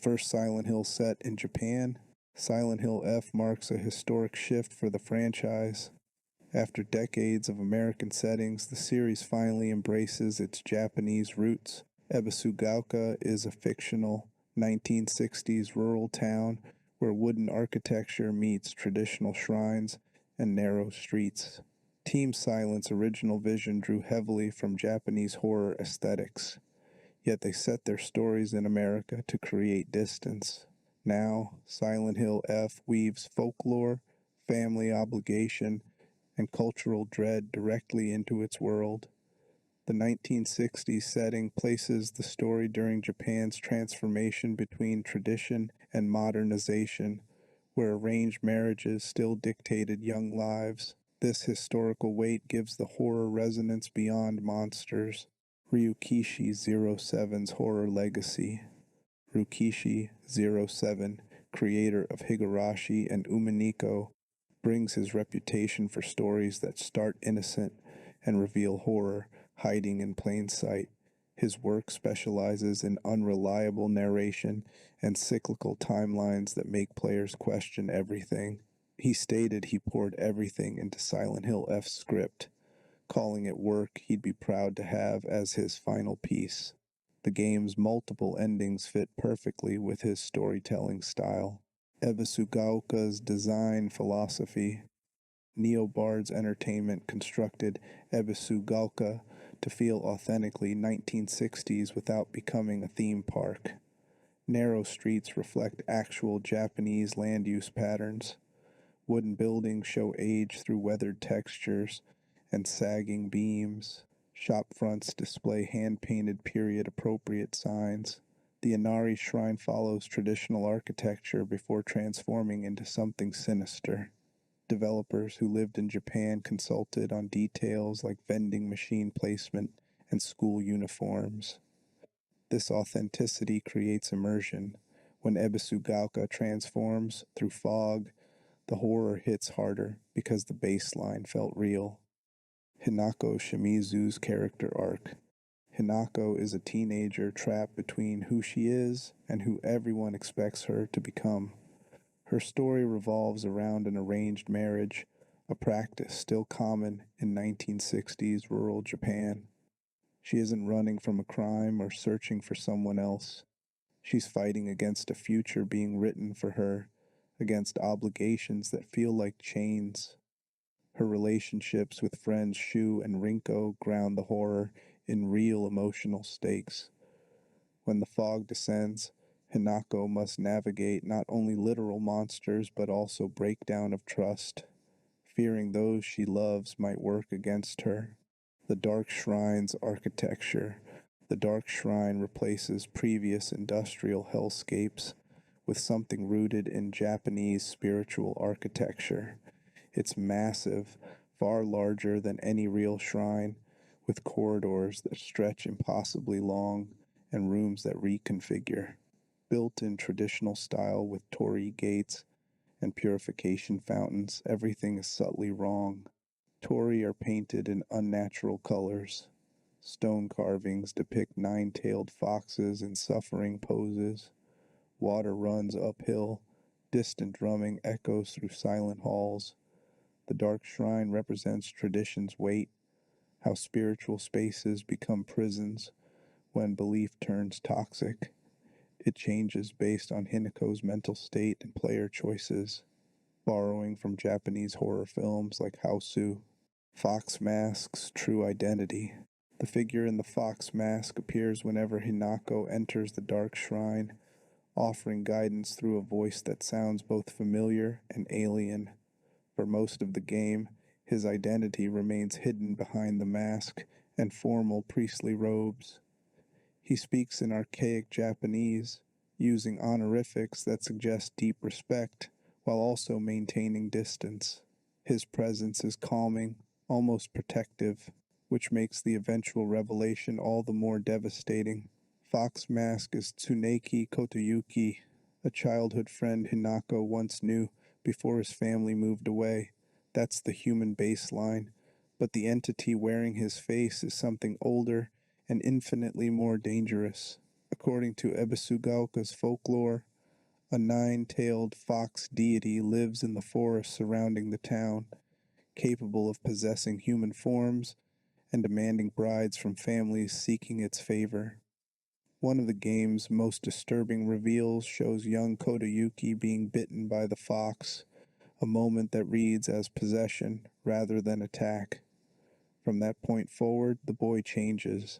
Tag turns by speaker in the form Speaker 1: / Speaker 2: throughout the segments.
Speaker 1: first Silent Hill set in Japan, Silent Hill F marks a historic shift for the franchise. After decades of American settings, the series finally embraces its Japanese roots. Ebisugaoka is a fictional 1960s rural town where wooden architecture meets traditional shrines and narrow streets. Team Silent's original vision drew heavily from Japanese horror aesthetics, yet they set their stories in America to create distance. Now, Silent Hill F weaves folklore, family obligation, and cultural dread directly into its world. The 1960s setting places the story during Japan's transformation between tradition and modernization, where arranged marriages still dictated young lives. This historical weight gives the horror resonance beyond monsters. Ryukishi 07's horror legacy. Ryukishi 07, creator of Higurashi and Umineko, brings his reputation for stories that start innocent and reveal horror hiding in plain sight. His work specializes in unreliable narration and cyclical timelines that make players question everything. He stated he poured everything into Silent Hill F's script, calling it work he'd be proud to have as his final piece. The game's multiple endings fit perfectly with his storytelling style. Ebisugaoka's design philosophy. Neobard's Entertainment constructed Ebisugaoka to feel authentically 1960s without becoming a theme park. Narrow streets reflect actual Japanese land use patterns. Wooden buildings show age through weathered textures and sagging beams. Shop fronts display hand-painted period-appropriate signs. The Inari Shrine follows traditional architecture before transforming into something sinister. Developers who lived in Japan consulted on details like vending machine placement and school uniforms. This authenticity creates immersion. When Ebisugaoka transforms through fog, the horror hits harder because the baseline felt real. Hinako Shimizu's character arc. Hinako is a teenager trapped between who she is and who everyone expects her to become. Her story revolves around an arranged marriage, a practice still common in 1960s rural Japan. She isn't running from a crime or searching for someone else. She's fighting against a future being written for her, against obligations that feel like chains. Her relationships with friends Shu and Rinko ground the horror in real emotional stakes. When the fog descends, Hinako must navigate not only literal monsters but also breakdown of trust, fearing those she loves might work against her. The Dark Shrine's architecture. The Dark Shrine replaces previous industrial hellscapes with something rooted in Japanese spiritual architecture. It's massive, far larger than any real shrine, with corridors that stretch impossibly long and rooms that reconfigure. Built in traditional style with torii gates and purification fountains, everything is subtly wrong. Torii are painted in unnatural colors. Stone carvings depict nine-tailed foxes in suffering poses. Water runs uphill. Distant drumming echoes through silent halls. The Dark Shrine represents tradition's weight, how spiritual spaces become prisons when belief turns toxic. It changes based on Hinako's mental state and player choices, borrowing from Japanese horror films like Houseu. Fox Mask's true identity. The figure in the fox mask appears whenever Hinako enters the Dark Shrine, offering guidance through a voice that sounds both familiar and alien. For most of the game, his identity remains hidden behind the mask and formal priestly robes. He speaks in archaic Japanese, using honorifics that suggest deep respect while also maintaining distance. His presence is calming, almost protective, which makes the eventual revelation all the more devastating. Fox Mask is Tsuneki Kotoyuki, a childhood friend Hinako once knew before his family moved away. That's the human baseline, but the entity wearing his face is something older and infinitely more dangerous. According to Ebisugaoka's folklore, a nine-tailed fox deity lives in the forest surrounding the town, capable of possessing human forms and demanding brides from families seeking its favor. One of the game's most disturbing reveals shows young Kodayuki being bitten by the fox, a moment that reads as possession rather than attack. From that point forward, the boy changes.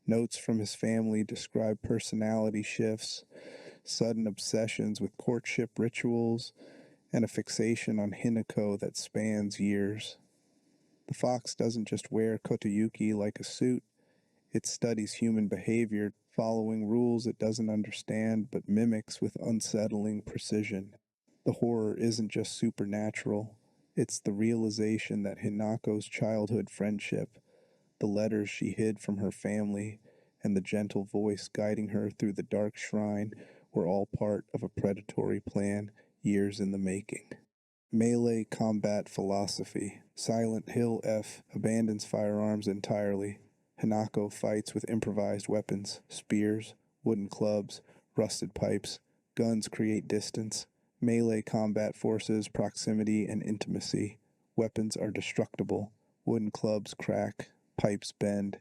Speaker 1: Notes from his family describe personality shifts, sudden obsessions with courtship rituals, and a fixation on Hinako that spans years. The fox doesn't just wear Kotayuki like a suit, it studies human behavior, following rules it doesn't understand but mimics with unsettling precision. The horror isn't just supernatural, it's the realization that Hinako's childhood friendship, the letters she hid from her family, and the gentle voice guiding her through the dark shrine were all part of a predatory plan years in the making. Melee combat philosophy. Silent Hill F abandons firearms entirely. Hinako fights with improvised weapons, spears, wooden clubs, rusted pipes. Guns create distance. Melee combat forces proximity and intimacy. Weapons are destructible. Wooden clubs crack, pipes bend.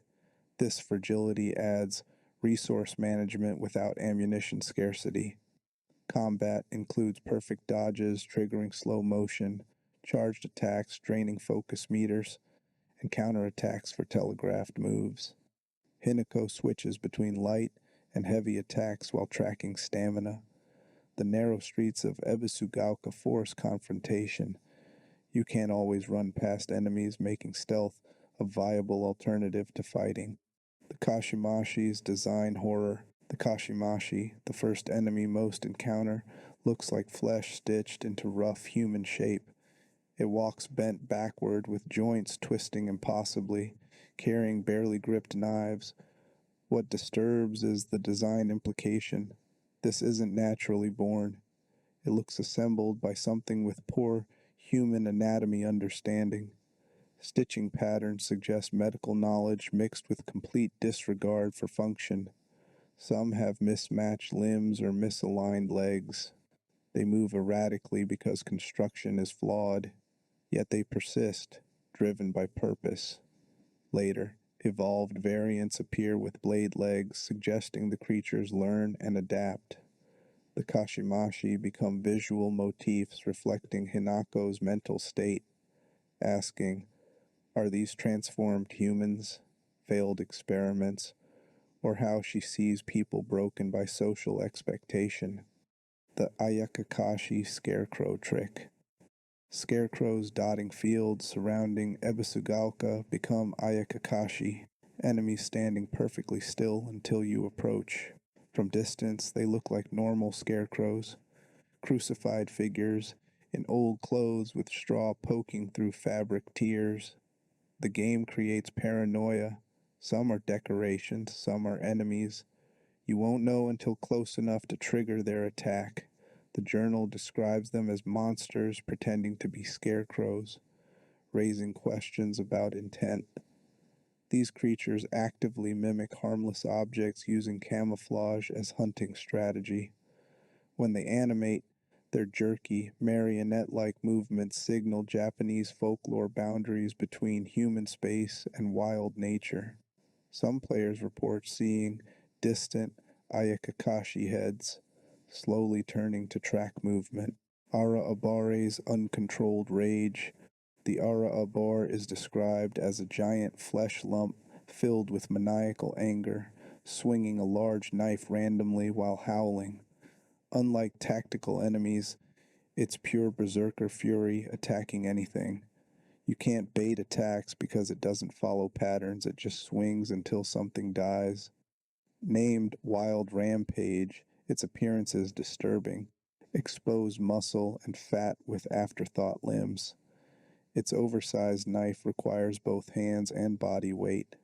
Speaker 1: This fragility adds resource management without ammunition scarcity. Combat includes perfect dodges triggering slow motion, charged attacks draining focus meters, and counterattacks for telegraphed moves. Hinako switches between light and heavy attacks while tracking stamina. The narrow streets of Ebisugaoka force confrontation. You can't always run past enemies, making stealth a viable alternative to fighting. The Kashimashi's design horror. The Kashimashi, the first enemy most encounter, looks like flesh stitched into rough human shape. It walks bent backward with joints twisting impossibly, carrying barely gripped knives. What disturbs is the design implication. This isn't naturally born. It looks assembled by something with poor human anatomy understanding. Stitching patterns suggest medical knowledge mixed with complete disregard for function. Some have mismatched limbs or misaligned legs. They move erratically because construction is flawed, yet they persist, driven by purpose. Later, evolved variants appear with blade legs, suggesting the creatures learn and adapt. The Kashimashi become visual motifs reflecting Hinako's mental state, asking, are these transformed humans, failed experiments, or how she sees people broken by social expectation? The Ayakakashi scarecrow trick. Scarecrows dotting fields surrounding Ebisugaoka become Ayakakashi, enemies standing perfectly still until you approach. From distance, they look like normal scarecrows, crucified figures in old clothes with straw poking through fabric tears. The game creates paranoia. Some are decorations, some are enemies. You won't know until close enough to trigger their attack. The journal describes them as monsters pretending to be scarecrows, raising questions about intent. These creatures actively mimic harmless objects using camouflage as hunting strategy. When they animate, their jerky, marionette-like movements signal Japanese folklore boundaries between human space and wild nature. Some players report seeing distant Ayakakashi heads, slowly turning to track movement. Ara Abare's uncontrolled rage. The Ara Abar is described as a giant flesh lump filled with maniacal anger, swinging a large knife randomly while howling. Unlike tactical enemies, it's pure berserker fury attacking anything. You can't bait attacks because it doesn't follow patterns, it just swings until something dies. Named Wild Rampage, its appearance is disturbing. Exposed muscle and fat with afterthought limbs. Its oversized knife requires both hands and body weight.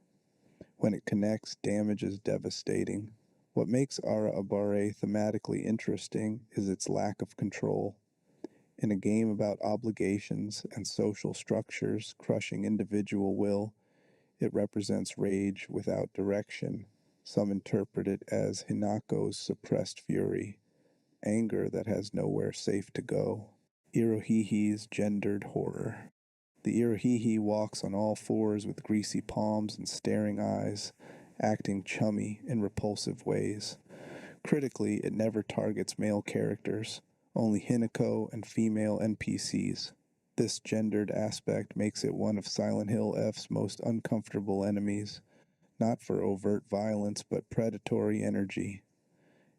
Speaker 1: When it connects, damage is devastating. What makes Ara Abare thematically interesting is its lack of control. In a game about obligations and social structures crushing individual will, it represents rage without direction. Some interpret it as Hinako's suppressed fury, anger that has nowhere safe to go. Irohihi's gendered horror. The Irohihi walks on all fours with greasy palms and staring eyes, acting chummy in repulsive ways. Critically, it never targets male characters, only Hinako and female NPCs. This gendered aspect makes it one of Silent Hill F's most uncomfortable enemies, not for overt violence but predatory energy.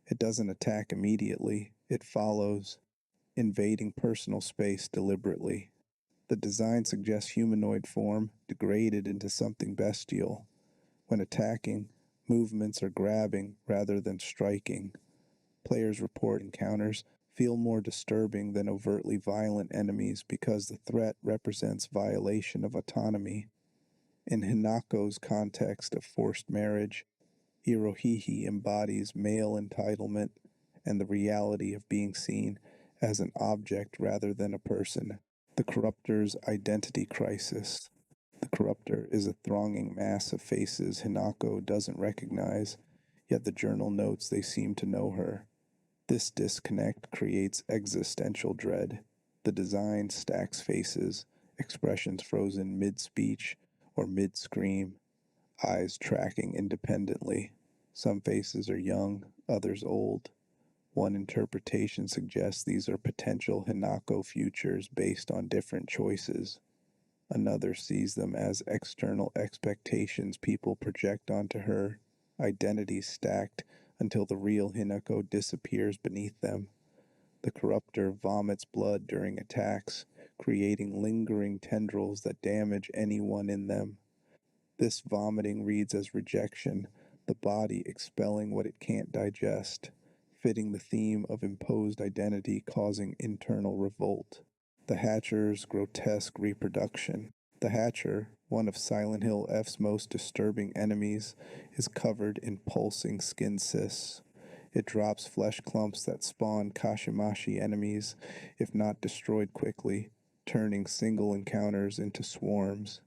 Speaker 1: It doesn't attack immediately, it follows, invading personal space deliberately. The design suggests humanoid form degraded into something bestial. When attacking, movements are grabbing rather than striking. Players report encounters feel more disturbing than overtly violent enemies because the threat represents violation of autonomy. In Hinako's context of forced marriage, Irohihi embodies male entitlement and the reality of being seen as an object rather than a person. The Corruptor's identity crisis. The Corruptor is a thronging mass of faces Hinako doesn't recognize, yet the journal notes they seem to know her. This disconnect creates existential dread. The design stacks faces, expressions frozen mid-speech or mid-scream, eyes tracking independently. Some faces are young, others old. One interpretation suggests these are potential Hinako futures based on different choices. Another sees them as external expectations people project onto her, identities stacked until the real Hinako disappears beneath them. The Corruptor vomits blood during attacks, creating lingering tendrils that damage anyone in them. This vomiting reads as rejection, the body expelling what it can't digest, fitting the theme of imposed identity causing internal revolt. The Hatcher's grotesque reproduction. The Hatcher, one of Silent Hill F's most disturbing enemies, is covered in pulsing skin cysts. It drops flesh clumps that spawn Kashimashi enemies, if not destroyed quickly, turning single encounters into swarms.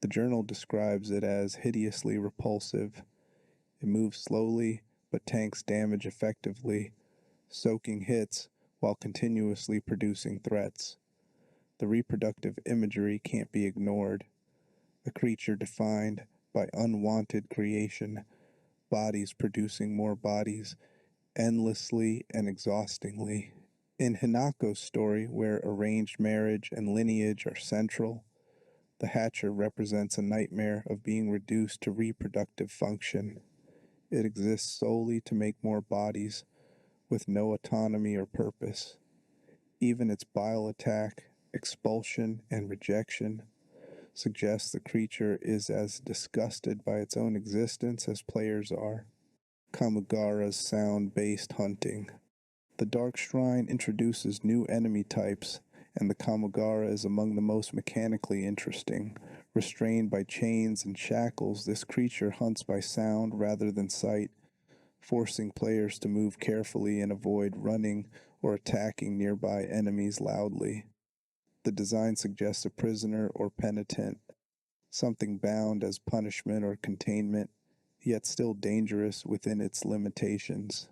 Speaker 1: The journal describes it as hideously repulsive. It moves slowly, but tanks damage effectively, soaking hits while continuously producing threats. The reproductive imagery can't be ignored. A creature defined by unwanted creation, bodies producing more bodies, endlessly and exhaustingly. In Hinako's story, where arranged marriage and lineage are central, the Hatcher represents a nightmare of being reduced to reproductive function. It exists solely to make more bodies, with no autonomy or purpose. Even its bile attack, expulsion, and rejection suggests the creature is as disgusted by its own existence as players are. Kamugara's sound-based hunting. The Dark Shrine introduces new enemy types, and the Kamugara is among the most mechanically interesting. Restrained by chains and shackles, this creature hunts by sound rather than sight, forcing players to move carefully and avoid running or attacking nearby enemies loudly. The design suggests a prisoner or penitent, something bound as punishment or containment, yet still dangerous within its limitations.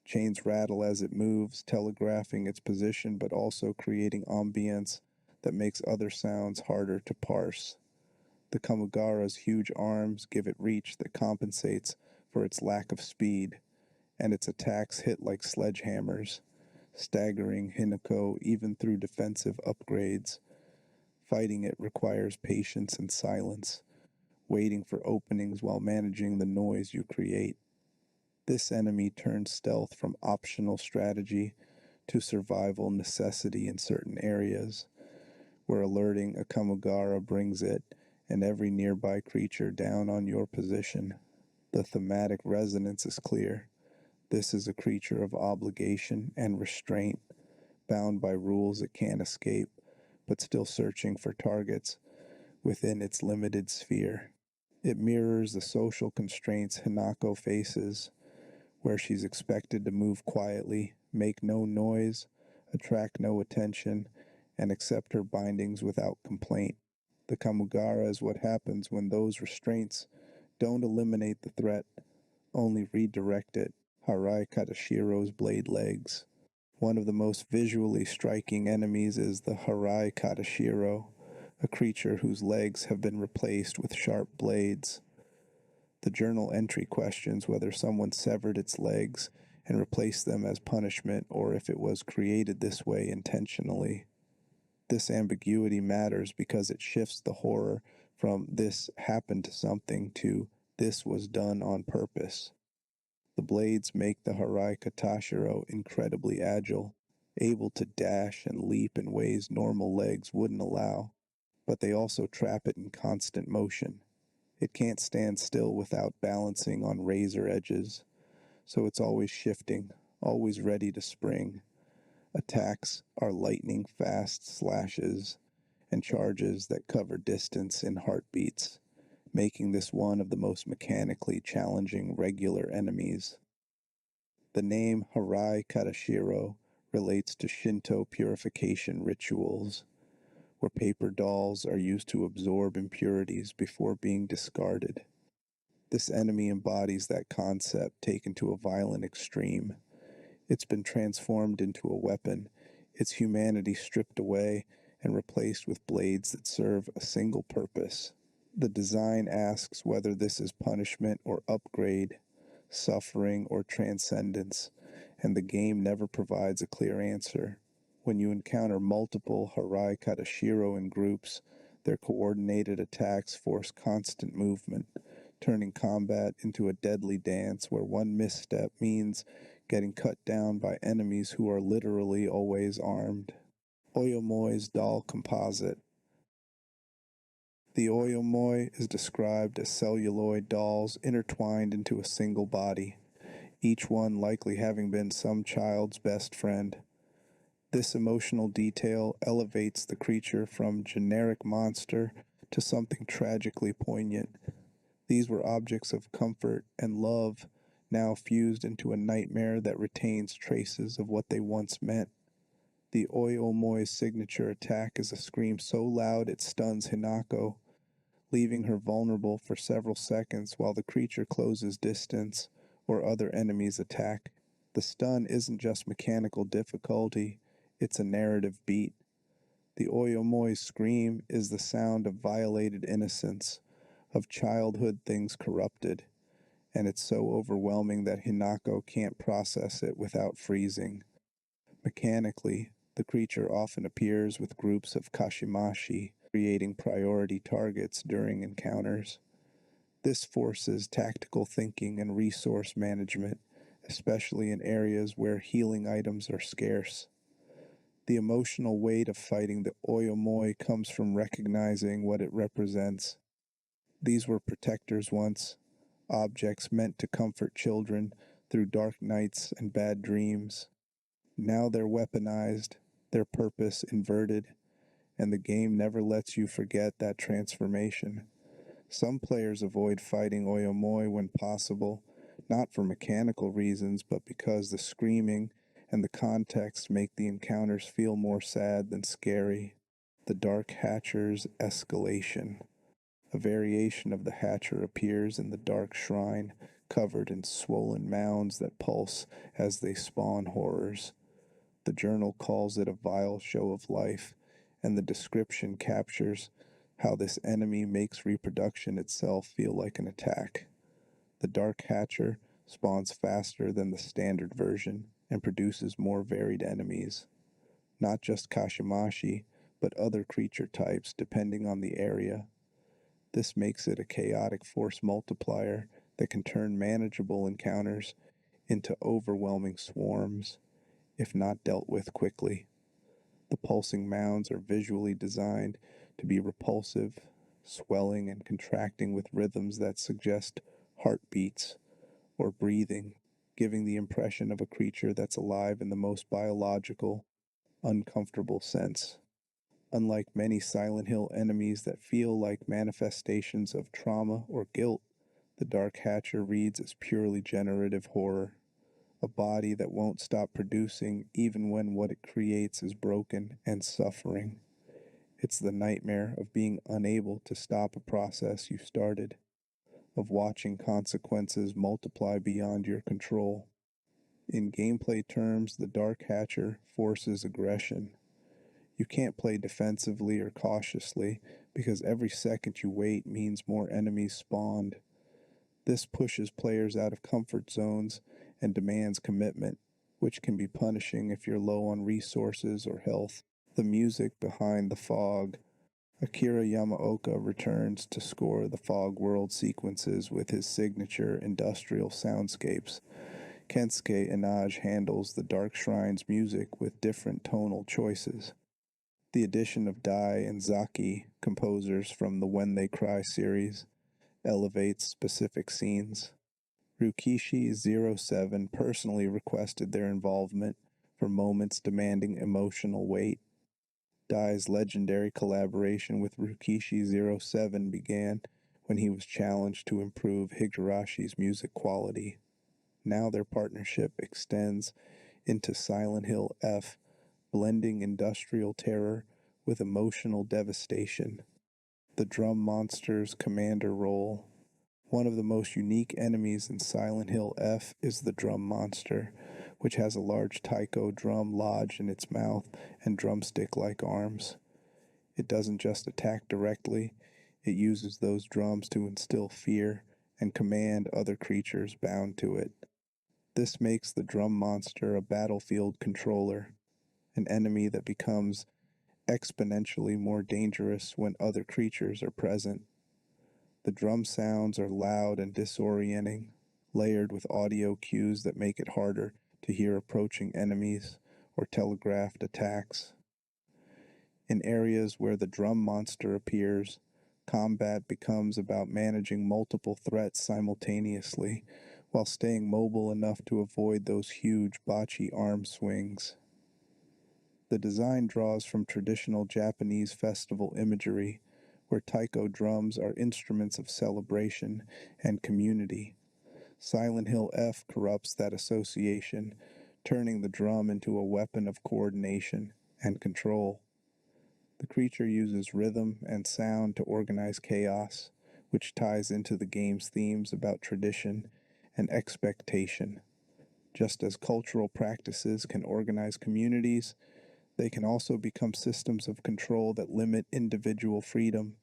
Speaker 1: Chains rattle as it moves, telegraphing its position but also creating ambience that makes other sounds harder to parse. The Kamugara's huge arms give it reach that compensates for its lack of speed, and its attacks hit like sledgehammers, staggering Hinako even through defensive upgrades. Fighting it requires patience and silence, waiting for openings while managing the noise you create. This enemy turns stealth from optional strategy to survival necessity in certain areas, where alerting a Kamugara brings it and every nearby creature down on your position. The thematic resonance is clear. This is a creature of obligation and restraint, bound by rules it can't escape, but still searching for targets within its limited sphere. It mirrors the social constraints Hinako faces, where she's expected to move quietly, make no noise, attract no attention, and accept her bindings without complaint. The Kamugara is what happens when those restraints don't eliminate the threat, only redirect it. Harai Kadashiro's blade legs. One of the most visually striking enemies is the Harai Kadashiro, a creature whose legs have been replaced with sharp blades. The journal entry questions whether someone severed its legs and replaced them as punishment or if it was created this way intentionally. This ambiguity matters because it shifts the horror from "this happened to something" to "this was done on purpose." The blades make the Harai Katashiro incredibly agile, able to dash and leap in ways normal legs wouldn't allow, but they also trap it in constant motion. It can't stand still without balancing on razor edges, so it's always shifting, always ready to spring. Attacks are lightning fast slashes and charges that cover distance in heartbeats, making this one of the most mechanically challenging regular enemies. The name Harai Kadashiro relates to Shinto purification rituals, where paper dolls are used to absorb impurities before being discarded. This enemy embodies that concept taken to a violent extreme. It's been transformed into a weapon, its humanity stripped away and replaced with blades that serve a single purpose. The design asks whether this is punishment or upgrade, suffering or transcendence, and the game never provides a clear answer. When you encounter multiple Harai Kadashiro in groups, their coordinated attacks force constant movement, turning combat into a deadly dance where one misstep means getting cut down by enemies who are literally always armed. Oyomoi's doll composite. The oyomoi is described as celluloid dolls intertwined into a single body, each one likely having been some child's best friend. This emotional detail elevates the creature from generic monster to something tragically poignant. These were objects of comfort and love, now fused into a nightmare that retains traces of what they once meant. The Oyomoi's signature attack is a scream so loud it stuns Hinako, leaving her vulnerable for several seconds while the creature closes distance or other enemies attack. The stun isn't just mechanical difficulty, it's a narrative beat. The Oyomoi's scream is the sound of violated innocence, of childhood things corrupted, and it's so overwhelming that Hinako can't process it without freezing. Mechanically, the creature often appears with groups of Kashimashi, creating priority targets during encounters. This forces tactical thinking and resource management, especially in areas where healing items are scarce. The emotional weight of fighting the Oyomoi comes from recognizing what it represents. These were protectors once, objects meant to comfort children through dark nights and bad dreams. Now they're weaponized, their purpose inverted, and the game never lets you forget that transformation. Some players avoid fighting Oyomoi when possible, not for mechanical reasons, but because the screaming and the context make the encounters feel more sad than scary. The Dark Hatcher's escalation. A variation of the Hatcher appears in the dark shrine, covered in swollen mounds that pulse as they spawn horrors. The journal calls it a vile show of life, and the description captures how this enemy makes reproduction itself feel like an attack. The Dark Hatcher spawns faster than the standard version and produces more varied enemies. Not just Kashimashi, but other creature types depending on the area. This makes it a chaotic force multiplier that can turn manageable encounters into overwhelming swarms, if not dealt with quickly. The pulsing mounds are visually designed to be repulsive, swelling and contracting with rhythms that suggest heartbeats or breathing, giving the impression of a creature that's alive in the most biological, uncomfortable sense. Unlike many Silent Hill enemies that feel like manifestations of trauma or guilt, the Dark Hatcher reads as purely generative horror, a body that won't stop producing even when what it creates is broken and suffering. It's the nightmare of being unable to stop a process you started. of watching consequences multiply beyond your control. In gameplay terms, the Dark Hatcher forces aggression. You can't play defensively or cautiously, because every second you wait means more enemies spawned. This pushes players out of comfort zones and demands commitment, which can be punishing if you're low on resources or health. The music behind the fog. Akira Yamaoka returns to score the Fog World sequences with his signature industrial soundscapes. Kensuke Inage handles the Dark Shrine's music with different tonal choices. The addition of Dai and Zaki, composers from the When They Cry series, elevates specific scenes. Rukishi07 personally requested their involvement for moments demanding emotional weight. Dai's legendary collaboration with Rukishi07 began when he was challenged to improve Higarashi's music quality. Now their partnership extends into Silent Hill F, blending industrial terror with emotional devastation. The Drum Monster's commander role. One of the most unique enemies in Silent Hill F is the Drum Monster, which has a large taiko drum lodged in its mouth and drumstick-like arms. It doesn't just attack directly, it uses those drums to instill fear and command other creatures bound to it. This makes the Drum Monster a battlefield controller, an enemy that becomes exponentially more dangerous when other creatures are present. The drum sounds are loud and disorienting, layered with audio cues that make it harder to hear approaching enemies or telegraphed attacks. In areas where the Drum Monster appears, combat becomes about managing multiple threats simultaneously while staying mobile enough to avoid those huge bocce arm swings. The design draws from traditional Japanese festival imagery, where taiko drums are instruments of celebration and community. Silent Hill F corrupts that association, turning the drum into a weapon of coordination and control. The creature uses rhythm and sound to organize chaos, which ties into the game's themes about tradition and expectation. Just as cultural practices can organize communities, they can also become systems of control that limit individual freedom.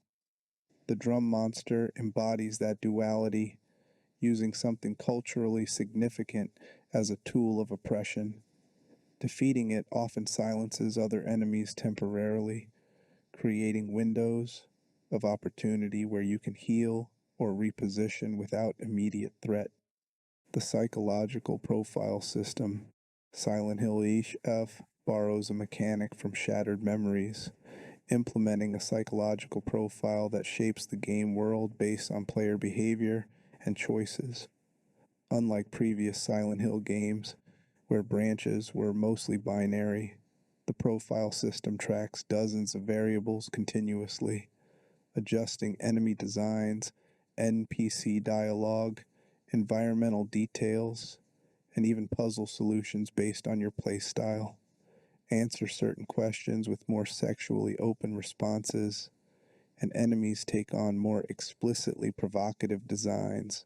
Speaker 1: The Drum Monster embodies that duality, using something culturally significant as a tool of oppression. Defeating it often silences other enemies temporarily, creating windows of opportunity where you can heal or reposition without immediate threat. The psychological profile system. Silent Hill F borrows a mechanic from Shattered Memories, implementing a psychological profile that shapes the game world based on player behavior and choices. Unlike previous Silent Hill games, where branches were mostly binary, the profile system tracks dozens of variables continuously, adjusting enemy designs, NPC dialogue, environmental details, and even puzzle solutions based on your playstyle. Answer certain questions with more sexually open responses, and enemies take on more explicitly provocative designs.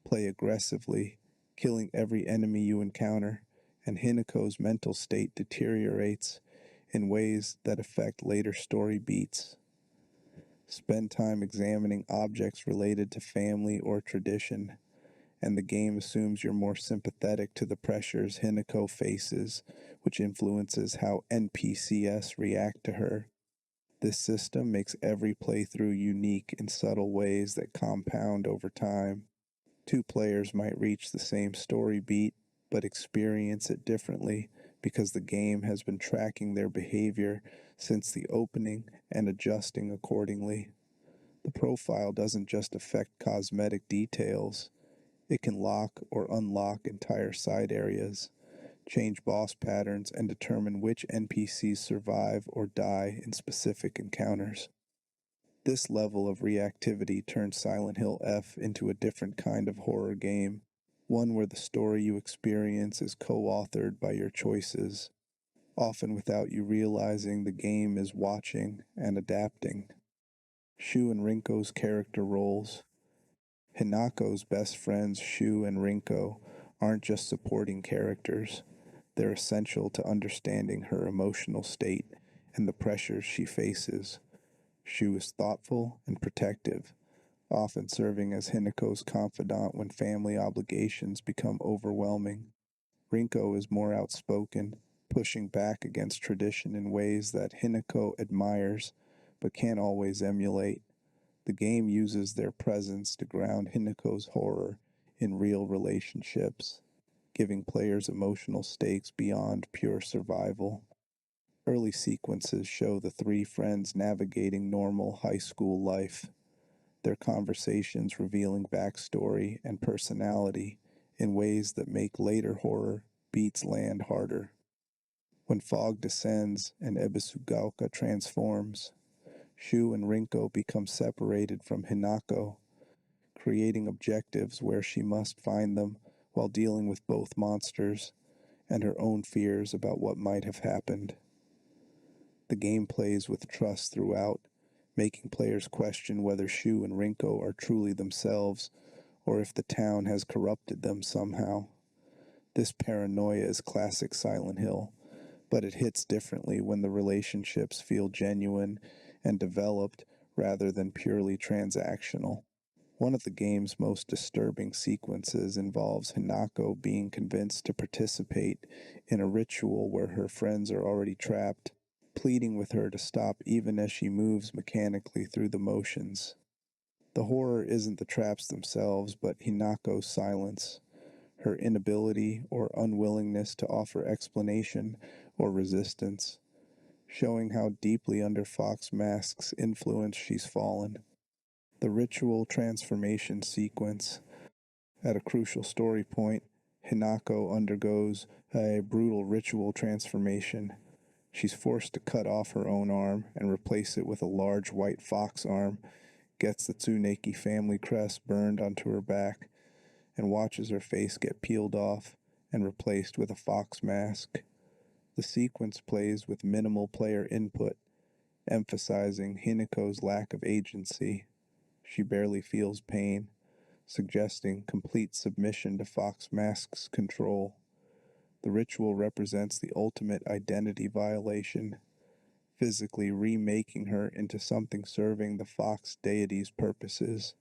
Speaker 1: Play aggressively, killing every enemy you encounter, and Hinako's mental state deteriorates in ways that affect later story beats. Spend time examining objects related to family or tradition, and the game assumes you're more sympathetic to the pressures Hinako faces, which influences how NPCs react to her. This system makes every playthrough unique in subtle ways that compound over time. Two players might reach the same story beat, but experience it differently because the game has been tracking their behavior since the opening and adjusting accordingly. The profile doesn't just affect cosmetic details, it can lock or unlock entire side areas, change boss patterns, and determine which NPCs survive or die in specific encounters. This level of reactivity turns Silent Hill F into a different kind of horror game, one where the story you experience is co-authored by your choices, often without you realizing the game is watching and adapting. Shu and Rinko's character roles. Hinako's best friends, Shu and Rinko, aren't just supporting characters. They're essential to understanding her emotional state and the pressures she faces. Shu is thoughtful and protective, often serving as Hinako's confidant when family obligations become overwhelming. Rinko is more outspoken, pushing back against tradition in ways that Hinako admires but can't always emulate. The game uses their presence to ground Hinako's horror in real relationships, giving players emotional stakes beyond pure survival. Early sequences show the three friends navigating normal high school life, their conversations revealing backstory and personality in ways that make later horror beats land harder. When fog descends and Ebisugaoka transforms, Shu and Rinko become separated from Hinako, creating objectives where she must find them while dealing with both monsters and her own fears about what might have happened. The game plays with trust throughout, making players question whether Shu and Rinko are truly themselves or if the town has corrupted them somehow. This paranoia is classic Silent Hill, but it hits differently when the relationships feel genuine and developed rather than purely transactional. One of the game's most disturbing sequences involves Hinako being convinced to participate in a ritual where her friends are already trapped, pleading with her to stop even as she moves mechanically through the motions. The horror isn't the traps themselves, but Hinako's silence, her inability or unwillingness to offer explanation or resistance, showing how deeply under Fox Mask's influence she's fallen. The ritual transformation sequence. At a crucial story point, Hinako undergoes a brutal ritual transformation. She's forced to cut off her own arm and replace it with a large white fox arm, gets the Tsuneki family crest burned onto her back, and watches her face get peeled off and replaced with a fox mask. The sequence plays with minimal player input, emphasizing Hinako's lack of agency. She barely feels pain, suggesting complete submission to Fox Mask's control. The ritual represents the ultimate identity violation, physically remaking her into something serving the fox deity's purposes.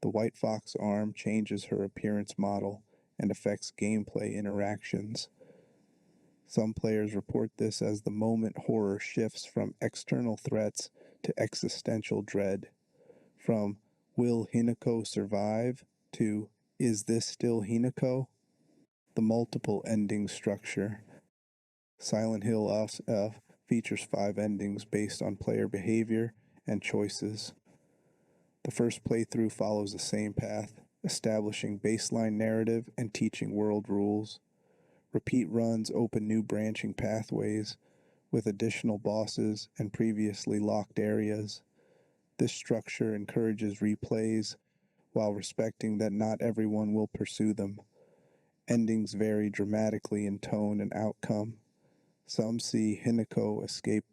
Speaker 1: The white fox arm changes her appearance model and affects gameplay interactions. Some players report this as the moment horror shifts from external threats to existential dread, from "Will Hinako survive?" to "Is this still Hinako?" The multiple ending structure. Silent Hill SF features 5 endings based on player behavior and choices. The first playthrough follows the same path, establishing baseline narrative and teaching world rules. Repeat runs open new branching pathways with additional bosses and previously locked areas. This structure encourages replays while respecting that not everyone will pursue them. Endings vary dramatically in tone and outcome. Some see Hinako escape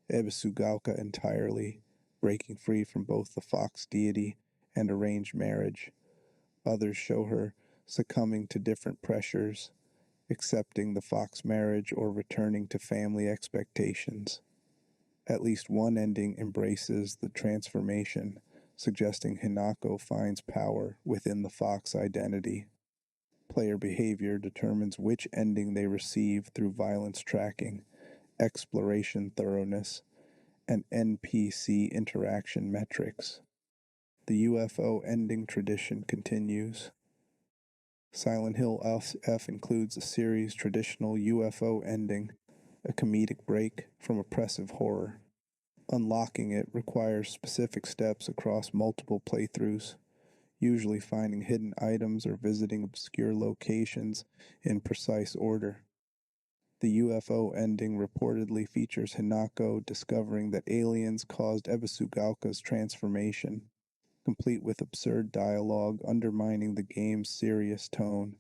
Speaker 1: Ebisugaoka entirely, breaking free from both the fox deity and arranged marriage. Others show her succumbing to different pressures, accepting the fox marriage or returning to family expectations. At least one ending embraces the transformation, suggesting Hinako finds power within the fox identity. Player behavior determines which ending they receive through violence tracking, exploration thoroughness, and NPC interaction metrics. The UFO ending tradition continues. Silent Hill SF includes the series' traditional UFO ending, a comedic break from oppressive horror. Unlocking it requires specific steps across multiple playthroughs, usually finding hidden items or visiting obscure locations in precise order. The UFO ending reportedly features Hinako discovering that aliens caused Ebisugaoka's transformation, complete with absurd dialogue undermining the game's serious tone.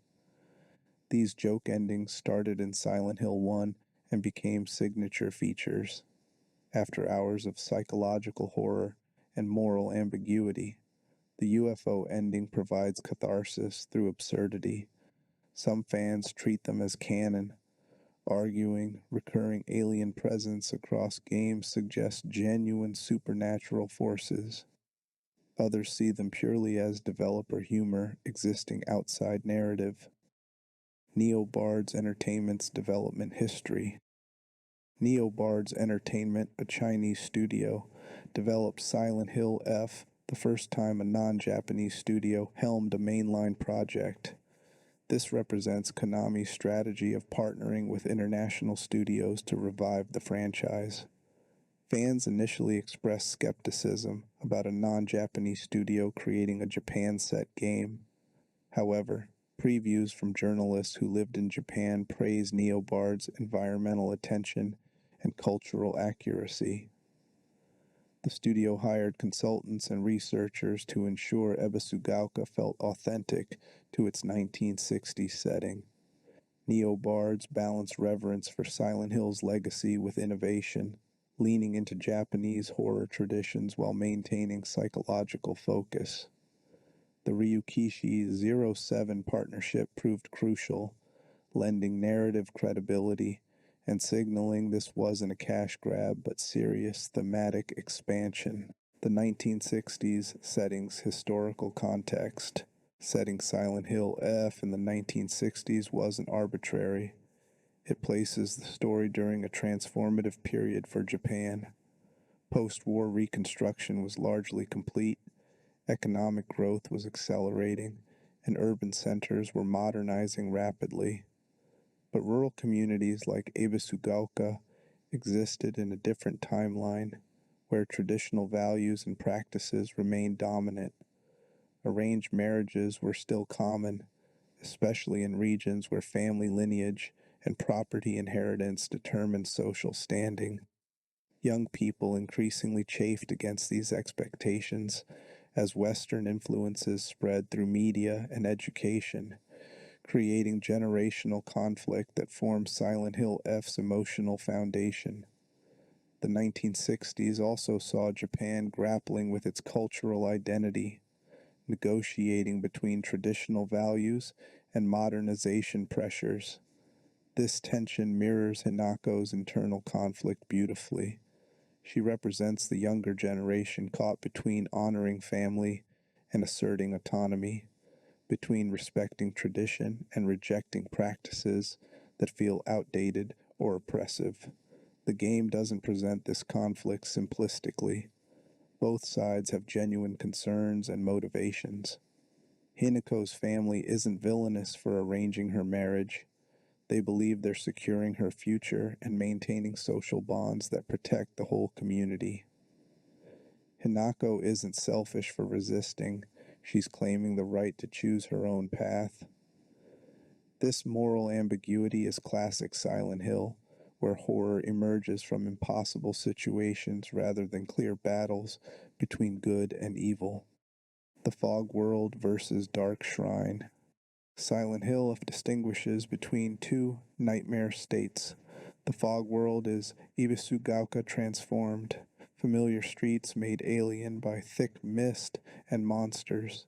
Speaker 1: These joke endings started in Silent Hill 1 and became signature features. After hours of psychological horror and moral ambiguity, The UFO ending provides catharsis through absurdity. Some fans treat them as canon, arguing recurring alien presence across games suggests genuine supernatural forces. Others see them purely as developer humor existing outside narrative. Neobards Entertainment's development history. Neobards Entertainment, a Chinese studio, developed Silent Hill F, the first time a non-Japanese studio helmed a mainline project. This represents Konami's strategy of partnering with international studios to revive the franchise. Fans initially expressed skepticism about a non-Japanese studio creating a Japan-set game. However, previews from journalists who lived in Japan praised Neobard's environmental attention and cultural accuracy. The studio hired consultants and researchers to ensure Ebisugaoka felt authentic to its 1960s setting. Neobards balanced reverence for Silent Hill's legacy with innovation, leaning into Japanese horror traditions while maintaining psychological focus. The Ryukishi 07 partnership proved crucial, lending narrative credibility and signaling this wasn't a cash grab but serious thematic expansion. The 1960s setting's historical context. Setting Silent Hill F in the 1960s wasn't arbitrary. It places the story during a transformative period for Japan. Post-war reconstruction was largely complete, economic growth was accelerating, and urban centers were modernizing rapidly. But rural communities like Ebisugaoka existed in a different timeline, where traditional values and practices remained dominant. Arranged marriages were still common, especially in regions where family lineage and property inheritance determined social standing. Young people increasingly chafed against these expectations as Western influences spread through media and education, creating generational conflict that formed Silent Hill F's emotional foundation. The 1960s also saw Japan grappling with its cultural identity, negotiating between traditional values and modernization pressures. This tension mirrors Hinako's internal conflict beautifully. She represents the younger generation caught between honoring family and asserting autonomy, between respecting tradition and rejecting practices that feel outdated or oppressive. The game doesn't present this conflict simplistically. Both sides have genuine concerns and motivations. Hinako's family isn't villainous for arranging her marriage. They believe they're securing her future and maintaining social bonds that protect the whole community. Hinako isn't selfish for resisting. She's claiming the right to choose her own path. This moral ambiguity is classic Silent Hill, where horror emerges from impossible situations rather than clear battles between good and evil. The Fog World versus Dark Shrine. Silent Hill distinguishes between two nightmare states. The Fog World is Ebisugaoka transformed, familiar streets made alien by thick mist and monsters.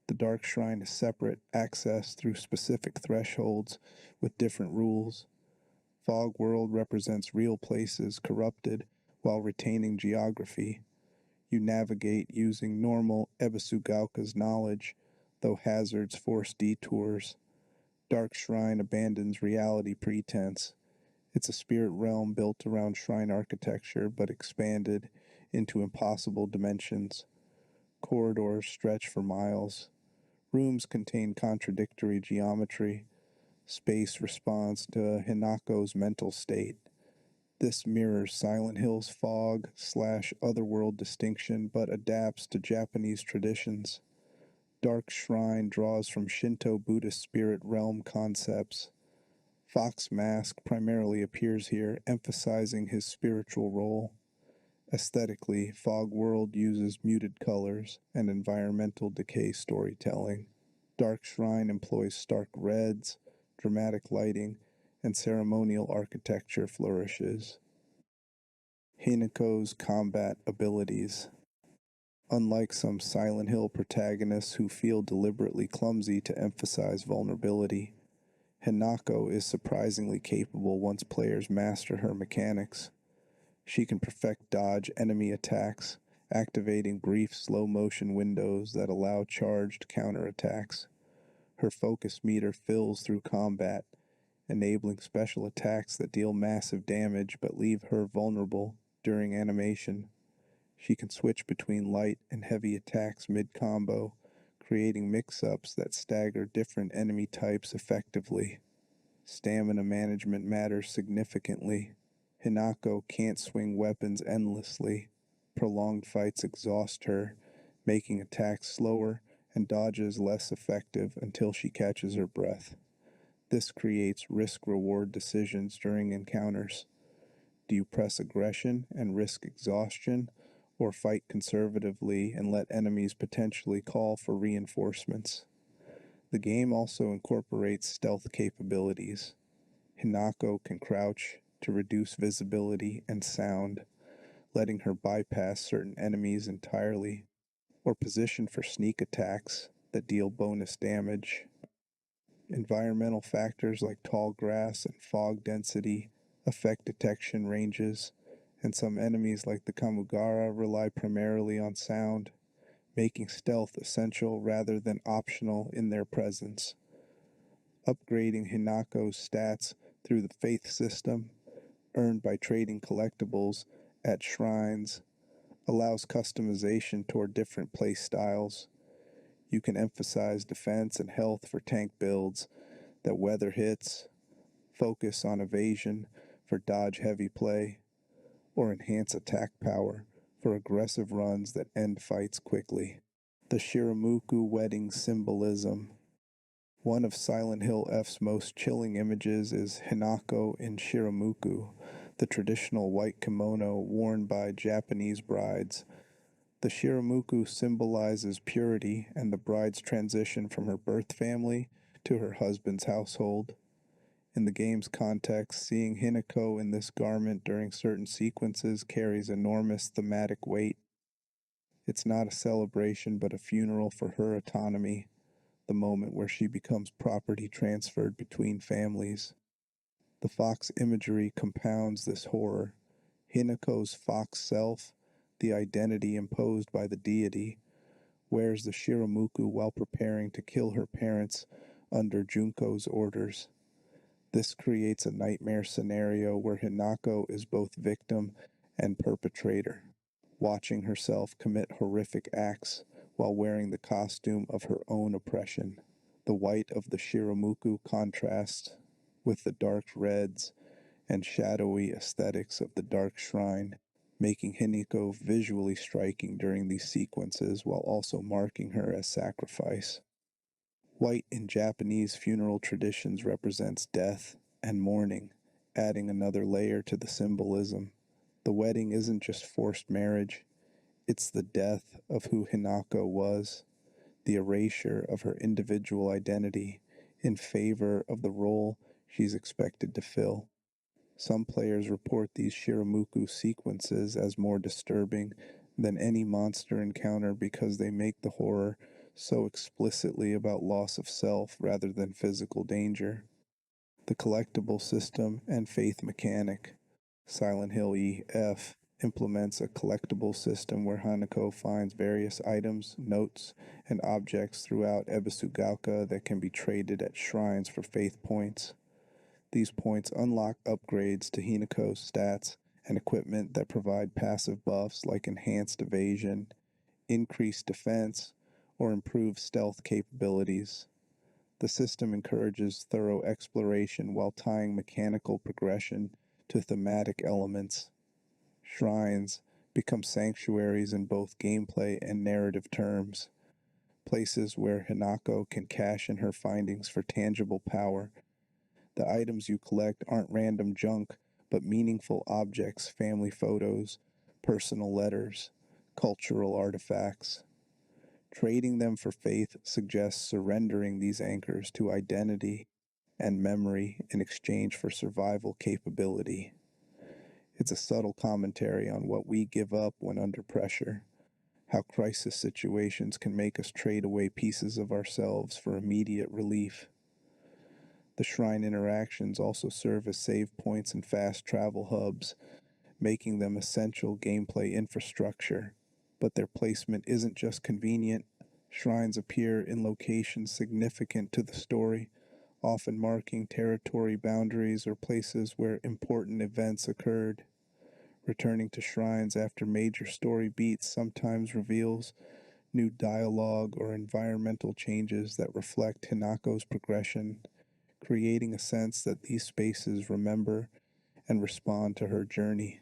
Speaker 1: The Dark Shrine is separate, accessed through specific thresholds with different rules. Fog World represents real places corrupted while retaining geography. You navigate using normal Ebisugaoka's knowledge, though hazards force detours. Dark Shrine abandons reality pretense. It's a spirit realm built around shrine architecture but expanded into impossible dimensions. Corridors stretch for miles. Rooms contain contradictory geometry. Space responds to Hinako's mental state. This mirrors Silent Hill's fog/otherworld distinction but adapts to Japanese traditions. Dark Shrine draws from Shinto Buddhist spirit realm concepts. Fox Mask primarily appears here, emphasizing his spiritual role. Aesthetically, Fog World uses muted colors and environmental decay storytelling. Dark Shrine employs stark reds, dramatic lighting, and ceremonial architecture flourishes. Hinako's combat abilities. Unlike some Silent Hill protagonists who feel deliberately clumsy to emphasize vulnerability, Hinako is surprisingly capable once players master her mechanics. She can perfect dodge enemy attacks, activating brief slow-motion windows that allow charged counterattacks. Her focus meter fills through combat, enabling special attacks that deal massive damage but leave her vulnerable during animation. She can switch between light and heavy attacks mid-combo, creating mix-ups that stagger different enemy types effectively. Stamina management matters significantly. Hinako can't swing weapons endlessly. Prolonged fights exhaust her, making attacks slower and dodges less effective until she catches her breath. This creates risk-reward decisions during encounters. Do you press aggression and risk exhaustion, or fight conservatively and let enemies potentially call for reinforcements? The game also incorporates stealth capabilities. Hinako can crouch to reduce visibility and sound, letting her bypass certain enemies entirely, or position for sneak attacks that deal bonus damage. Environmental factors like tall grass and fog density affect detection ranges, and some enemies like the Kamugara rely primarily on sound, making stealth essential rather than optional in their presence. Upgrading Hinako's stats through the faith system, earned by trading collectibles at shrines, allows customization toward different play styles. You can emphasize defense and health for tank builds that weather hits, focus on evasion for dodge-heavy play, or enhance attack power for aggressive runs that end fights quickly. The Shiramuku wedding symbolism. One of Silent Hill F's most chilling images is Hinako in Shiramuku, the traditional white kimono worn by Japanese brides. The Shiramuku symbolizes purity and the bride's transition from her birth family to her husband's household. In the game's context, seeing Hinako in this garment during certain sequences carries enormous thematic weight. It's not a celebration but a funeral for her autonomy, the moment where she becomes property transferred between families. The fox imagery compounds this horror. Hinako's fox self, the identity imposed by the deity, wears the Shiramuku while preparing to kill her parents under Junko's orders. This creates a nightmare scenario where Hinako is both victim and perpetrator, watching herself commit horrific acts while wearing the costume of her own oppression. The white of the Shiramuku contrasts with the dark reds and shadowy aesthetics of the dark shrine, making Hinako visually striking during these sequences while also marking her as sacrifice. White in Japanese funeral traditions represents death and mourning, adding another layer to the symbolism. The wedding isn't just forced marriage, it's the death of who Hinako was, the erasure of her individual identity in favor of the role she's expected to fill. Some players report these Shiramuku sequences as more disturbing than any monster encounter because they make the horror so explicitly about loss of self rather than physical danger. The collectible system and faith mechanic. Silent Hill EF implements a collectible system where Hinako finds various items, notes, and objects throughout Ebisugaoka that can be traded at shrines for faith points. These points unlock upgrades to Hinako's stats and equipment that provide passive buffs like enhanced evasion, increased defense, or improved stealth capabilities. The system encourages thorough exploration while tying mechanical progression to thematic elements. Shrines become sanctuaries in both gameplay and narrative terms, places where Hinako can cash in her findings for tangible power. The items you collect aren't random junk, but meaningful objects, family photos, personal letters, cultural artifacts. Trading them for faith suggests surrendering these anchors to identity and memory in exchange for survival capability. It's a subtle commentary on what we give up when under pressure. how crisis situations can make us trade away pieces of ourselves for immediate relief. The shrine interactions also serve as save points and fast travel hubs, making them essential gameplay infrastructure. But their placement isn't just convenient. Shrines appear in locations significant to the story, often marking territory boundaries or places where important events occurred. Returning to shrines after major story beats sometimes reveals new dialogue or environmental changes that reflect Hinako's progression, creating a sense that these spaces remember and respond to her journey.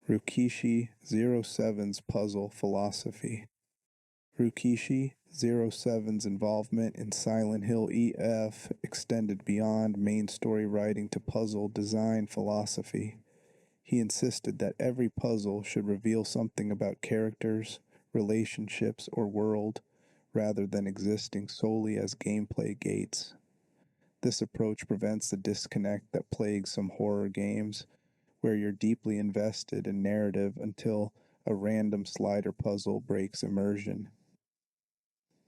Speaker 1: Rukishi 07's puzzle philosophy. Rukishi 07's involvement in Silent Hill EF extended beyond main story writing to puzzle design philosophy. He insisted that every puzzle should reveal something about characters, relationships, or world, rather than existing solely as gameplay gates. This approach prevents the disconnect that plagues some horror games, where you're deeply invested in narrative until a random slider puzzle breaks immersion.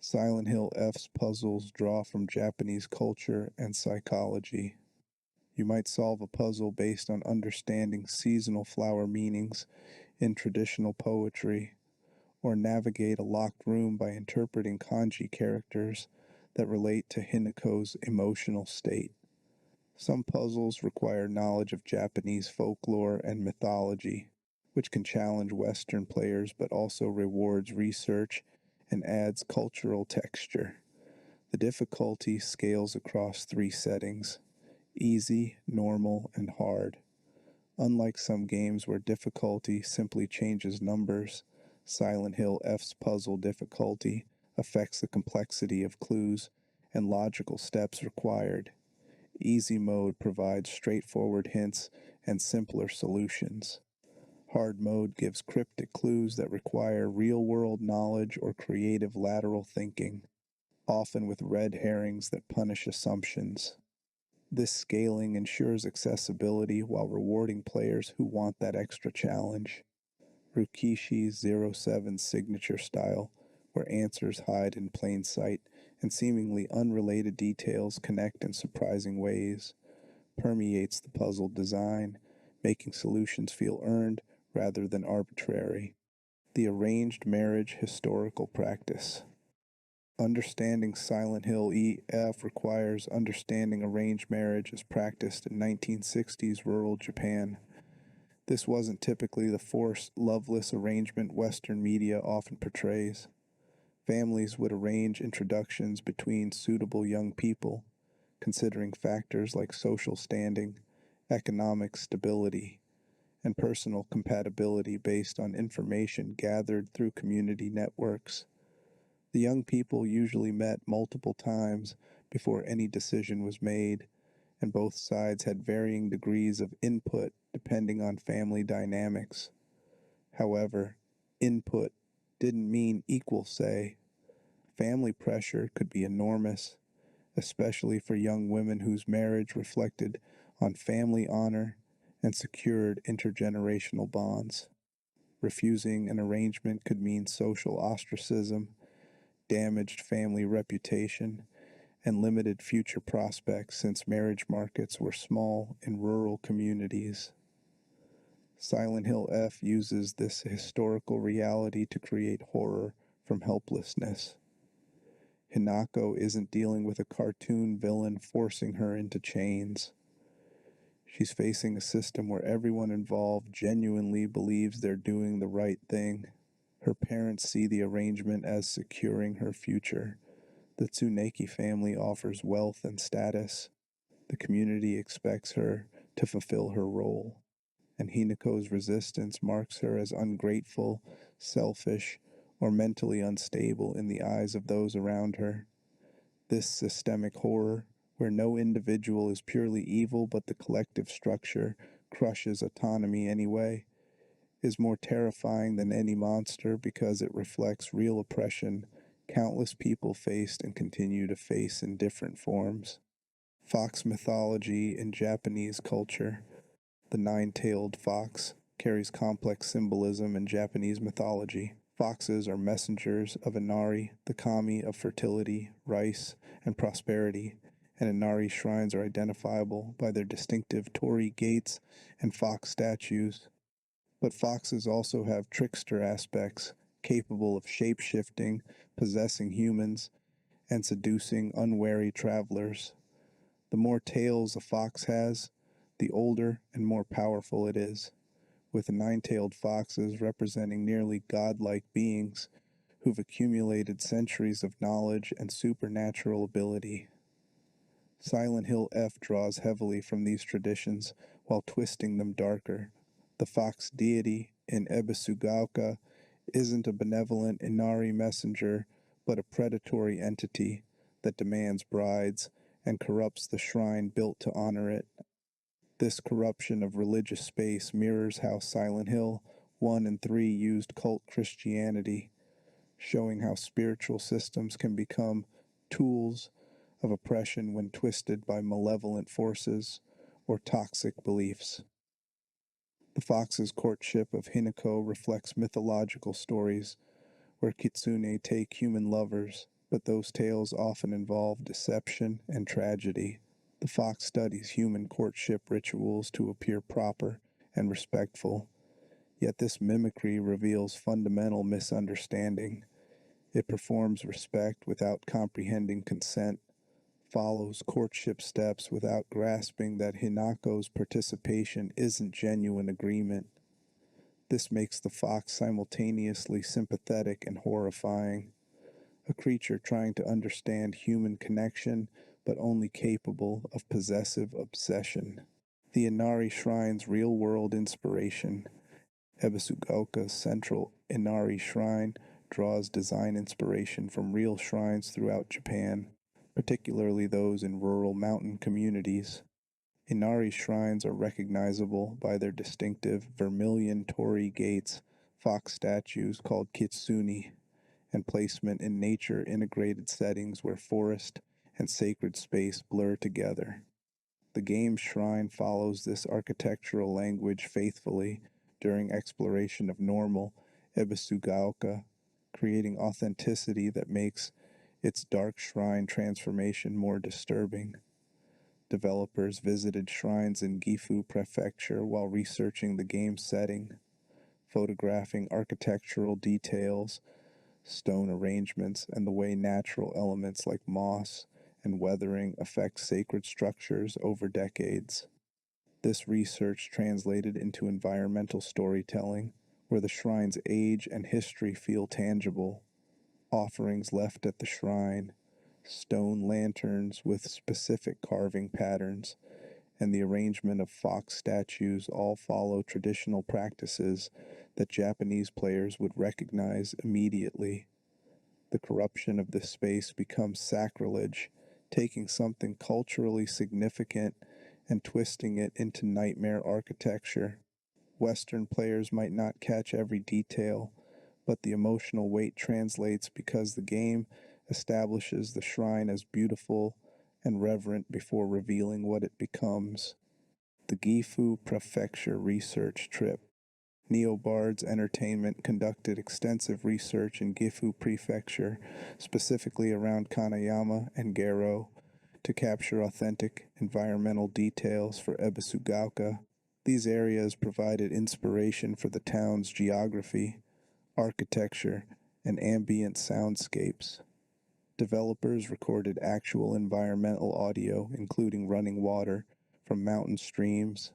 Speaker 1: Silent Hill F's puzzles draw from Japanese culture and psychology. You might solve a puzzle based on understanding seasonal flower meanings in traditional poetry, or navigate a locked room by interpreting kanji characters that relate to Hinako's emotional state. Some puzzles require knowledge of Japanese folklore and mythology, which can challenge Western players but also rewards research and adds cultural texture. The difficulty scales across 3 settings: easy, normal, and hard. Unlike some games where difficulty simply changes numbers, Silent Hill F's puzzle difficulty affects the complexity of clues and logical steps required. Easy mode provides straightforward hints and simpler solutions. Hard mode gives cryptic clues that require real-world knowledge or creative lateral thinking, often with red herrings that punish assumptions. This scaling ensures accessibility while rewarding players who want that extra challenge. Rukishi's 07 signature style, where answers hide in plain sight and seemingly unrelated details connect in surprising ways, permeates the puzzle design, making solutions feel earned rather than arbitrary. The arranged marriage historical practice. Understanding Silent Hill EF requires understanding arranged marriage as practiced in 1960s rural Japan. This wasn't typically the forced, loveless arrangement Western media often portrays. Families would arrange introductions between suitable young people, considering factors like social standing, economic stability, and personal compatibility based on information gathered through community networks. The young people usually met multiple times before any decision was made, and both sides had varying degrees of input depending on family dynamics. However, input didn't mean equal say. Family pressure could be enormous, especially for young women whose marriage reflected on family honor and secured intergenerational bonds. Refusing an arrangement could mean social ostracism, damaged family reputation, and limited future prospects since marriage markets were small in rural communities. Silent Hill F uses this historical reality to create horror from helplessness. Hinako isn't dealing with a cartoon villain forcing her into chains. She's facing a system where everyone involved genuinely believes they're doing the right thing. Her parents see the arrangement as securing her future. The Tsuneki family offers wealth and status. The community expects her to fulfill her role. And Hinako's resistance marks her as ungrateful, selfish, or mentally unstable in the eyes of those around her. This systemic horror, where no individual is purely evil but the collective structure crushes autonomy anyway, is more terrifying than any monster because it reflects real oppression countless people faced and continue to face in different forms. Fox mythology in Japanese culture. The nine-tailed fox, carries complex symbolism in Japanese mythology. Foxes are messengers of Inari, the kami of fertility, rice, and prosperity, and Inari shrines are identifiable by their distinctive torii gates and fox statues. But foxes also have trickster aspects, capable of shape-shifting, possessing humans, and seducing unwary travelers. The more tails a fox has, the older and more powerful it is, with nine-tailed foxes representing nearly godlike beings who've accumulated centuries of knowledge and supernatural ability. Silent Hill F draws heavily from these traditions while twisting them darker. The fox deity in Ebisugaoka isn't a benevolent Inari messenger, but a predatory entity that demands brides and corrupts the shrine built to honor it. This corruption of religious space mirrors how Silent Hill 1 and 3 used cult Christianity, showing how spiritual systems can become tools of oppression when twisted by malevolent forces or toxic beliefs. The fox's courtship of Hinako reflects mythological stories where kitsune take human lovers, but those tales often involve deception and tragedy. The fox studies human courtship rituals to appear proper and respectful, yet this mimicry reveals fundamental misunderstanding. It performs respect without comprehending consent, follows courtship steps without grasping that Hinako's participation isn't genuine agreement. This makes the fox simultaneously sympathetic and horrifying, a creature trying to understand human connection but only capable of possessive obsession. The Inari Shrine's real-world inspiration. Ebisugaoka's central Inari Shrine draws design inspiration from real shrines throughout Japan, particularly those in rural mountain communities. Inari shrines are recognizable by their distinctive vermilion torii gates, fox statues called kitsune, and placement in nature-integrated settings where forest and sacred space blur together. The game's shrine follows this architectural language faithfully during exploration of normal Ebisugaoka, creating authenticity that makes its dark shrine transformation more disturbing. Developers visited shrines in Gifu Prefecture while researching the game's setting, photographing architectural details, stone arrangements, and the way natural elements like moss and weathering affect sacred structures over decades. This research translated into environmental storytelling, where the shrine's age and history feel tangible. Offerings left at the shrine, stone lanterns with specific carving patterns, and the arrangement of fox statues all follow traditional practices that Japanese players would recognize immediately. The corruption of this space becomes sacrilege, taking something culturally significant and twisting it into nightmare architecture. Western players might not catch every detail, but the emotional weight translates because the game establishes the shrine as beautiful and reverent before revealing what it becomes. The Gifu Prefecture Research Trip. Neobards Entertainment conducted extensive research in Gifu Prefecture, specifically around Kanayama and Garo, to capture authentic environmental details for Ebisugaoka. These areas provided inspiration for the town's geography, architecture, and ambient soundscapes. Developers recorded actual environmental audio, including running water from mountain streams,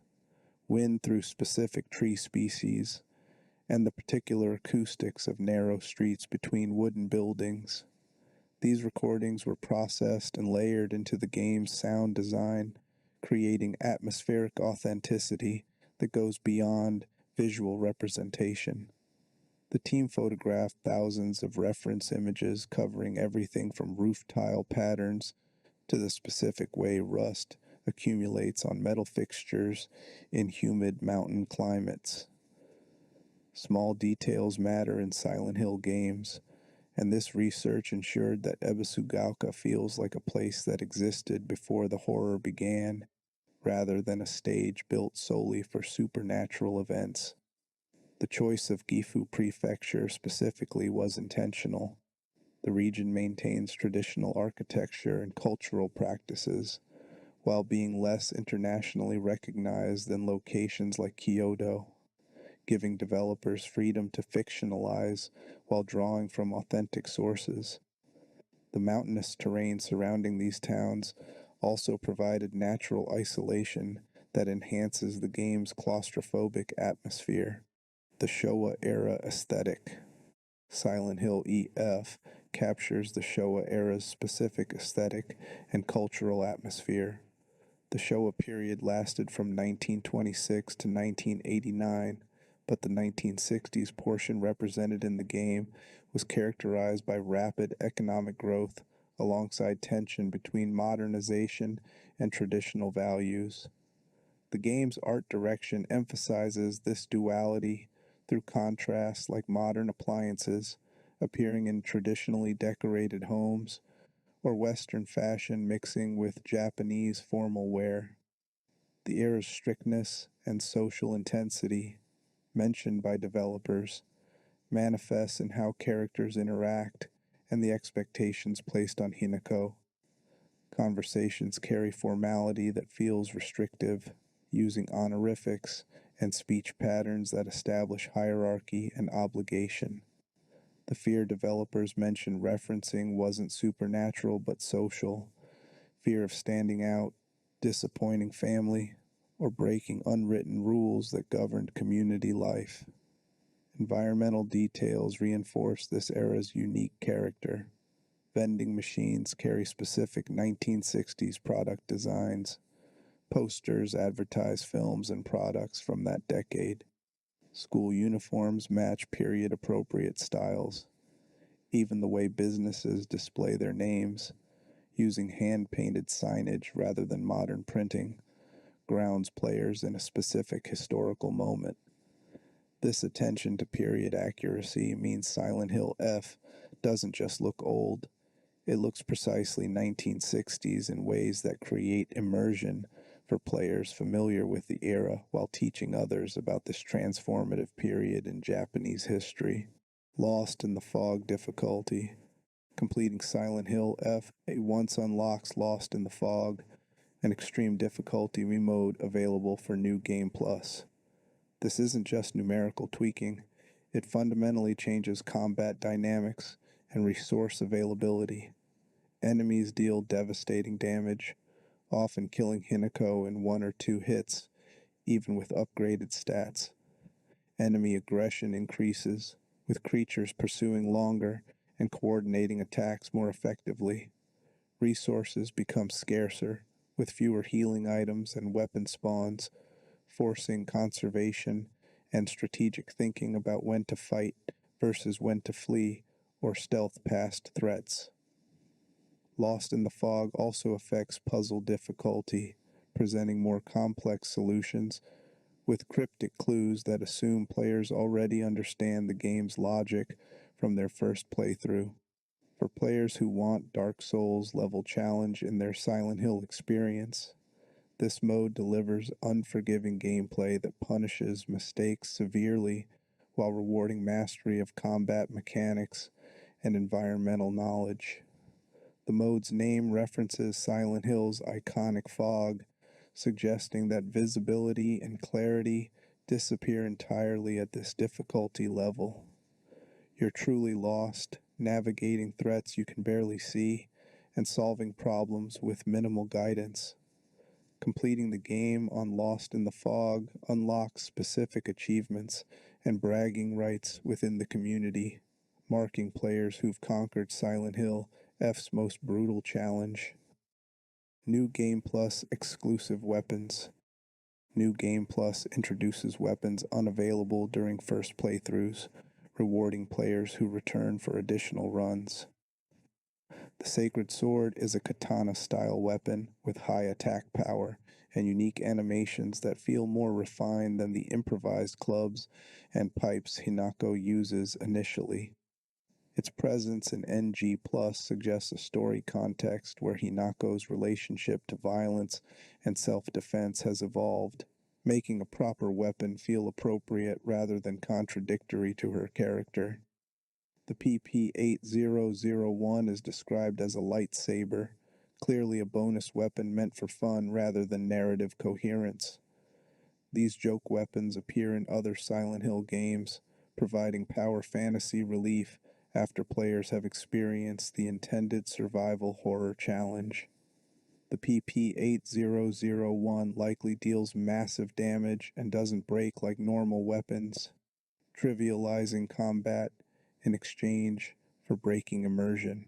Speaker 1: wind through specific tree species, and the particular acoustics of narrow streets between wooden buildings. These recordings were processed and layered into the game's sound design, creating atmospheric authenticity that goes beyond visual representation. The team photographed thousands of reference images covering everything from roof tile patterns to the specific way rust accumulates on metal fixtures in humid mountain climates. Small details matter in Silent Hill games, and this research ensured that Ebisugaoka feels like a place that existed before the horror began, rather than a stage built solely for supernatural events. The choice of Gifu Prefecture specifically was intentional. The region maintains traditional architecture and cultural practices, while being less internationally recognized than locations like Kyoto, giving developers freedom to fictionalize while drawing from authentic sources. The mountainous terrain surrounding these towns also provided natural isolation that enhances the game's claustrophobic atmosphere. The Showa era aesthetic. Silent Hill EF captures the Showa era's specific aesthetic and cultural atmosphere. The Showa period lasted from 1926 to 1989, but the 1960s portion represented in the game was characterized by rapid economic growth alongside tension between modernization and traditional values. The game's art direction emphasizes this duality through contrasts like modern appliances appearing in traditionally decorated homes or Western fashion mixing with Japanese formal wear. The era's strictness and social intensity, mentioned by developers, manifests in how characters interact and the expectations placed on Hinako. Conversations carry formality that feels restrictive, using honorifics and speech patterns that establish hierarchy and obligation. The fear developers mentioned referencing wasn't supernatural but social, fear of standing out, disappointing family, or breaking unwritten rules that governed community life. Environmental details reinforce this era's unique character. Vending machines carry specific 1960s product designs. Posters advertise films and products from that decade. School uniforms match period-appropriate styles. Even the way businesses display their names, using hand-painted signage rather than modern printing, grounds players in a specific historical moment. This attention to period accuracy means Silent Hill F doesn't just look old, it looks precisely 1960s in ways that create immersion for players familiar with the era while teaching others about this transformative period in Japanese history. Lost in the Fog difficulty. Completing Silent Hill F once unlocks Lost in the Fog, an extreme difficulty mode available for New Game Plus. This isn't just numerical tweaking, it fundamentally changes combat dynamics and resource availability. Enemies deal devastating damage, often killing Hinako in 1 or 2 hits, even with upgraded stats. Enemy aggression increases, with creatures pursuing longer and coordinating attacks more effectively. Resources become scarcer, with fewer healing items and weapon spawns, forcing conservation and strategic thinking about when to fight versus when to flee or stealth past threats. Lost in the Fog also affects puzzle difficulty, presenting more complex solutions with cryptic clues that assume players already understand the game's logic from their first playthrough. For players who want Dark Souls level challenge in their Silent Hill experience, this mode delivers unforgiving gameplay that punishes mistakes severely while rewarding mastery of combat mechanics and environmental knowledge. The mode's name references Silent Hill's iconic fog, suggesting that visibility and clarity disappear entirely at this difficulty level. You're truly lost, navigating threats you can barely see, and solving problems with minimal guidance. Completing the game on Lost in the Fog unlocks specific achievements and bragging rights within the community, marking players who've conquered Silent Hill F's most brutal challenge. New Game Plus exclusive weapons. New Game Plus introduces weapons unavailable during first playthroughs, rewarding players who return for additional runs. The Sacred Sword is a katana-style weapon with high attack power and unique animations that feel more refined than the improvised clubs and pipes Hinako uses initially. Its presence in NG Plus suggests a story context where Hinako's relationship to violence and self-defense has evolved, making a proper weapon feel appropriate rather than contradictory to her character. The PP-8001 is described as a lightsaber, clearly a bonus weapon meant for fun rather than narrative coherence. These joke weapons appear in other Silent Hill games, providing power fantasy relief after players have experienced the intended survival horror challenge. The PP-8001 likely deals massive damage and doesn't break like normal weapons, trivializing combat in exchange for breaking immersion.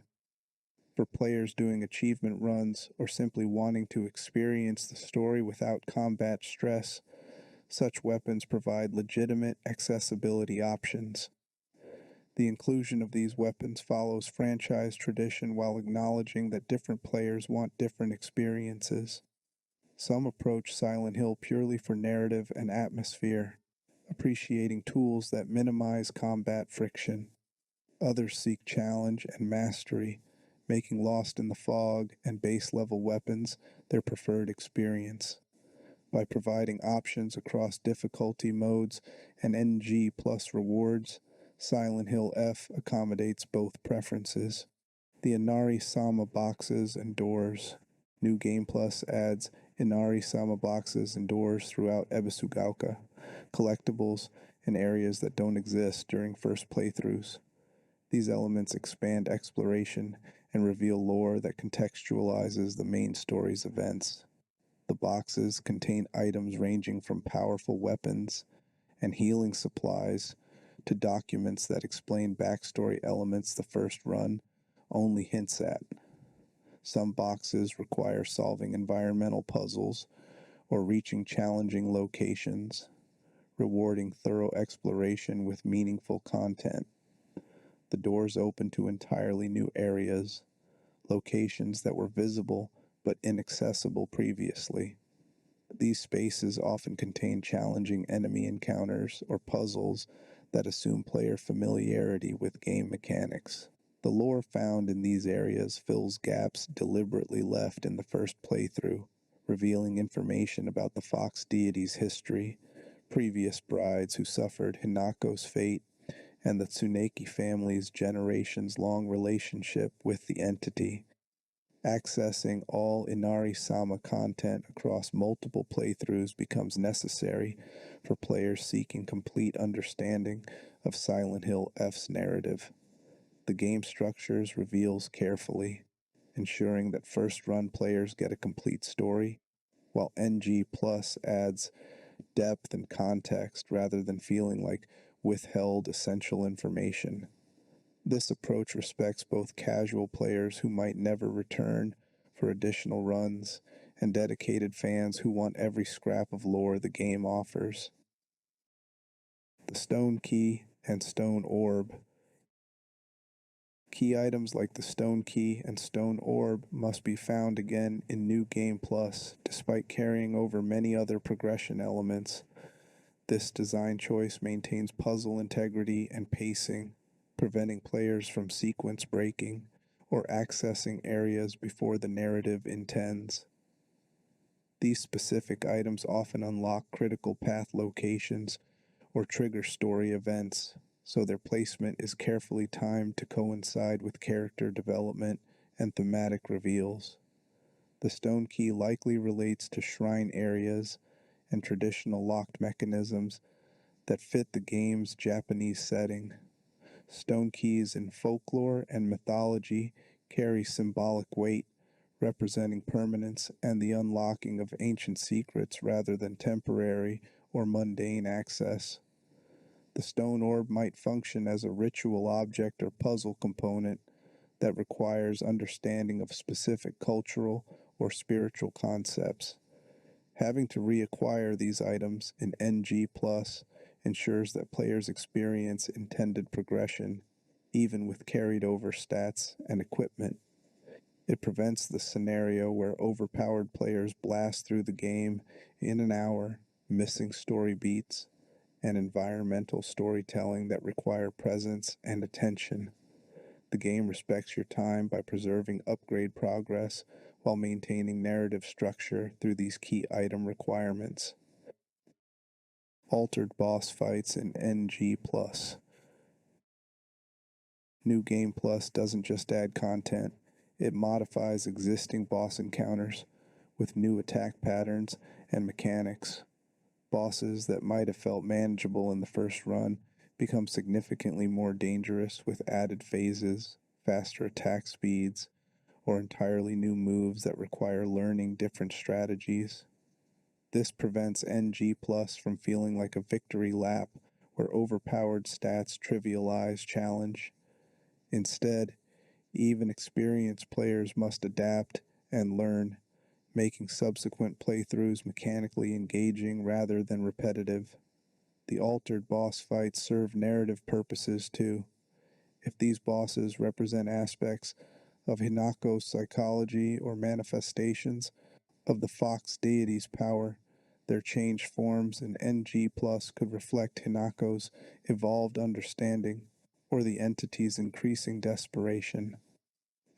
Speaker 1: For players doing achievement runs or simply wanting to experience the story without combat stress, such weapons provide legitimate accessibility options. The inclusion of these weapons follows franchise tradition while acknowledging that different players want different experiences. Some approach Silent Hill purely for narrative and atmosphere, appreciating tools that minimize combat friction. Others seek challenge and mastery, making Lost in the Fog and base-level weapons their preferred experience. By providing options across difficulty modes and NG plus rewards, Silent Hill F accommodates both preferences. The Inari-sama boxes and doors. New Game Plus adds Inari-sama boxes and doors throughout Ebisugaoka, collectibles and areas that don't exist during first playthroughs. These elements expand exploration and reveal lore that contextualizes the main story's events. The boxes contain items ranging from powerful weapons and healing supplies to documents that explain backstory elements the first run only hints at. Some boxes require solving environmental puzzles or reaching challenging locations, rewarding thorough exploration with meaningful content. The doors open to entirely new areas, locations that were visible but inaccessible previously. These spaces often contain challenging enemy encounters or puzzles that assume player familiarity with game mechanics. The lore found in these areas fills gaps deliberately left in the first playthrough, revealing information about the Fox deity's history, previous brides who suffered Hinako's fate, and the Tsuneki family's generations-long relationship with the entity. Accessing all Inari-sama content across multiple playthroughs becomes necessary for players seeking complete understanding of Silent Hill F's narrative. The game structures reveals carefully, ensuring that first-run players get a complete story, while NG Plus adds depth and context rather than feeling like withheld essential information. This approach respects both casual players who might never return for additional runs and dedicated fans who want every scrap of lore the game offers. The Stone Key and Stone Orb. Key items like the Stone Key and Stone Orb must be found again in New Game Plus, despite carrying over many other progression elements. This design choice maintains puzzle integrity and pacing, preventing players from sequence breaking or accessing areas before the narrative intends. These specific items often unlock critical path locations or trigger story events, so their placement is carefully timed to coincide with character development and thematic reveals. The Stone Key likely relates to shrine areas and traditional locked mechanisms that fit the game's Japanese setting. Stone keys in folklore and mythology carry symbolic weight, representing permanence and the unlocking of ancient secrets rather than temporary or mundane access. The stone orb might function as a ritual object or puzzle component that requires understanding of specific cultural or spiritual concepts. Having to reacquire these items in NG Plus ensures that players experience intended progression, even with carried over stats and equipment. It prevents the scenario where overpowered players blast through the game in an hour, missing story beats and environmental storytelling that require presence and attention. The game respects your time by preserving upgrade progress while maintaining narrative structure through these key item requirements. Altered boss fights in NG+. New Game Plus doesn't just add content, it modifies existing boss encounters with new attack patterns and mechanics. Bosses that might have felt manageable in the first run become significantly more dangerous with added phases, faster attack speeds, or entirely new moves that require learning different strategies. This prevents NG Plus from feeling like a victory lap where overpowered stats trivialize challenge. Instead, even experienced players must adapt and learn, making subsequent playthroughs mechanically engaging rather than repetitive. The altered boss fights serve narrative purposes too. If these bosses represent aspects of Hinako's psychology or manifestations of the Fox deity's power, their changed forms in NG Plus could reflect Hinako's evolved understanding or the entity's increasing desperation.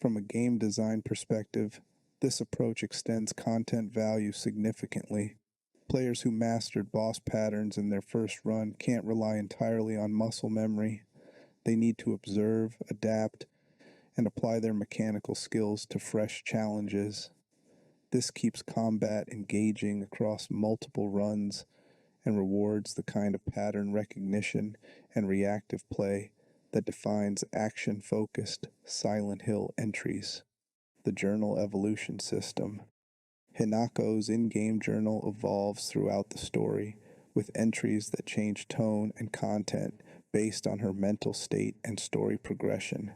Speaker 1: From a game design perspective, this approach extends content value significantly. Players who mastered boss patterns in their first run can't rely entirely on muscle memory. They need to observe, adapt, and apply their mechanical skills to fresh challenges. This keeps combat engaging across multiple runs and rewards the kind of pattern recognition and reactive play that defines action-focused Silent Hill entries. The Journal Evolution System. Hinako's in-game journal evolves throughout the story, with entries that change tone and content based on her mental state and story progression.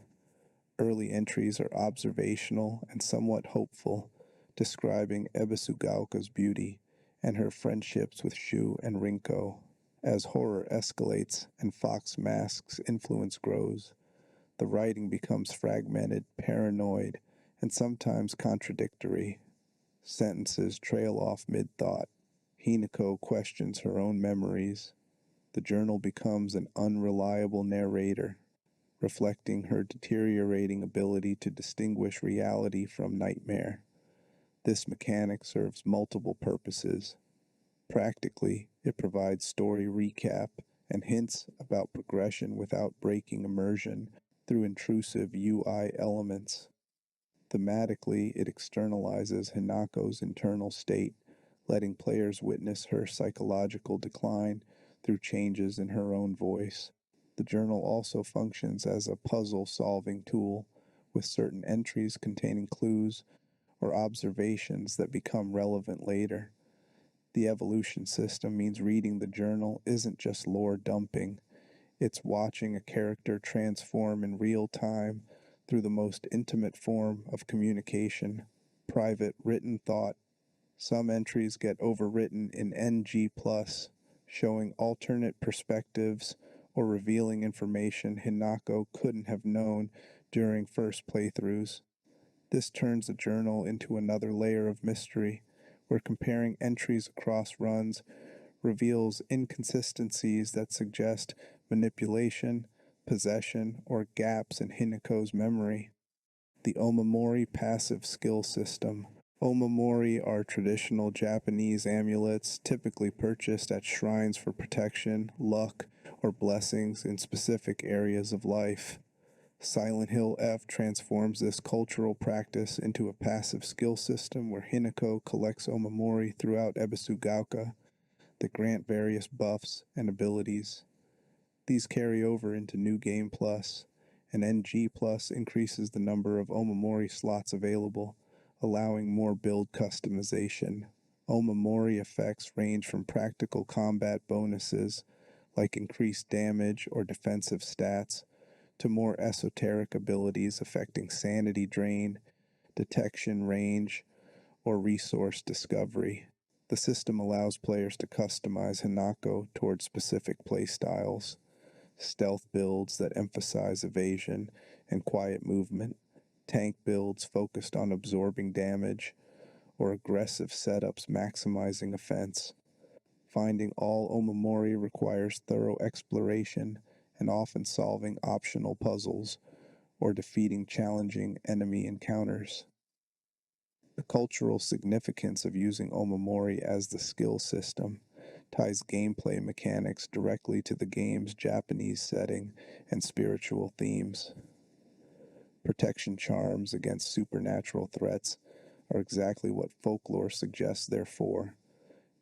Speaker 1: Early entries are observational and somewhat hopeful, describing Ebisugaoka's beauty and her friendships with Shu and Rinko. As horror escalates and Fox Mask's influence grows, the writing becomes fragmented, paranoid, and sometimes contradictory. Sentences trail off mid-thought. Hinako questions her own memories. The journal becomes an unreliable narrator, reflecting her deteriorating ability to distinguish reality from nightmare. This mechanic serves multiple purposes. Practically, it provides story recap and hints about progression without breaking immersion through intrusive UI elements. Thematically, it externalizes Hinako's internal state, letting players witness her psychological decline through changes in her own voice. The journal also functions as a puzzle-solving tool, with certain entries containing clues or observations that become relevant later. The evolution system means reading the journal isn't just lore dumping, it's watching a character transform in real time through the most intimate form of communication, private written thought. Some entries get overwritten in NG+, showing alternate perspectives or revealing information Hinako couldn't have known during first playthroughs. This turns the journal into another layer of mystery, where comparing entries across runs reveals inconsistencies that suggest manipulation, possession, or gaps in Hinako's memory. The Omamori passive skill system. Omamori are traditional Japanese amulets typically purchased at shrines for protection, luck, or blessings in specific areas of life. Silent Hill F transforms this cultural practice into a passive skill system where Hinako collects Omamori throughout Ebisugaoka that grant various buffs and abilities. These carry over into New Game Plus, and NG Plus increases the number of Omamori slots available, allowing more build customization. Omamori effects range from practical combat bonuses, like increased damage or defensive stats, to more esoteric abilities affecting sanity drain, detection range, or resource discovery. The system allows players to customize Hinako towards specific playstyles, stealth builds that emphasize evasion and quiet movement, tank builds focused on absorbing damage, or aggressive setups maximizing offense. Finding all Omamori requires thorough exploration and often solving optional puzzles or defeating challenging enemy encounters. The cultural significance of using Omamori as the skill system. ties gameplay mechanics directly to the game's Japanese setting and spiritual themes. Protection charms against supernatural threats are exactly what folklore suggests they're for,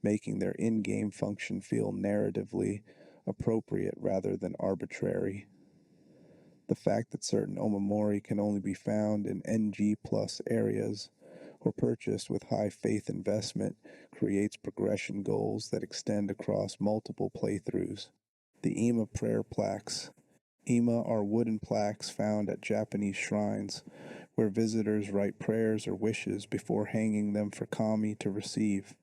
Speaker 1: making their in-game function feel narratively appropriate rather than arbitrary. The fact that certain omamori can only be found in NG plus areas or purchased with high faith investment creates progression goals that extend across multiple playthroughs. The Ima prayer plaques. Ima are wooden plaques found at Japanese shrines where visitors write prayers or wishes before hanging them for kami to receive.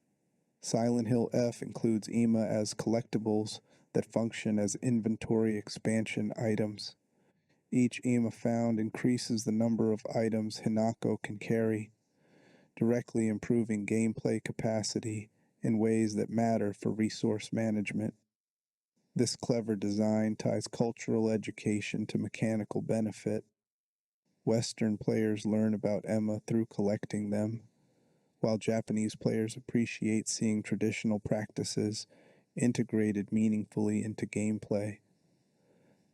Speaker 1: Silent Hill F includes Ima as collectibles that function as inventory expansion items. Each Ima found increases the number of items Hinako can carry, directly improving gameplay capacity in ways that matter for resource management. This clever design ties cultural education to mechanical benefit. Western players learn about Emma through collecting them, while Japanese players appreciate seeing traditional practices integrated meaningfully into gameplay.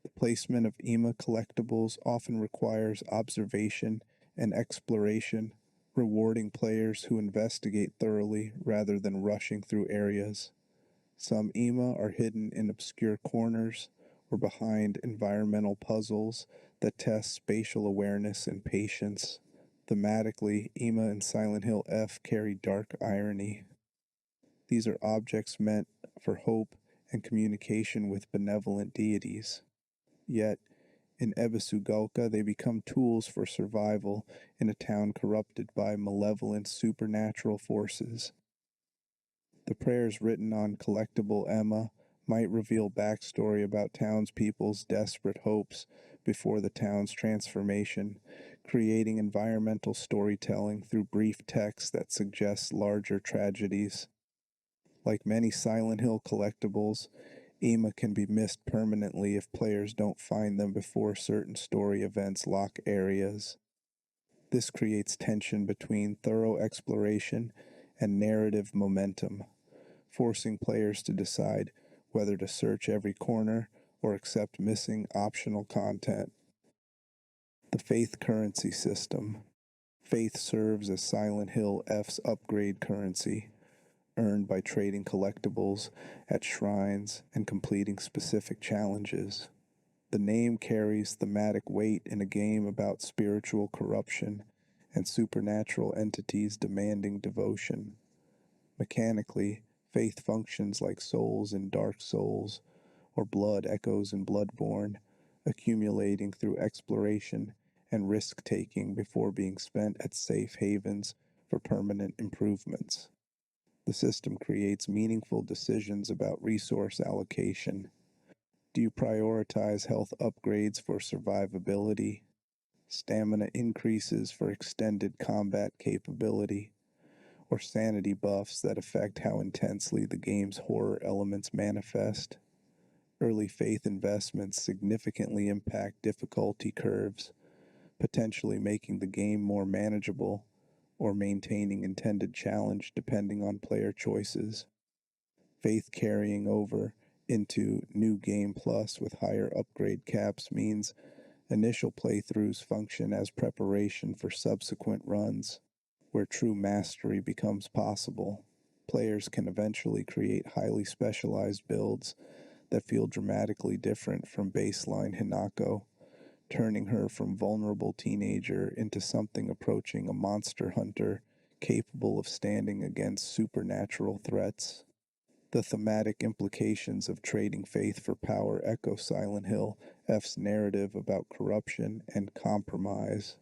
Speaker 1: The placement of Ima collectibles often requires observation and exploration, rewarding players who investigate thoroughly rather than rushing through areas. Some Ima are hidden in obscure corners or behind environmental puzzles that test spatial awareness and patience. Thematically, Ima and Silent Hill F carry dark irony. These are objects meant for hope and communication with benevolent deities. Yet, in Ebisugaoka, they become tools for survival in a town corrupted by malevolent supernatural forces. The prayers written on collectible Emma might reveal backstory about townspeople's desperate hopes before the town's transformation, creating environmental storytelling through brief text that suggests larger tragedies. Like many Silent Hill collectibles, Ema can be missed permanently if players don't find them before certain story events lock areas. This creates tension between thorough exploration and narrative momentum, forcing players to decide whether to search every corner or accept missing optional content. The Faith Currency System. Faith serves as Silent Hill F's upgrade currency, earned by trading collectibles at shrines and completing specific challenges. The name carries thematic weight in a game about spiritual corruption and supernatural entities demanding devotion. Mechanically, faith functions like souls in Dark Souls or blood echoes in Bloodborne, accumulating through exploration and risk-taking before being spent at safe havens for permanent improvements. The system creates meaningful decisions about resource allocation. Do you prioritize health upgrades for survivability, stamina increases for extended combat capability, or sanity buffs that affect how intensely the game's horror elements manifest? Early faith investments significantly impact difficulty curves, potentially making the game more manageable or maintaining intended challenge depending on player choices. Faith carrying over into New Game Plus with higher upgrade caps means initial playthroughs function as preparation for subsequent runs, where true mastery becomes possible. Players can eventually create highly specialized builds that feel dramatically different from baseline Hinako, turning her from vulnerable teenager into something approaching a monster hunter capable of standing against supernatural threats. The thematic implications of trading faith for power echo Silent Hill F's narrative about corruption and compromise.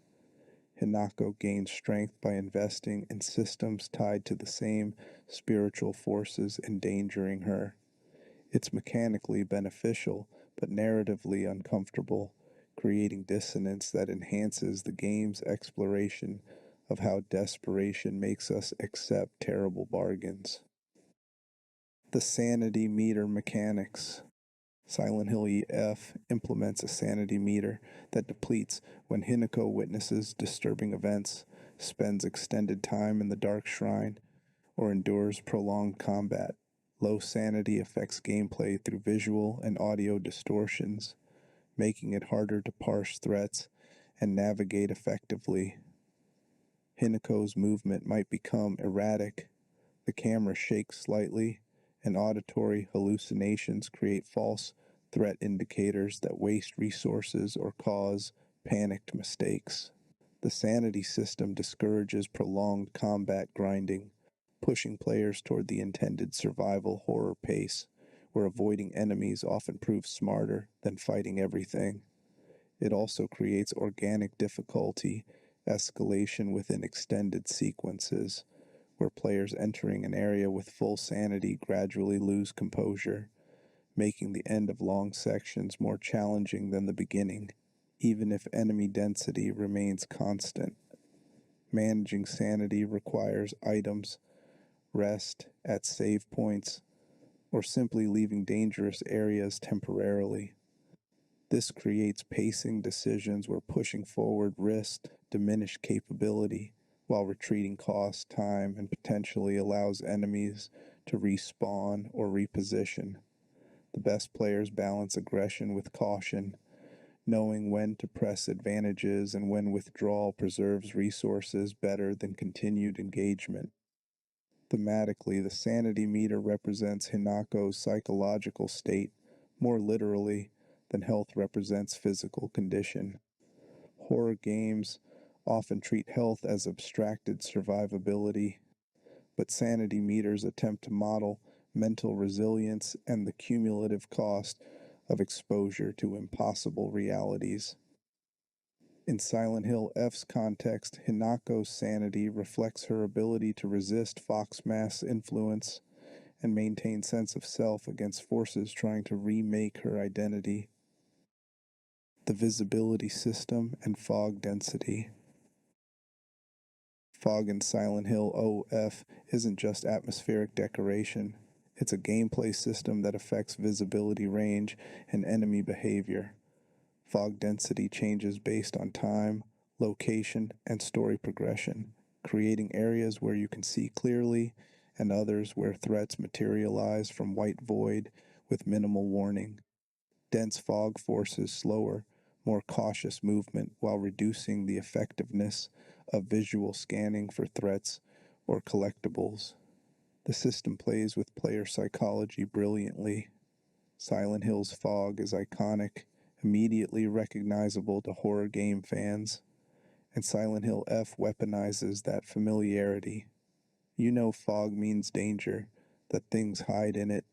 Speaker 1: Hinako gains strength by investing in systems tied to the same spiritual forces endangering her. It's mechanically beneficial, but narratively uncomfortable, creating dissonance that enhances the game's exploration of how desperation makes us accept terrible bargains. The sanity meter mechanics. Silent Hill F implements a sanity meter that depletes when Hinako witnesses disturbing events, spends extended time in the Dark Shrine, or endures prolonged combat. Low sanity affects gameplay through visual and audio distortions, making it harder to parse threats and navigate effectively. Hinako's movement might become erratic, the camera shakes slightly, and auditory hallucinations create false threat indicators that waste resources or cause panicked mistakes. The sanity system discourages prolonged combat grinding, pushing players toward the intended survival horror pace, where avoiding enemies often proves smarter than fighting everything. It also creates organic difficulty escalation within extended sequences, where players entering an area with full sanity gradually lose composure, making the end of long sections more challenging than the beginning, even if enemy density remains constant. Managing sanity requires items, rest at save points, or simply leaving dangerous areas temporarily. This creates pacing decisions where pushing forward risks diminish capability, while retreating costs time and potentially allows enemies to respawn or reposition. The best players balance aggression with caution, knowing when to press advantages and when withdrawal preserves resources better than continued engagement. Thematically, the sanity meter represents Hinako's psychological state more literally than health represents physical condition. Horror games often treat health as abstracted survivability, but sanity meters attempt to model mental resilience and the cumulative cost of exposure to impossible realities. In Silent Hill F's context, Hinako's sanity reflects her ability to resist Foxmath's influence and maintain sense of self against forces trying to remake her identity. The visibility system and fog density. Fog in Silent Hill OF isn't just atmospheric decoration, it's a gameplay system that affects visibility range and enemy behavior. Fog density changes based on time, location, and story progression, creating areas where you can see clearly and others where threats materialize from white void with minimal warning. Dense fog forces slower, more cautious movement while reducing the effectiveness of visual scanning for threats or collectibles. The system plays with player psychology brilliantly. Silent Hill's fog is iconic, immediately recognizable to horror game fans, and Silent Hill F weaponizes that familiarity. You know fog means danger, that things hide in it,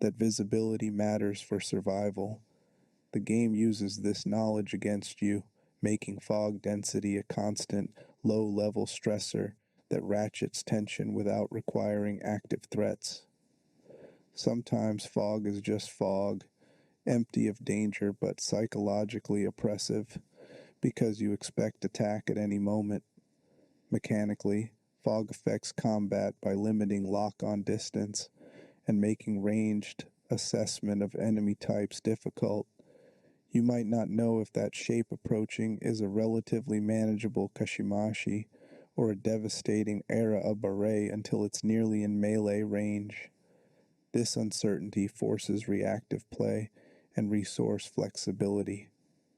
Speaker 1: that visibility matters for survival. The game uses this knowledge against you, making fog density a constant, low-level stressor that ratchets tension without requiring active threats. Sometimes fog is just fog, empty of danger but psychologically oppressive, because you expect attack at any moment. Mechanically, fog affects combat by limiting lock-on distance and making ranged assessment of enemy types difficult. You might not know if that shape approaching is a relatively manageable Kashimashi or a devastating Era Barret until it's nearly in melee range. This uncertainty forces reactive play and resource flexibility,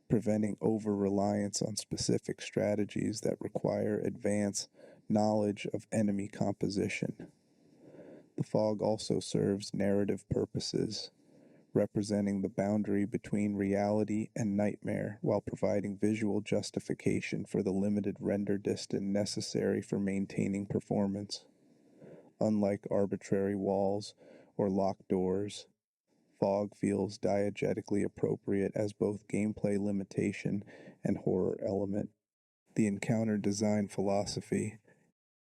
Speaker 1: preventing over-reliance on specific strategies that require advanced knowledge of enemy composition. The fog also serves narrative purposes, representing the boundary between reality and nightmare while providing visual justification for the limited render distance necessary for maintaining performance. Unlike arbitrary walls or locked doors, fog feels diegetically appropriate as both gameplay limitation and horror element. The encounter design philosophy.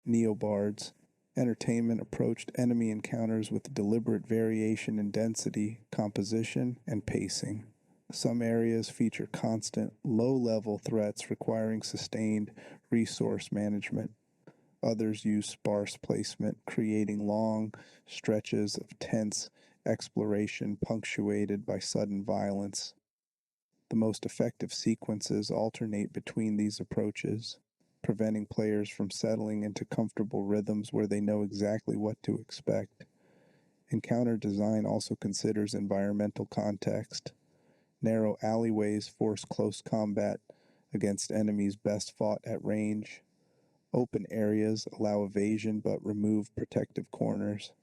Speaker 1: Neobards Entertainment approached enemy encounters with deliberate variation in density, composition, and pacing. Some areas feature constant, low-level threats requiring sustained resource management. Others use sparse placement, creating long stretches of tense exploration punctuated by sudden violence. The most effective sequences alternate between these approaches, preventing players from settling into comfortable rhythms where they know exactly what to expect. Encounter design also considers environmental context. Narrow alleyways force close combat against enemies best fought at range. Open areas allow evasion but remove protective corners.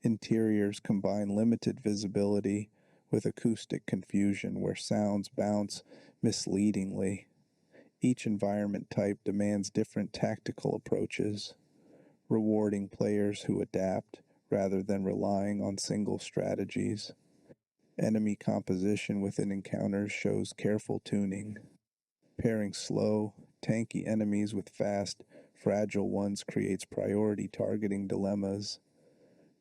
Speaker 1: Interiors combine limited visibility with acoustic confusion where sounds bounce misleadingly. Each environment type demands different tactical approaches, rewarding players who adapt rather than relying on single strategies. Enemy composition within encounters shows careful tuning. Pairing slow, tanky enemies with fast, fragile ones creates priority targeting dilemmas.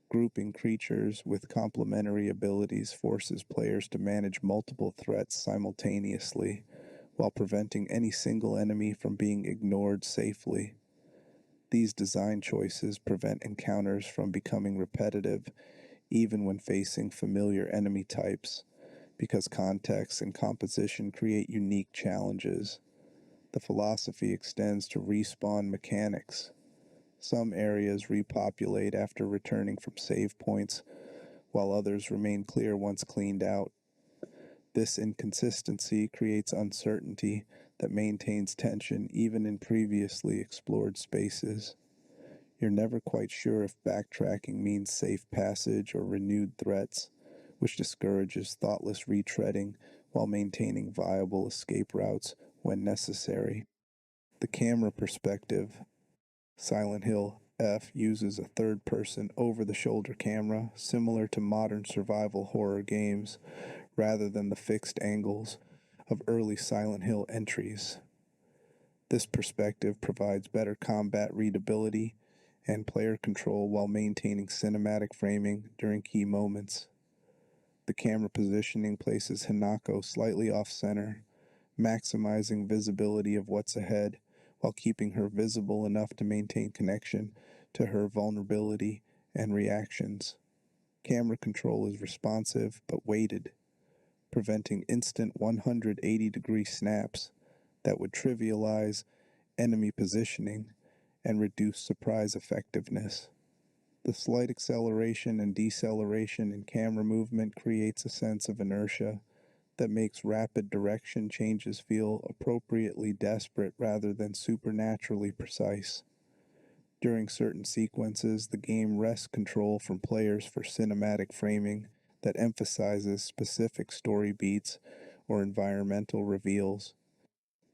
Speaker 1: Grouping creatures with complementary abilities forces players to manage multiple threats simultaneously, while preventing any single enemy from being ignored safely. These design choices prevent encounters from becoming repetitive, even when facing familiar enemy types, because context and composition create unique challenges. The philosophy extends to respawn mechanics. Some areas repopulate after returning from save points, while others remain clear once cleaned out. This inconsistency creates uncertainty that maintains tension even in previously explored spaces. You're never quite sure if backtracking means safe passage or renewed threats, which discourages thoughtless retreading while maintaining viable escape routes when necessary. The camera perspective. Silent Hill F uses a third-person over-the-shoulder camera similar to modern survival horror games, rather than the fixed angles of early Silent Hill entries. This perspective provides better combat readability and player control while maintaining cinematic framing during key moments. The camera positioning places Hinako slightly off-center, maximizing visibility of what's ahead while keeping her visible enough to maintain connection to her vulnerability and reactions. Camera control is responsive but weighted, preventing instant 180-degree snaps that would trivialize enemy positioning and reduce surprise effectiveness. The slight acceleration and deceleration in camera movement creates a sense of inertia that makes rapid direction changes feel appropriately desperate rather than supernaturally precise. During certain sequences, the game wrests control from players for cinematic framing that emphasizes specific story beats or environmental reveals.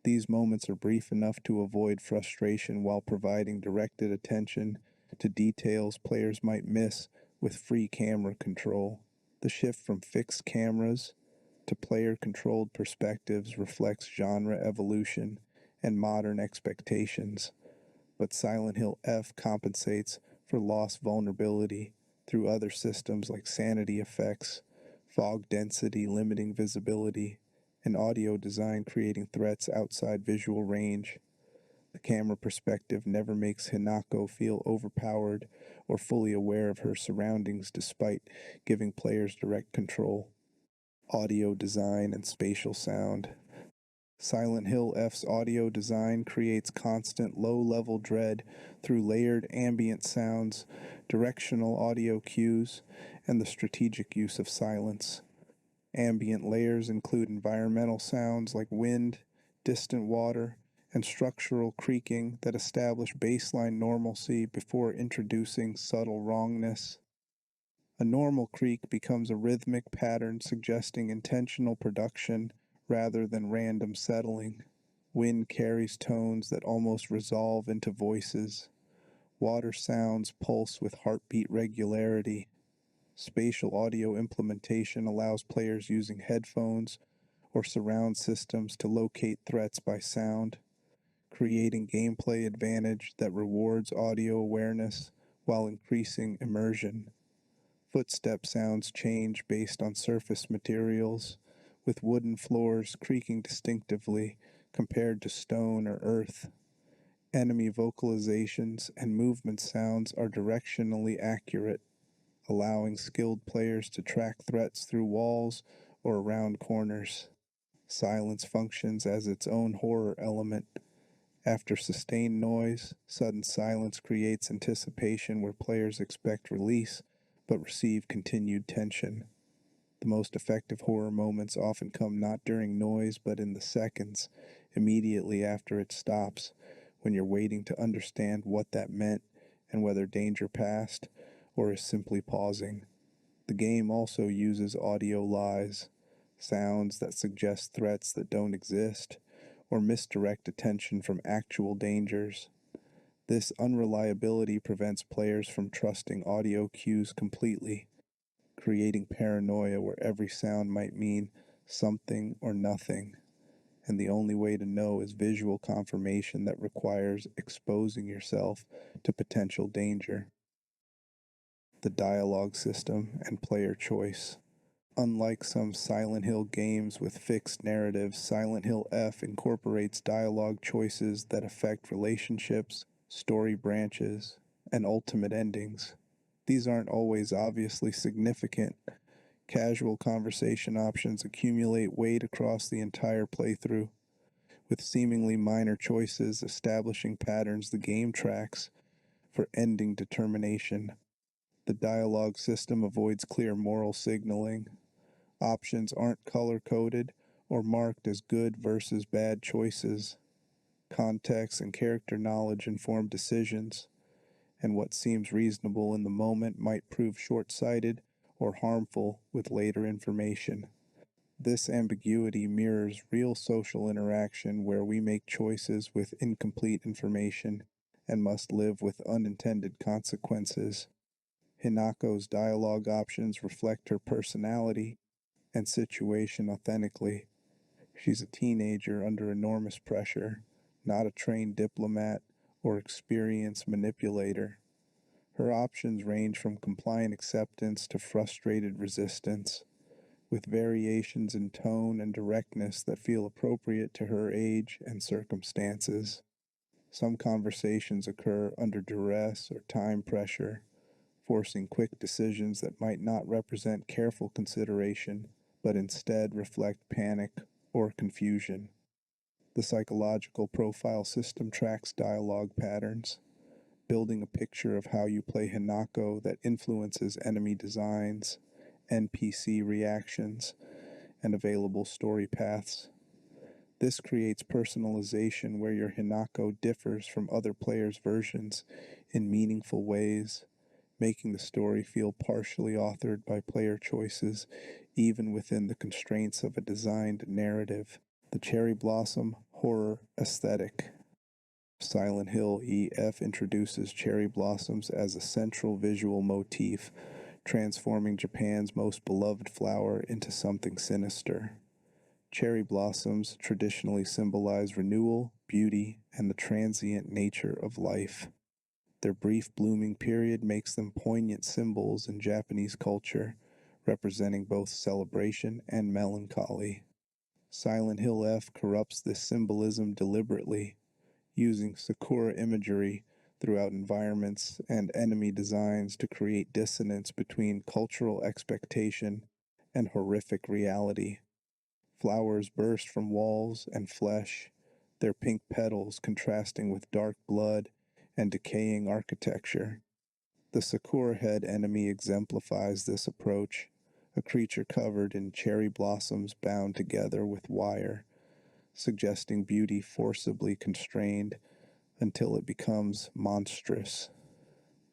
Speaker 1: These moments are brief enough to avoid frustration while providing directed attention to details players might miss with free camera control. The shift from fixed cameras to player-controlled perspectives reflects genre evolution and modern expectations, but Silent Hill F compensates for lost vulnerability through other systems like sanity effects, fog density limiting visibility, and audio design creating threats outside visual range. The camera perspective never makes Hinako feel overpowered or fully aware of her surroundings despite giving players direct control. Audio design and spatial sound. Silent Hill F's audio design creates constant low-level dread through layered ambient sounds, directional audio cues, and the strategic use of silence. Ambient layers include environmental sounds like wind, distant water, and structural creaking that establish baseline normalcy before introducing subtle wrongness. A normal creak becomes a rhythmic pattern suggesting intentional production rather than random settling. Wind carries tones that almost resolve into voices. Water sounds pulse with heartbeat regularity. Spatial audio implementation allows players using headphones or surround systems to locate threats by sound, creating gameplay advantage that rewards audio awareness while increasing immersion. Footstep sounds change based on surface materials, with wooden floors creaking distinctively compared to stone or earth. Enemy vocalizations and movement sounds are directionally accurate, allowing skilled players to track threats through walls or around corners. Silence functions as its own horror element. After sustained noise, sudden silence creates anticipation where players expect release but receive continued tension. The most effective horror moments often come not during noise, but in the seconds immediately after it stops, when you're waiting to understand what that meant and whether danger passed or is simply pausing. The game also uses audio lies, sounds that suggest threats that don't exist, or misdirect attention from actual dangers. This unreliability prevents players from trusting audio cues completely, creating paranoia where every sound might mean something or nothing, and the only way to know is visual confirmation that requires exposing yourself to potential danger. The dialogue system and player choice. Unlike some Silent Hill games with fixed narratives, Silent Hill F incorporates dialogue choices that affect relationships, story branches, and ultimate endings. These aren't always obviously significant. Casual conversation options accumulate weight across the entire playthrough, with seemingly minor choices establishing patterns the game tracks for ending determination. The dialogue system avoids clear moral signaling. Options aren't color-coded or marked as good versus bad choices. Context and character knowledge inform decisions, and what seems reasonable in the moment might prove short-sighted or harmful with later information. This ambiguity mirrors real social interaction where we make choices with incomplete information and must live with unintended consequences. Hinako's dialogue options reflect her personality and situation authentically. She's a teenager under enormous pressure, not a trained diplomat or experienced manipulator. Her options range from compliant acceptance to frustrated resistance, with variations in tone and directness that feel appropriate to her age and circumstances. Some conversations occur under duress or time pressure, forcing quick decisions that might not represent careful consideration, but instead reflect panic or confusion. The psychological profile system tracks dialogue patterns, building a picture of how you play Hinako that influences enemy designs, NPC reactions, and available story paths. This creates personalization where your Hinako differs from other players' versions in meaningful ways, making the story feel partially authored by player choices, even within the constraints of a designed narrative. The cherry blossom horror aesthetic. Silent Hill EF introduces cherry blossoms as a central visual motif, transforming Japan's most beloved flower into something sinister. Cherry blossoms traditionally symbolize renewal, beauty, and the transient nature of life. Their brief blooming period makes them poignant symbols in Japanese culture, representing both celebration and melancholy. Silent Hill F corrupts this symbolism deliberately, using sakura imagery throughout environments and enemy designs to create dissonance between cultural expectation and horrific reality. Flowers burst from walls and flesh, their pink petals contrasting with dark blood and decaying architecture. The Sakura Head enemy exemplifies this approach, a creature covered in cherry blossoms bound together with wire, suggesting beauty forcibly constrained until it becomes monstrous.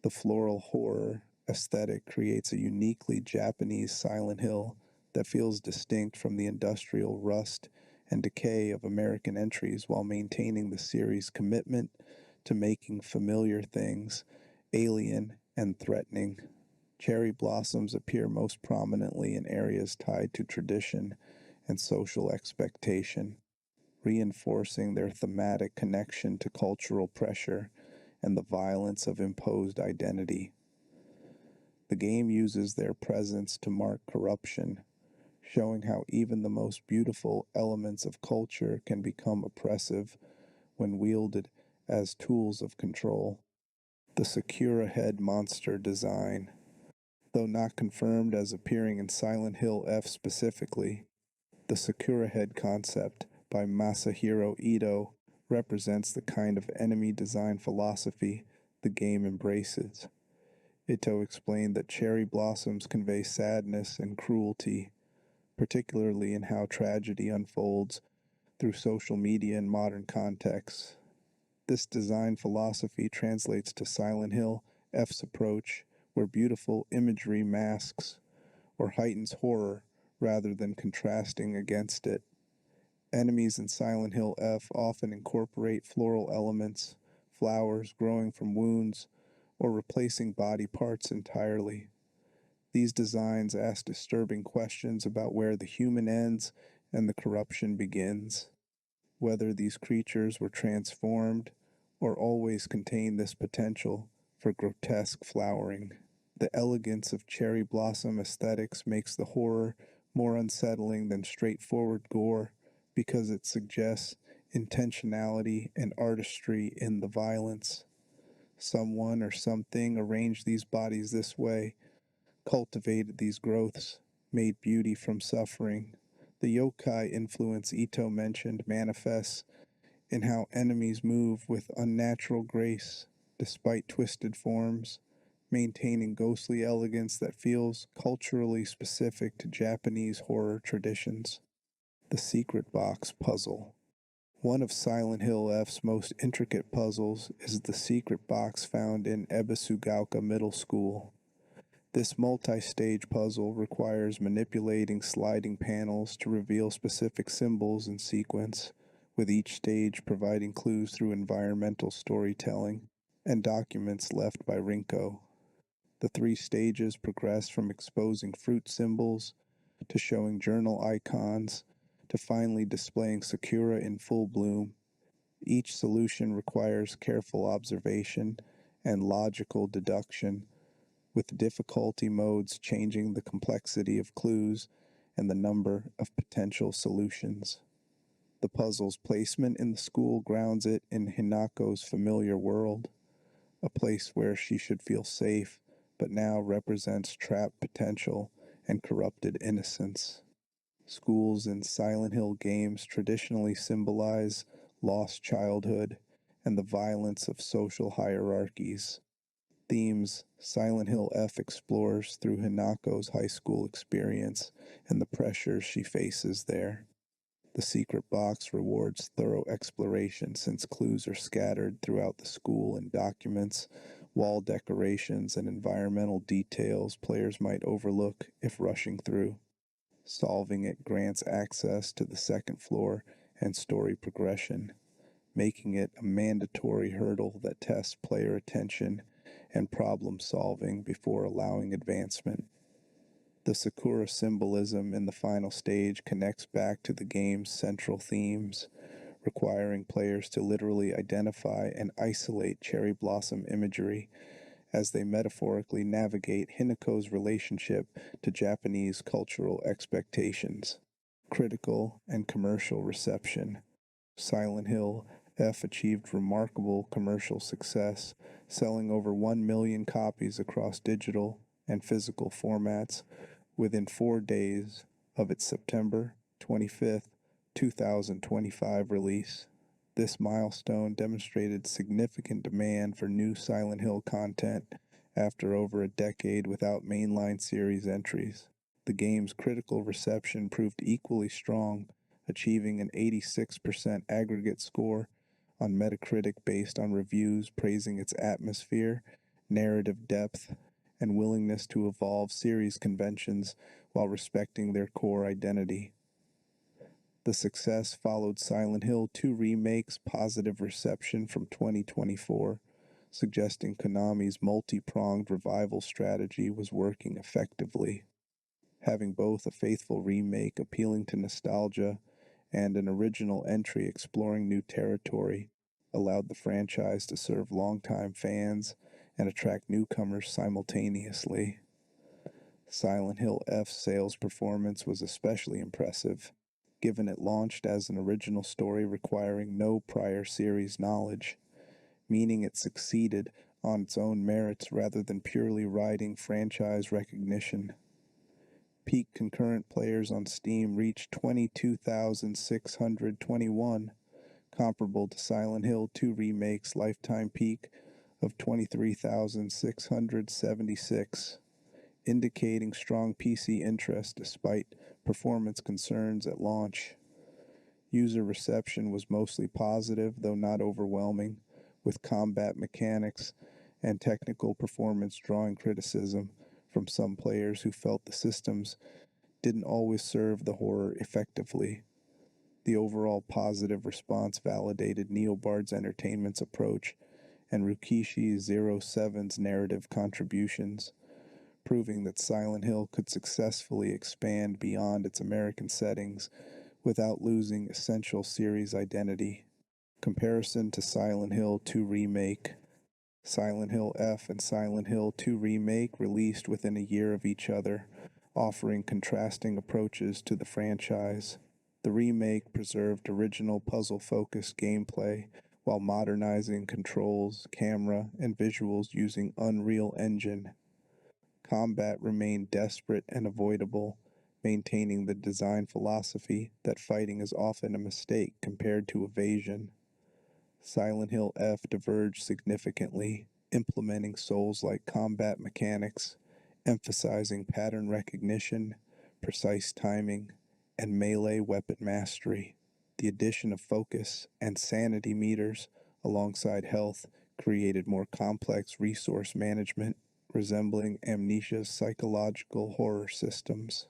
Speaker 1: The floral horror aesthetic creates a uniquely Japanese Silent Hill that feels distinct from the industrial rust and decay of American entries while maintaining the series' commitment to making familiar things alien and threatening. Cherry blossoms appear most prominently in areas tied to tradition and social expectation, reinforcing their thematic connection to cultural pressure and the violence of imposed identity. The game uses their presence to mark corruption, showing how even the most beautiful elements of culture can become oppressive when wielded as tools of control. The Sakura Head monster design. Though not confirmed as appearing in Silent Hill F specifically, the Sakura Head concept by Masahiro Ito represents the kind of enemy design philosophy the game embraces. Ito explained that cherry blossoms convey sadness and cruelty, particularly in how tragedy unfolds through social media and modern contexts. This design philosophy translates to Silent Hill F's approach, where beautiful imagery masks or heightens horror rather than contrasting against it. Enemies in Silent Hill F often incorporate floral elements, flowers growing from wounds, or replacing body parts entirely. These designs ask disturbing questions about where the human ends and the corruption begins, whether these creatures were transformed or always contained this potential for grotesque flowering. The elegance of cherry blossom aesthetics makes the horror more unsettling than straightforward gore because it suggests intentionality and artistry in the violence. Someone or something arranged these bodies this way, cultivated these growths, made beauty from suffering. The yokai influence Ito mentioned manifests in how enemies move with unnatural grace despite twisted forms, maintaining ghostly elegance that feels culturally specific to Japanese horror traditions. The Secret Box Puzzle. One of Silent Hill F's most intricate puzzles is the secret box found in Ebisugaoka Middle School. This multi-stage puzzle requires manipulating sliding panels to reveal specific symbols in sequence, with each stage providing clues through environmental storytelling and documents left by Rinko. The three stages progress from exposing fruit symbols to showing journal icons to finally displaying Sakura in full bloom. Each solution requires careful observation and logical deduction, with difficulty modes changing the complexity of clues and the number of potential solutions. The puzzle's placement in the school grounds it in Hinako's familiar world, a place where she should feel safe, but now represents trapped potential and corrupted innocence. Schools in Silent Hill games traditionally symbolize lost childhood and the violence of social hierarchies. Themes Silent Hill F explores through Hinako's high school experience and the pressures she faces there. The secret box rewards thorough exploration since clues are scattered throughout the school in documents, wall decorations, and environmental details players might overlook if rushing through. Solving it grants access to the second floor and story progression, making it a mandatory hurdle that tests player attention and problem solving before allowing advancement. The Sakura symbolism in the final stage connects back to the game's central themes, requiring players to literally identify and isolate cherry blossom imagery as they metaphorically navigate Hinako's relationship to Japanese cultural expectations. Critical and commercial reception. Silent Hill F achieved remarkable commercial success, selling over 1 million copies across digital and physical formats within 4 days of its September 25th, 2025 release. This milestone demonstrated significant demand for new Silent Hill content after over a decade without mainline series entries. The game's critical reception proved equally strong, achieving an 86% aggregate score on Metacritic based on reviews praising its atmosphere, narrative depth, and willingness to evolve series conventions while respecting their core identity. The success followed Silent Hill 2 Remake's positive reception from 2024, suggesting Konami's multi-pronged revival strategy was working effectively. Having both a faithful remake appealing to nostalgia and an original entry exploring new territory allowed the franchise to serve longtime fans and attract newcomers simultaneously. Silent Hill F's sales performance was especially impressive, given it launched as an original story requiring no prior series knowledge, meaning it succeeded on its own merits rather than purely riding franchise recognition. Peak concurrent players on Steam reached 22,621, comparable to Silent Hill 2 Remake's lifetime peak of 23,676, indicating strong PC interest despite performance concerns at launch. User reception was mostly positive, though not overwhelming, with combat mechanics and technical performance drawing criticism from some players who felt the systems didn't always serve the horror effectively. The overall positive response validated Neobard's Entertainment's approach and Rikishi 07's narrative contributions, proving that Silent Hill could successfully expand beyond its American settings without losing essential series identity. Comparison to Silent Hill 2 Remake. Silent Hill F and Silent Hill 2 Remake released within a year of each other, offering contrasting approaches to the franchise. The remake preserved original puzzle-focused gameplay while modernizing controls, camera, and visuals using Unreal Engine. Combat remained desperate and avoidable, maintaining the design philosophy that fighting is often a mistake compared to evasion. Silent Hill F diverged significantly, implementing Souls-like combat mechanics, emphasizing pattern recognition, precise timing, and melee weapon mastery. The addition of focus and sanity meters alongside health created more complex resource management, resembling Amnesia's psychological horror systems.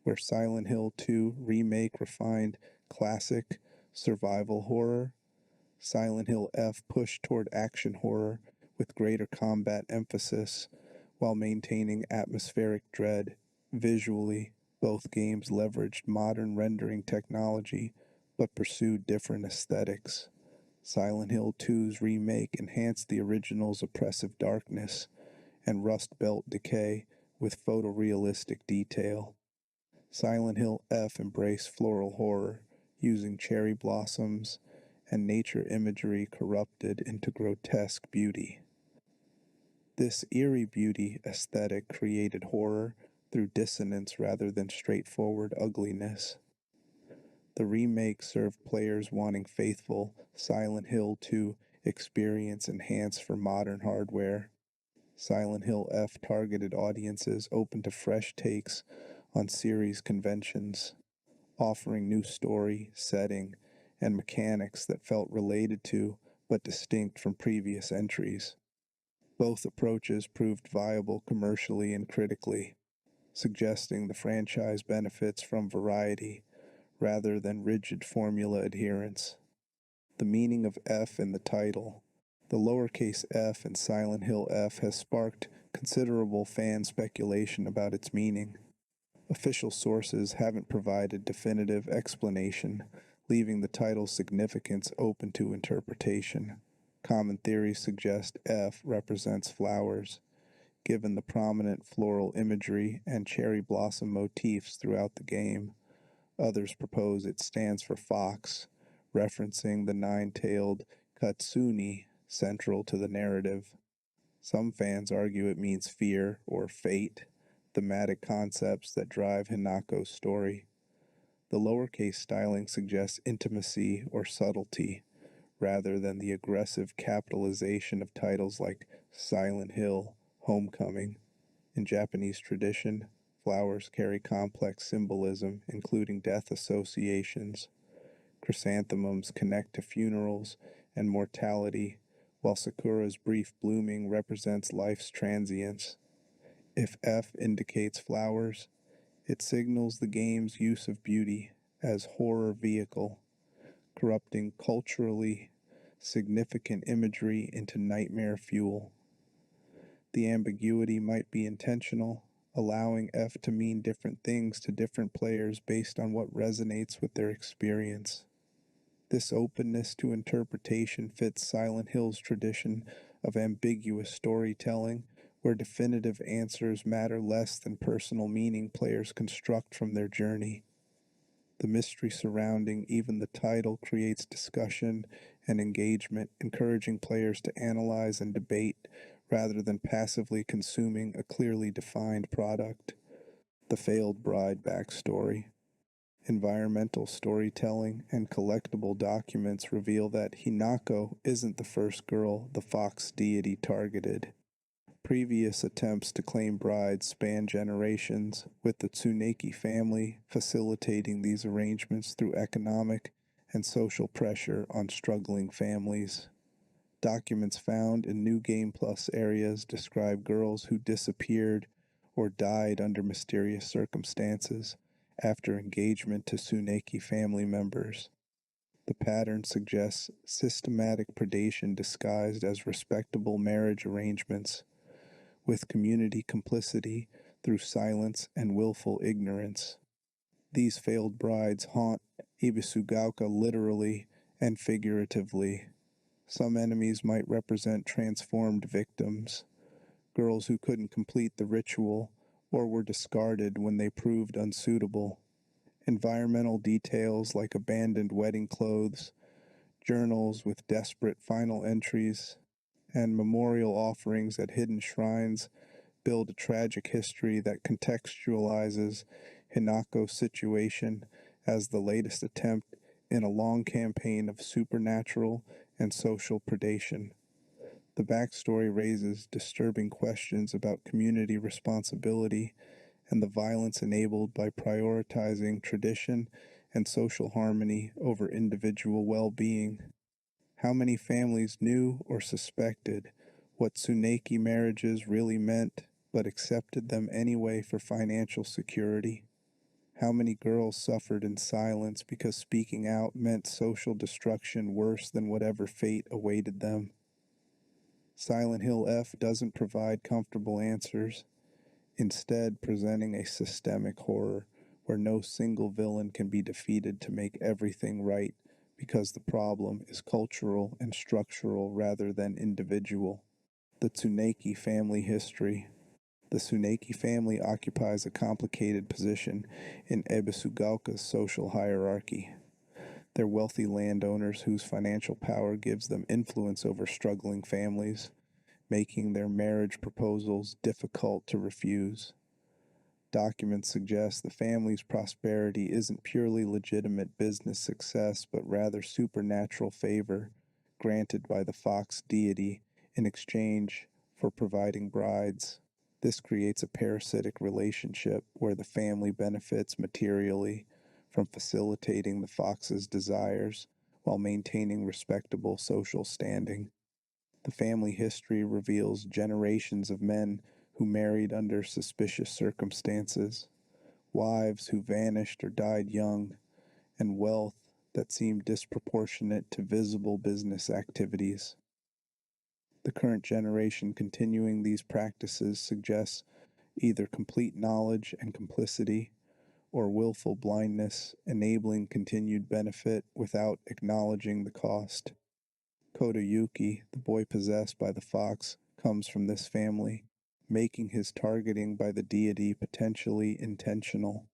Speaker 1: Where Silent Hill 2 Remake refined classic survival horror, Silent Hill F pushed toward action horror with greater combat emphasis while maintaining atmospheric dread. Visually, both games leveraged modern rendering technology but pursued different aesthetics. Silent Hill 2's remake enhanced the original's oppressive darkness and Rust Belt decay with photorealistic detail. Silent Hill F embraced floral horror, using cherry blossoms and nature imagery corrupted into grotesque beauty. This eerie beauty aesthetic created horror through dissonance rather than straightforward ugliness. The remake served players wanting faithful Silent Hill 2 experience enhanced for modern hardware. Silent Hill F targeted audiences open to fresh takes on series conventions, offering new story, setting, and mechanics that felt related to but distinct from previous entries. Both approaches proved viable commercially and critically, suggesting the franchise benefits from variety rather than rigid formula adherence. The meaning of F in the title. The lowercase f in Silent Hill F has sparked considerable fan speculation about its meaning. Official sources haven't provided definitive explanation, leaving the title's significance open to interpretation. Common theories suggest F represents flowers, given the prominent floral imagery and cherry blossom motifs throughout the game. Others propose it stands for fox, referencing the nine-tailed Katsuni central to the narrative. Some fans argue it means fear or fate, thematic concepts that drive Hinako's story. The lowercase styling suggests intimacy or subtlety, rather than the aggressive capitalization of titles like Silent Hill, Homecoming. In Japanese tradition, flowers carry complex symbolism, including death associations. Chrysanthemums connect to funerals and mortality, while sakura's brief blooming represents life's transience. If F indicates flowers, it signals the game's use of beauty as horror vehicle, corrupting culturally significant imagery into nightmare fuel. The ambiguity might be intentional, allowing F to mean different things to different players based on what resonates with their experience. This openness to interpretation fits Silent Hill's tradition of ambiguous storytelling, where definitive answers matter less than personal meaning players construct from their journey. The mystery surrounding even the title creates discussion and engagement, encouraging players to analyze and debate rather than passively consuming a clearly defined product. The failed bride backstory. Environmental storytelling and collectible documents reveal that Hinako isn't the first girl the fox deity targeted. Previous attempts to claim brides span generations, with the Tsuneki family facilitating these arrangements through economic and social pressure on struggling families. Documents found in New Game Plus areas describe girls who disappeared or died under mysterious circumstances after engagement to Tsuneki family members. The pattern suggests systematic predation disguised as respectable marriage arrangements, with community complicity through silence and willful ignorance. These failed brides haunt Ebisugaoka literally and figuratively. Some enemies might represent transformed victims, girls who couldn't complete the ritual or were discarded when they proved unsuitable. Environmental details like abandoned wedding clothes, journals with desperate final entries, and memorial offerings at hidden shrines build a tragic history that contextualizes Hinako's situation as the latest attempt in a long campaign of supernatural and social predation. The backstory raises disturbing questions about community responsibility and the violence enabled by prioritizing tradition and social harmony over individual well-being. How many families knew or suspected what Tsuneki marriages really meant, but accepted them anyway for financial security? How many girls suffered in silence because speaking out meant social destruction worse than whatever fate awaited them? Silent Hill F doesn't provide comfortable answers, instead presenting a systemic horror where no single villain can be defeated to make everything right because the problem is cultural and structural rather than individual. The Tsuneki family history. The Tsuneki family occupies a complicated position in Ebisugaoka's social hierarchy. They're wealthy landowners whose financial power gives them influence over struggling families, making their marriage proposals difficult to refuse. Documents suggest the family's prosperity isn't purely legitimate business success, but rather supernatural favor granted by the fox deity in exchange for providing brides. This creates a parasitic relationship where the family benefits materially from facilitating the fox's desires while maintaining respectable social standing. The family history reveals generations of men who married under suspicious circumstances, wives who vanished or died young, and wealth that seemed disproportionate to visible business activities. The current generation continuing these practices suggests either complete knowledge and complicity or willful blindness, enabling continued benefit without acknowledging the cost. Kodayuki, the boy possessed by the fox, comes from this family, making his targeting by the deity potentially intentional.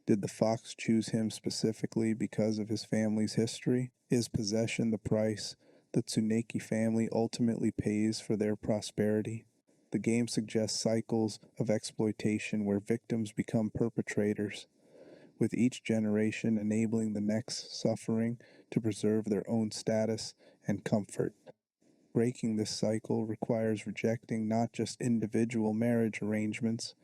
Speaker 1: Did the fox choose him specifically because of his family's history? Is possession the price the Tsuneki family ultimately pays for their prosperity? The game suggests cycles of exploitation where victims become perpetrators, with each generation enabling the next suffering to preserve their own status and comfort. Breaking this cycle requires rejecting not just individual marriage arrangements,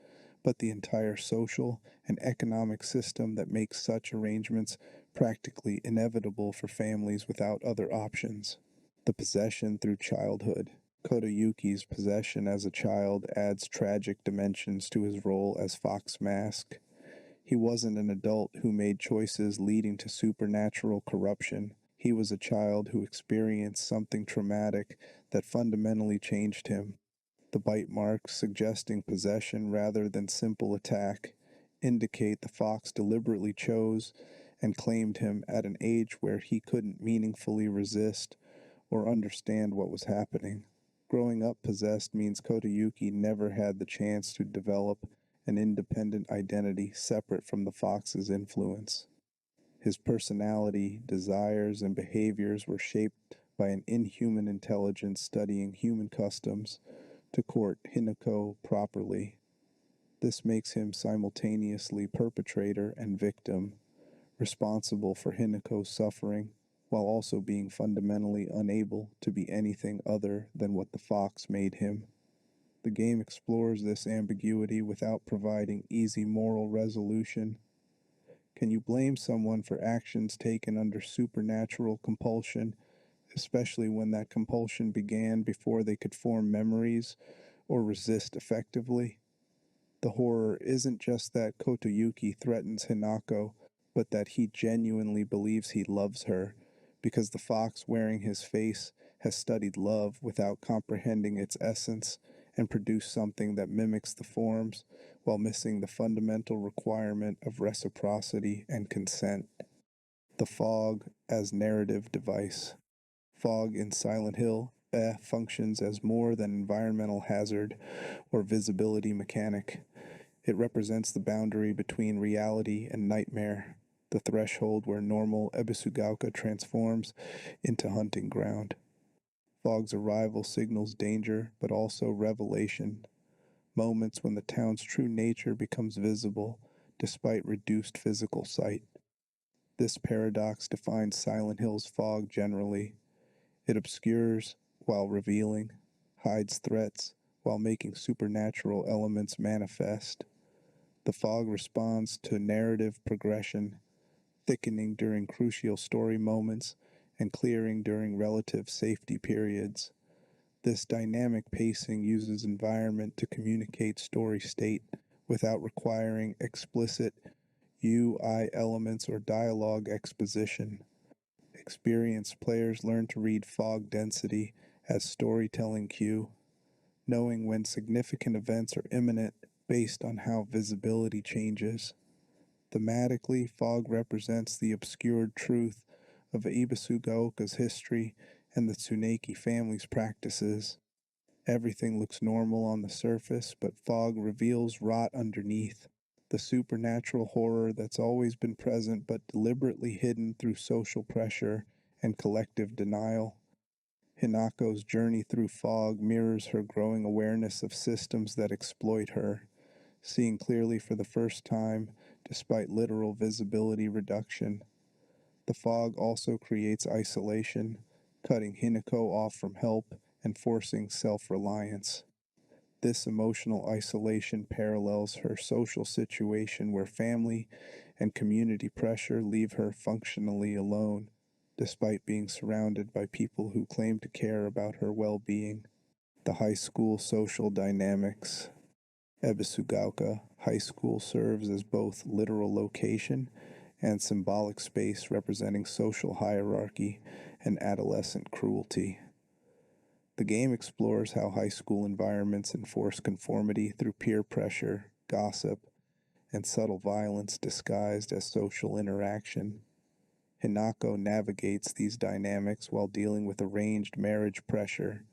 Speaker 1: but the entire social and economic system that makes such arrangements practically inevitable for families without other options. The possession through childhood. Kodayuki's possession as a child adds tragic dimensions to his role as Fox Mask. He wasn't an adult who made choices leading to supernatural corruption. He was a child who experienced something traumatic that fundamentally changed him. The bite marks, suggesting possession rather than simple attack, indicate the fox deliberately chose and claimed him at an age where he couldn't meaningfully resist or understand what was happening. Growing up possessed means Kodayuki never had the chance to develop an independent identity separate from the fox's influence. His personality, desires, and behaviors were shaped by an inhuman intelligence studying human customs to court Hinako properly. This makes him simultaneously perpetrator and victim, responsible for Hinako's suffering, while also being fundamentally unable to be anything other than what the fox made him. The game explores this ambiguity without providing easy moral resolution. Can you blame someone for actions taken under supernatural compulsion, especially when that compulsion began before they could form memories or resist effectively? The horror isn't just that Kotoyuki threatens Hinako, but that he genuinely believes he loves her, because the fox wearing his face has studied love without comprehending its essence and produced something that mimics the forms while missing the fundamental requirement of reciprocity and consent. The fog as narrative device. Fog in Silent Hill functions as more than environmental hazard or visibility mechanic. It represents the boundary between reality and nightmare, the threshold where normal Ebisugaoka transforms into hunting ground. Fog's arrival signals danger, but also revelation, moments when the town's true nature becomes visible despite reduced physical sight. This paradox defines Silent Hill's fog generally. It obscures while revealing, hides threats while making supernatural elements manifest. The fog responds to narrative progression, thickening during crucial story moments and clearing during relative safety periods. This dynamic pacing uses environment to communicate story state without requiring explicit UI elements or dialogue exposition. Experienced players learn to read fog density as storytelling cue, knowing when significant events are imminent based on how visibility changes. Thematically, fog represents the obscured truth of Ebisugaoka's history and the Tsuneki family's practices. Everything looks normal on the surface, but fog reveals rot underneath, the supernatural horror that's always been present but deliberately hidden through social pressure and collective denial. Hinako's journey through fog mirrors her growing awareness of systems that exploit her, seeing clearly for the first time despite literal visibility reduction. The fog also creates isolation, cutting Hinako off from help and forcing self-reliance. This emotional isolation parallels her social situation where family and community pressure leave her functionally alone, despite being surrounded by people who claim to care about her well-being. The high school social dynamics. Ebisugaoka High School serves as both literal location and symbolic space representing social hierarchy and adolescent cruelty. The game explores how high school environments enforce conformity through peer pressure, gossip, and subtle violence disguised as social interaction. Hinako navigates these dynamics while dealing with arranged marriage pressure,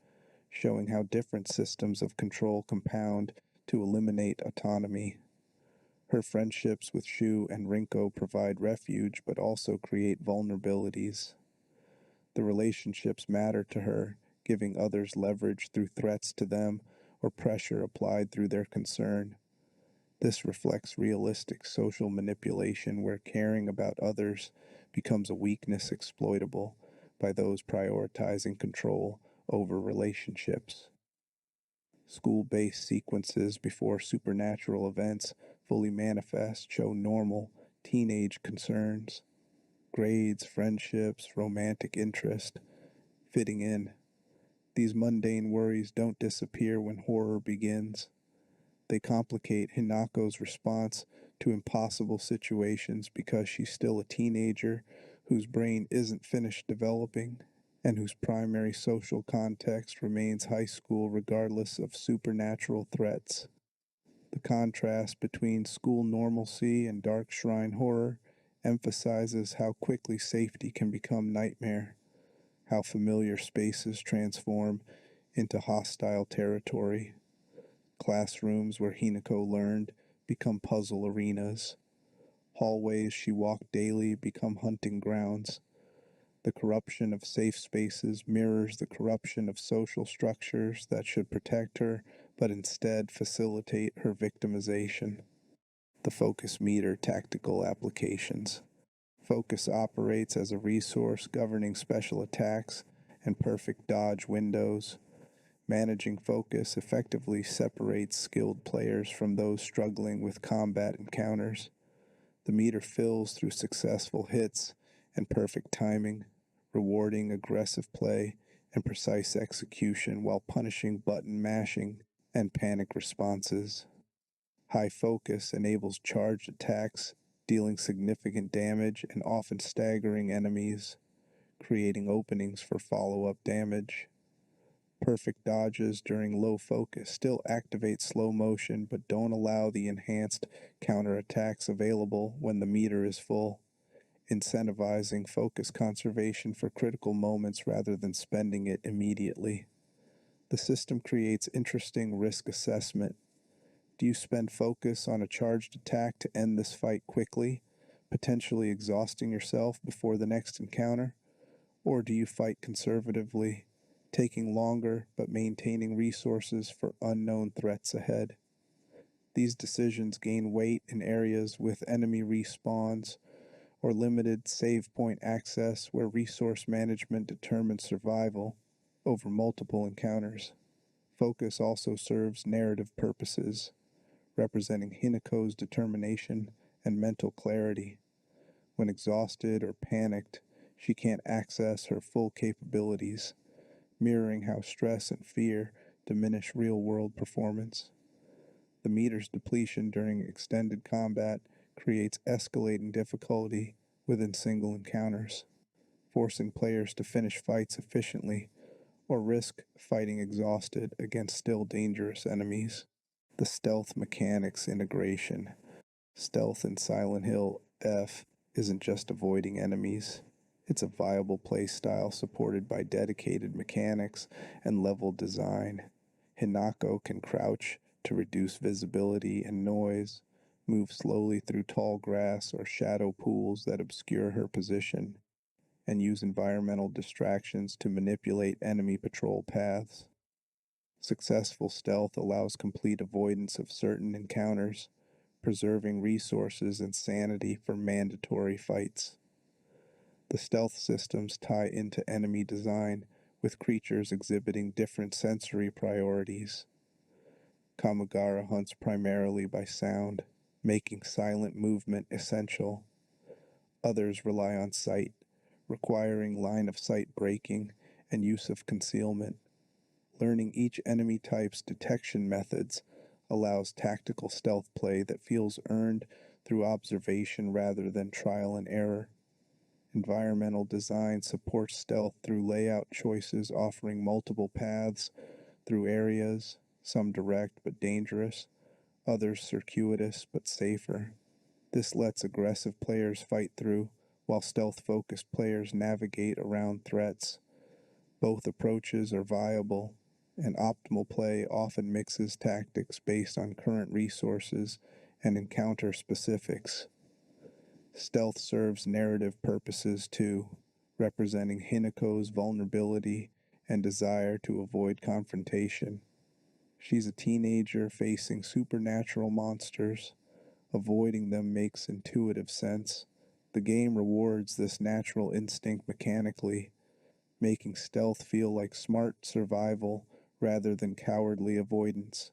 Speaker 1: showing how different systems of control compound to eliminate autonomy. Her friendships with Shu and Rinko provide refuge but also create vulnerabilities. The relationships matter to her, giving others leverage through threats to them or pressure applied through their concern. This reflects realistic social manipulation where caring about others becomes a weakness exploitable by those prioritizing control over relationships. School-based sequences before supernatural events fully manifest show normal teenage concerns, grades, friendships, romantic interest, fitting in. These mundane worries don't disappear when horror begins. They complicate Hinako's response to impossible situations because she's still a teenager whose brain isn't finished developing and whose primary social context remains high school regardless of supernatural threats. The contrast between school normalcy and dark shrine horror emphasizes how quickly safety can become nightmare, how familiar spaces transform into hostile territory. Classrooms where Hinako learned become puzzle arenas. Hallways she walked daily become hunting grounds. The corruption of safe spaces mirrors the corruption of social structures that should protect her, but instead facilitate her victimization. The focus meter tactical applications. Focus operates as a resource governing special attacks and perfect dodge windows. Managing focus effectively separates skilled players from those struggling with combat encounters. The meter fills through successful hits and perfect timing, rewarding aggressive play and precise execution while punishing button mashing and panic responses. High focus enables charged attacks, dealing significant damage and often staggering enemies, creating openings for follow-up damage. Perfect dodges during low focus still activate slow motion but don't allow the enhanced counterattacks available when the meter is full, incentivizing focus conservation for critical moments rather than spending it immediately. The system creates interesting risk assessment. Do you spend focus on a charged attack to end this fight quickly, potentially exhausting yourself before the next encounter? Or do you fight conservatively, taking longer but maintaining resources for unknown threats ahead? These decisions gain weight in areas with enemy respawns or limited save point access where resource management determines survival over multiple encounters. Focus also serves narrative purposes, representing Hinako's determination and mental clarity. When exhausted or panicked, she can't access her full capabilities, mirroring how stress and fear diminish real-world performance. The meter's depletion during extended combat creates escalating difficulty within single encounters, forcing players to finish fights efficiently or risk fighting exhausted against still dangerous enemies. The stealth mechanics integration. Stealth in Silent Hill F isn't just avoiding enemies. It's a viable playstyle supported by dedicated mechanics and level design. Hinako can crouch to reduce visibility and noise, move slowly through tall grass or shadow pools that obscure her position, and use environmental distractions to manipulate enemy patrol paths. Successful stealth allows complete avoidance of certain encounters, preserving resources and sanity for mandatory fights. The stealth systems tie into enemy design, with creatures exhibiting different sensory priorities. Kamigara hunts primarily by sound, making silent movement essential. Others rely on sight, requiring line-of-sight breaking and use of concealment. Learning each enemy type's detection methods allows tactical stealth play that feels earned through observation rather than trial and error. Environmental design supports stealth through layout choices offering multiple paths through areas, some direct but dangerous, others circuitous but safer. This lets aggressive players fight through, while stealth-focused players navigate around threats. Both approaches are viable, and optimal play often mixes tactics based on current resources and encounter specifics. Stealth serves narrative purposes too, representing Hinako's vulnerability and desire to avoid confrontation. She's a teenager facing supernatural monsters. Avoiding them makes intuitive sense. The game rewards this natural instinct mechanically, making stealth feel like smart survival rather than cowardly avoidance.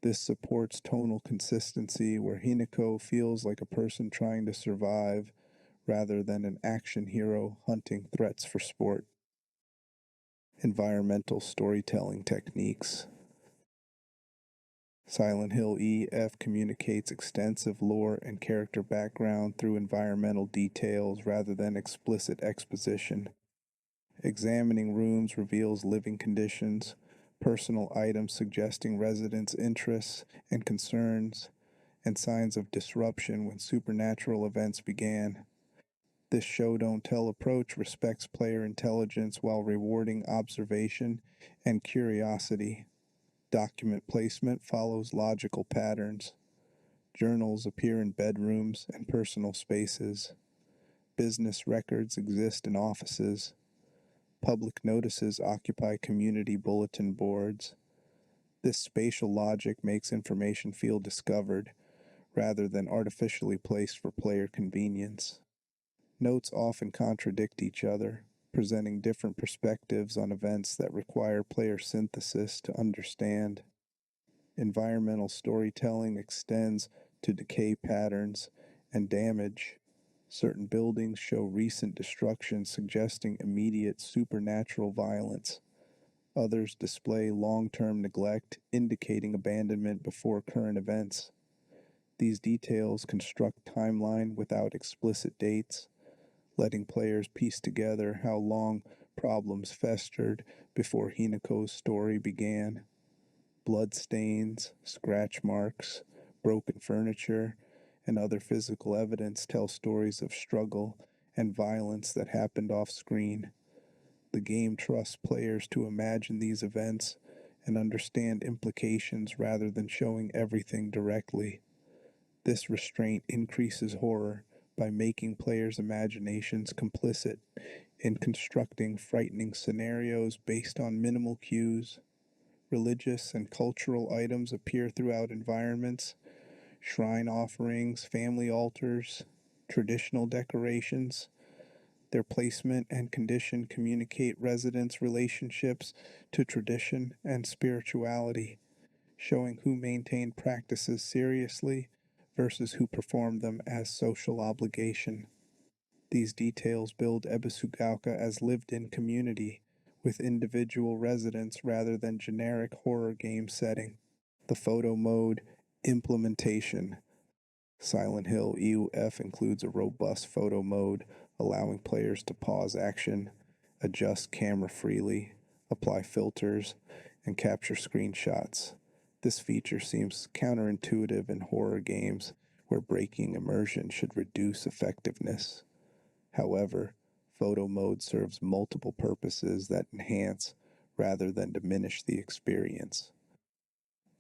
Speaker 1: This supports tonal consistency where Hinako feels like a person trying to survive rather than an action hero hunting threats for sport. Environmental storytelling techniques. Silent Hill EF communicates extensive lore and character background through environmental details rather than explicit exposition. Examining rooms reveals living conditions, personal items suggesting residents' interests and concerns, and signs of disruption when supernatural events began. This show-don't-tell approach respects player intelligence while rewarding observation and curiosity. Document placement follows logical patterns. Journals appear in bedrooms and personal spaces. Business records exist in offices. Public notices occupy community bulletin boards. This spatial logic makes information feel discovered, rather than artificially placed for player convenience. Notes often contradict each other, presenting different perspectives on events that require player synthesis to understand. Environmental storytelling extends to decay patterns and damage. Certain buildings show recent destruction, suggesting immediate supernatural violence. Others display long-term neglect, indicating abandonment before current events. These details construct timeline without explicit dates, letting players piece together how long problems festered before Hinako's story began. Blood stains, scratch marks, broken furniture, and other physical evidence tell stories of struggle and violence that happened off screen. The game trusts players to imagine these events and understand implications rather than showing everything directly. This restraint increases horror by making players' imaginations complicit in constructing frightening scenarios based on minimal cues. Religious and cultural items appear throughout environments: shrine offerings, family altars, traditional decorations. Their placement and condition communicate residents' relationships to tradition and spirituality, showing who maintained practices seriously versus who performed them as social obligation. These details build Ebisugaoka as lived-in community, with individual residents rather than generic horror game setting. The photo mode implementation. Silent Hill EUF includes a robust photo mode, allowing players to pause action, adjust camera freely, apply filters, and capture screenshots. This feature seems counterintuitive in horror games, where breaking immersion should reduce effectiveness. However, photo mode serves multiple purposes that enhance rather than diminish the experience.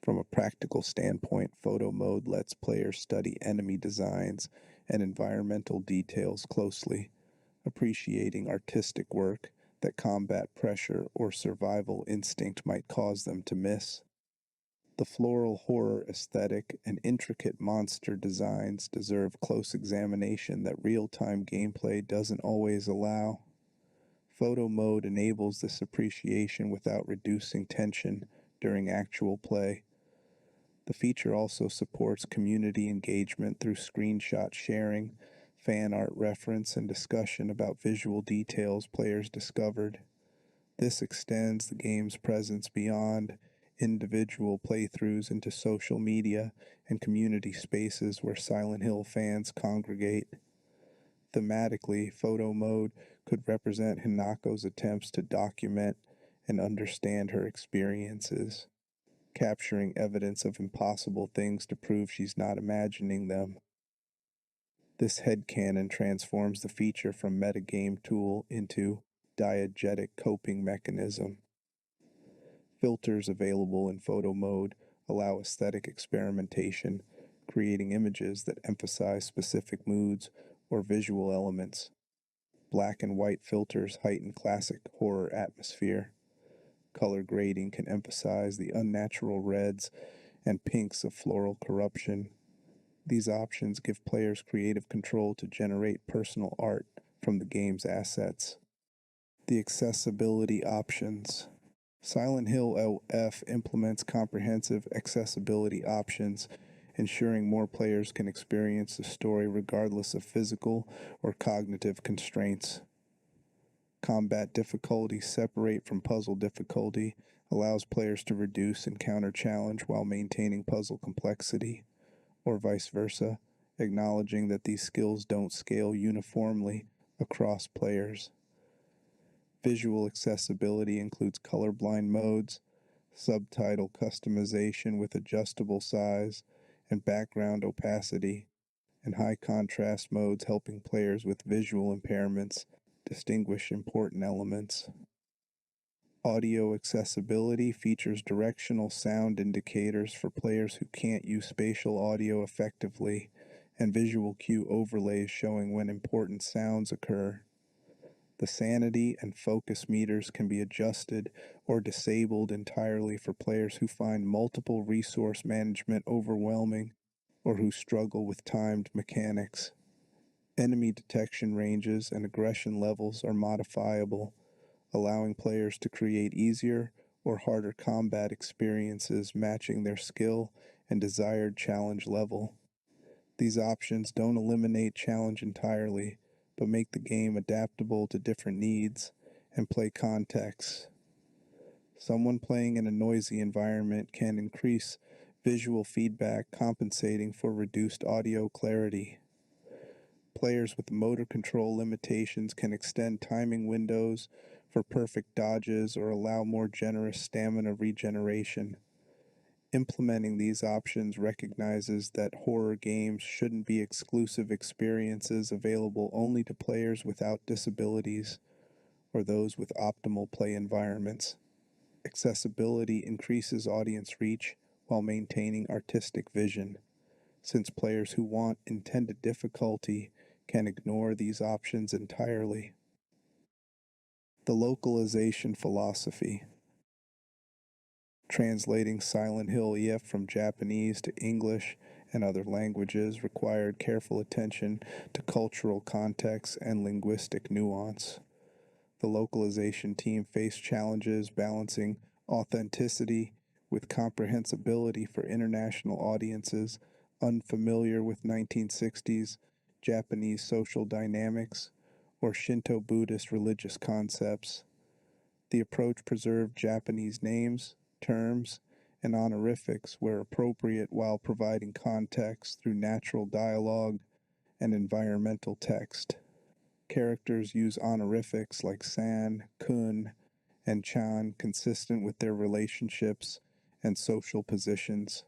Speaker 1: From a practical standpoint, photo mode lets players study enemy designs and environmental details closely, appreciating artistic work that combat pressure or survival instinct might cause them to miss. The floral horror aesthetic and intricate monster designs deserve close examination that real-time gameplay doesn't always allow. Photo mode enables this appreciation without reducing tension during actual play. The feature also supports community engagement through screenshot sharing, fan art reference, and discussion about visual details players discovered. This extends the game's presence beyond individual playthroughs into social media and community spaces where Silent Hill fans congregate. Thematically, photo mode could represent Hinako's attempts to document and understand her experiences, capturing evidence of impossible things to prove she's not imagining them. This headcanon transforms the feature from metagame tool into diegetic coping mechanism. Filters available in photo mode allow aesthetic experimentation, creating images that emphasize specific moods or visual elements. Black and white filters heighten classic horror atmosphere. Color grading can emphasize the unnatural reds and pinks of floral corruption. These options give players creative control to generate personal art from the game's assets. The accessibility options. Silent Hill LF implements comprehensive accessibility options, ensuring more players can experience the story regardless of physical or cognitive constraints. Combat difficulty separate from puzzle difficulty allows players to reduce encounter challenge while maintaining puzzle complexity, or vice versa, acknowledging that these skills don't scale uniformly across players. Visual accessibility includes colorblind modes, subtitle customization with adjustable size and background opacity, and high contrast modes helping players with visual impairments distinguish important elements. Audio accessibility features directional sound indicators for players who can't use spatial audio effectively, and visual cue overlays showing when important sounds occur. The sanity and focus meters can be adjusted or disabled entirely for players who find multiple resource management overwhelming or who struggle with timed mechanics. Enemy detection ranges and aggression levels are modifiable, allowing players to create easier or harder combat experiences matching their skill and desired challenge level. These options don't eliminate challenge entirely, but make the game adaptable to different needs and play contexts. Someone playing in a noisy environment can increase visual feedback, compensating for reduced audio clarity. Players with motor control limitations can extend timing windows for perfect dodges or allow more generous stamina regeneration. Implementing these options recognizes that horror games shouldn't be exclusive experiences available only to players without disabilities or those with optimal play environments. Accessibility increases audience reach while maintaining artistic vision, since players who want intended difficulty can ignore these options entirely. The localization philosophy. Translating Silent Hill EF from Japanese to English and other languages required careful attention to cultural context and linguistic nuance. The localization team faced challenges balancing authenticity with comprehensibility for international audiences unfamiliar with 1960s Japanese social dynamics or Shinto Buddhist religious concepts. The approach preserved Japanese names, terms, and honorifics where appropriate while providing context through natural dialogue and environmental text. Characters use honorifics like san, kun, and chan consistent with their relationships and social positions,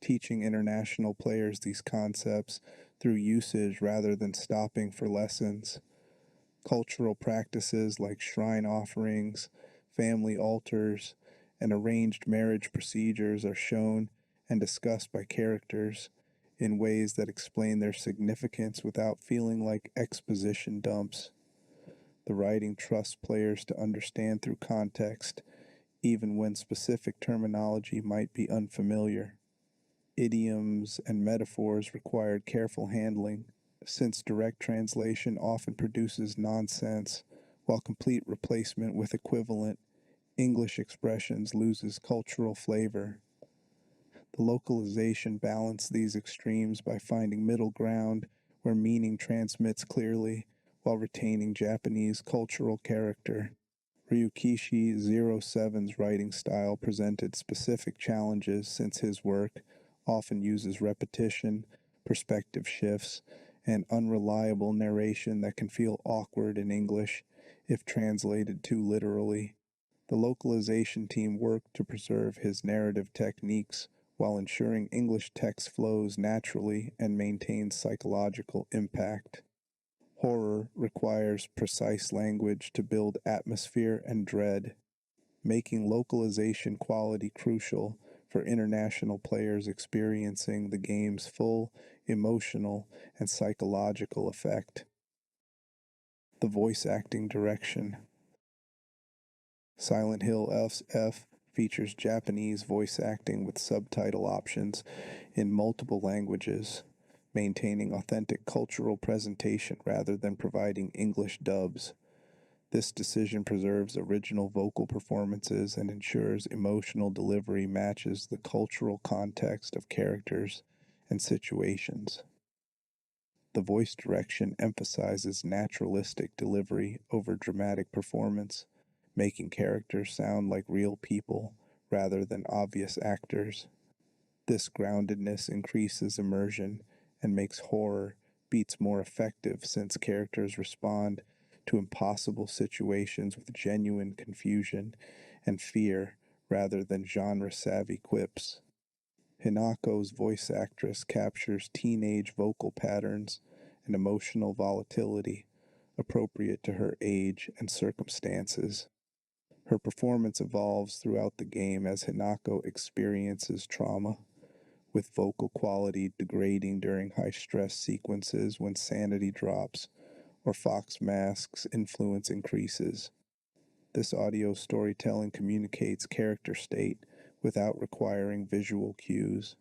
Speaker 1: teaching international players these concepts through usage rather than stopping for lessons. Cultural practices like shrine offerings, family altars, and arranged marriage procedures are shown and discussed by characters in ways that explain their significance without feeling like exposition dumps. The writing trusts players to understand through context, even when specific terminology might be unfamiliar. Idioms and metaphors required careful handling, since direct translation often produces nonsense, while complete replacement with equivalent English expressions loses cultural flavor. The localization balanced these extremes by finding middle ground where meaning transmits clearly while retaining Japanese cultural character. Ryukishi 07's writing style presented specific challenges since his work often uses repetition, perspective shifts, and unreliable narration that can feel awkward in English if translated too literally. The localization team worked to preserve his narrative techniques while ensuring English text flows naturally and maintains psychological impact. Horror requires precise language to build atmosphere and dread, making localization quality crucial for international players experiencing the game's full emotional and psychological effect. The voice acting direction. Silent Hill F features Japanese voice acting with subtitle options in multiple languages, maintaining authentic cultural presentation rather than providing English dubs. This decision preserves original vocal performances and ensures emotional delivery matches the cultural context of characters and situations. The voice direction emphasizes naturalistic delivery over dramatic performance, making characters sound like real people rather than obvious actors. This groundedness increases immersion and makes horror beats more effective since characters respond to impossible situations with genuine confusion and fear rather than genre-savvy quips. Hinako's voice actress captures teenage vocal patterns and emotional volatility appropriate to her age and circumstances. Her performance evolves throughout the game as Hinako experiences trauma, with vocal quality degrading during high-stress sequences when sanity drops or Fox Mask's influence increases. This audio storytelling communicates character state without requiring visual cues.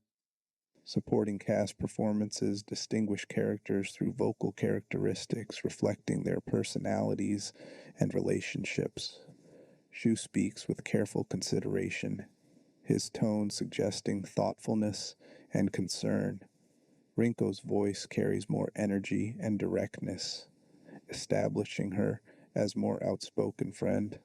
Speaker 1: Supporting cast performances distinguish characters through vocal characteristics reflecting their personalities and relationships. Shu speaks with careful consideration, his tone suggesting thoughtfulness and concern. Rinko's voice carries more energy and directness, establishing her as more outspoken friend.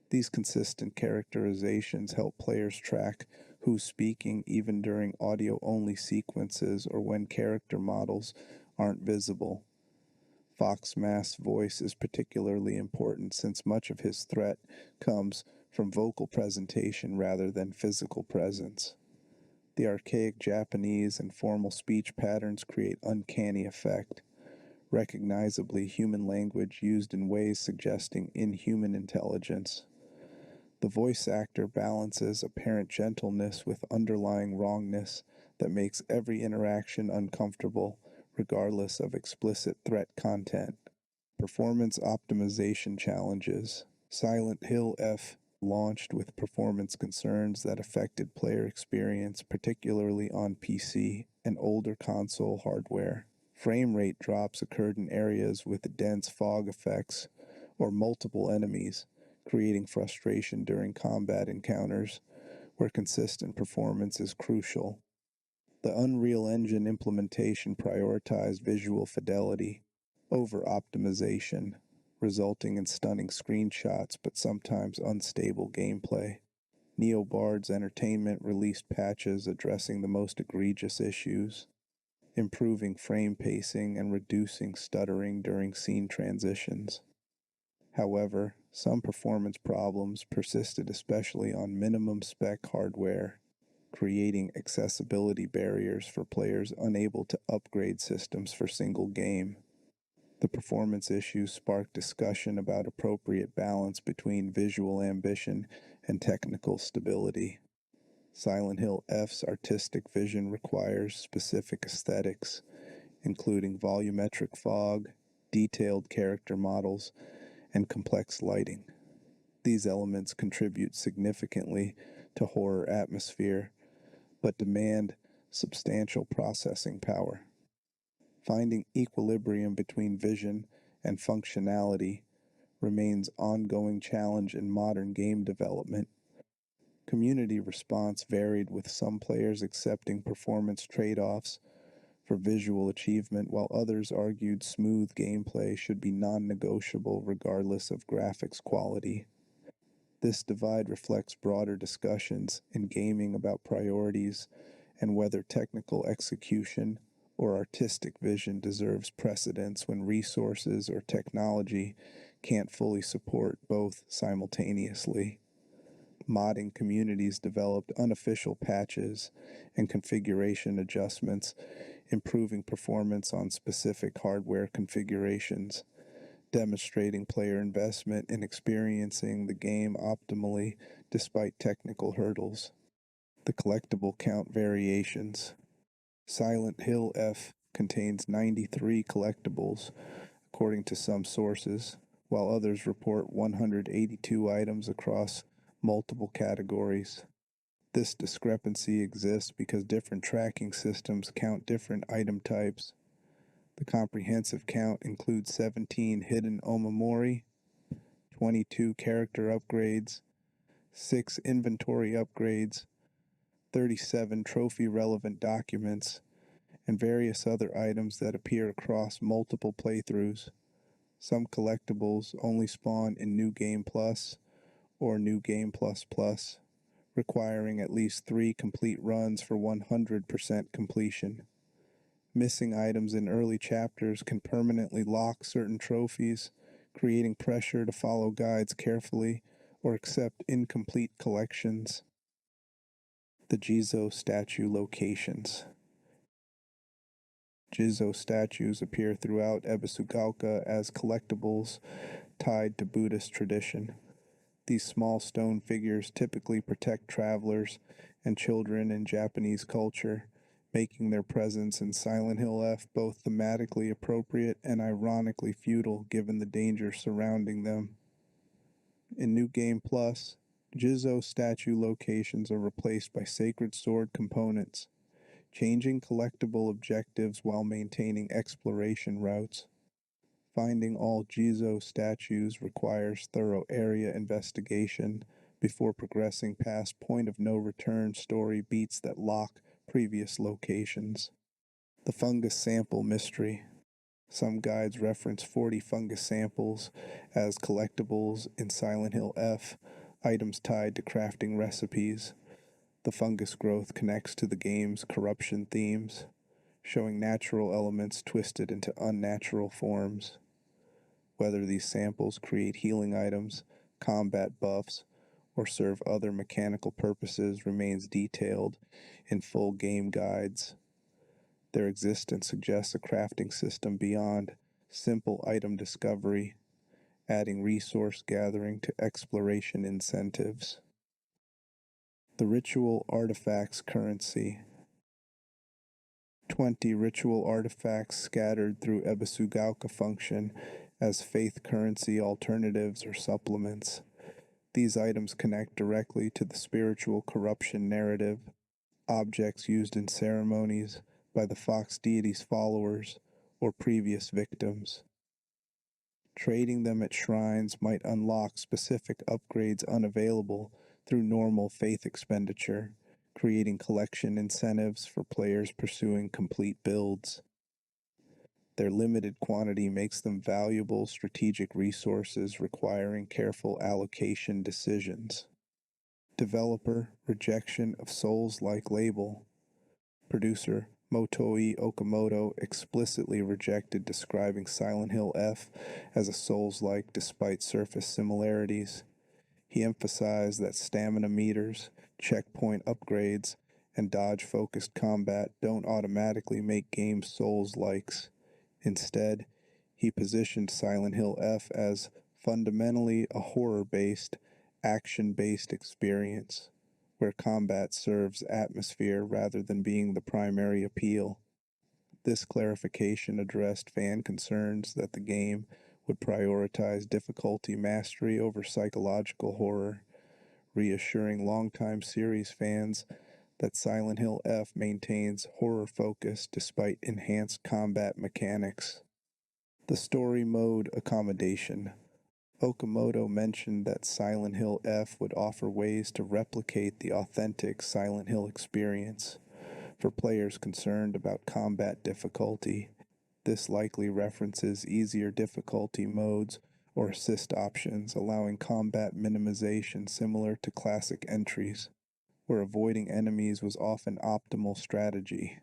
Speaker 1: These consistent characterizations help players track who's speaking even during audio-only sequences or when character models aren't visible. Foxmask's voice is particularly important since much of his threat comes from vocal presentation rather than physical presence. The archaic Japanese and formal speech patterns create uncanny effect, recognizably human language used in ways suggesting inhuman intelligence. The voice actor balances apparent gentleness with underlying wrongness that makes every interaction uncomfortable, regardless of explicit threat content. Performance optimization challenges. Silent Hill F launched with performance concerns that affected player experience, particularly on PC and older console hardware. Frame rate drops occurred in areas with dense fog effects or multiple enemies, creating frustration during combat encounters where consistent performance is crucial. The Unreal Engine implementation prioritized visual fidelity over optimization, resulting in stunning screenshots but sometimes unstable gameplay. NeoBard's Entertainment released patches addressing the most egregious issues, improving frame pacing and reducing stuttering during scene transitions. However, some performance problems persisted, especially on minimum spec hardware, creating accessibility barriers for players unable to upgrade systems for single game. The performance issues sparked discussion about appropriate balance between visual ambition and technical stability. Silent Hill F's artistic vision requires specific aesthetics, including volumetric fog, detailed character models, and complex lighting. These elements contribute significantly to horror atmosphere, but demand substantial processing power. Finding equilibrium between vision and functionality remains an ongoing challenge in modern game development. Community response varied, with some players accepting performance trade-offs for visual achievement, while others argued smooth gameplay should be non-negotiable regardless of graphics quality. This divide reflects broader discussions in gaming about priorities and whether technical execution or artistic vision deserves precedence when resources or technology can't fully support both simultaneously. Modding communities developed unofficial patches and configuration adjustments, improving performance on specific hardware configurations, demonstrating player investment in experiencing the game optimally despite technical hurdles. The collectible count variations. Silent Hill F contains 93 collectibles, according to some sources, while others report 182 items across multiple categories. This discrepancy exists because different tracking systems count different item types. The comprehensive count includes 17 hidden omamori, 22 character upgrades, 6 inventory upgrades, 37 trophy-relevant documents, and various other items that appear across multiple playthroughs. Some collectibles only spawn in New Game Plus or New Game Plus Plus, requiring at least 3 complete runs for 100% completion. Missing items in early chapters can permanently lock certain trophies, creating pressure to follow guides carefully or accept incomplete collections. The Jizo statue locations. Jizo statues appear throughout Ebisugaoka as collectibles tied to Buddhist tradition. These small stone figures typically protect travelers and children in Japanese culture, making their presence in Silent Hill F both thematically appropriate and ironically futile given the danger surrounding them. In New Game Plus, Jizo statue locations are replaced by sacred sword components, changing collectible objectives while maintaining exploration routes. Finding all Jizo statues requires thorough area investigation before progressing past point of no return story beats that lock previous locations. The fungus sample mystery. Some guides reference 40 fungus samples as collectibles in Silent Hill F, items tied to crafting recipes. The fungus growth connects to the game's corruption themes, showing natural elements twisted into unnatural forms. Whether these samples create healing items, combat buffs, or serve other mechanical purposes remains detailed in full game guides. Their existence suggests a crafting system beyond simple item discovery, adding resource gathering to exploration incentives. The ritual artifacts currency. 20 ritual artifacts scattered through Ebisugaoka function as faith currency alternatives or supplements. These items connect directly to the spiritual corruption narrative, objects used in ceremonies by the Fox deity's followers or previous victims. Trading them at shrines might unlock specific upgrades unavailable through normal faith expenditure, creating collection incentives for players pursuing complete builds. Their limited quantity makes them valuable strategic resources requiring careful allocation decisions. Developer rejection of Souls-like label. Producer Motoi Okamoto explicitly rejected describing Silent Hill F as a Souls-like despite surface similarities. He emphasized that stamina meters, checkpoint upgrades, and dodge-focused combat don't automatically make games Souls-likes. Instead, he positioned Silent Hill F as fundamentally a horror-based, action-based experience, where combat serves atmosphere rather than being the primary appeal. This clarification addressed fan concerns that the game would prioritize difficulty mastery over psychological horror, reassuring longtime series fans that Silent Hill F maintains horror focus despite enhanced combat mechanics. The story mode accommodation. Okamoto mentioned that Silent Hill F would offer ways to replicate the authentic Silent Hill experience. For players concerned about combat difficulty, this likely references easier difficulty modes or assist options, allowing combat minimization similar to classic entries, where avoiding enemies was often optimal strategy.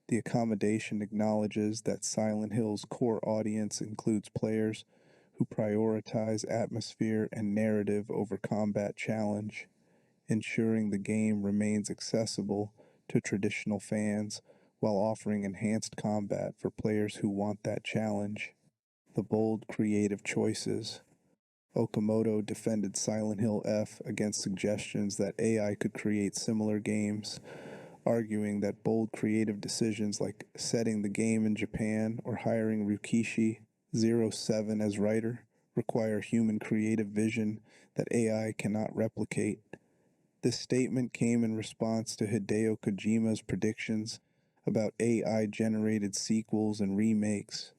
Speaker 1: The accommodation acknowledges that Silent Hill's core audience includes players who prioritize atmosphere and narrative over combat challenge, ensuring the game remains accessible to traditional fans while offering enhanced combat for players who want that challenge. The bold creative choices. Okamoto defended Silent Hill F against suggestions that AI could create similar games, arguing that bold creative decisions like setting the game in Japan or hiring Rikishi07 as writer require human creative vision that AI cannot replicate. This statement came in response to Hideo Kojima's predictions about AI-generated sequels and remakes.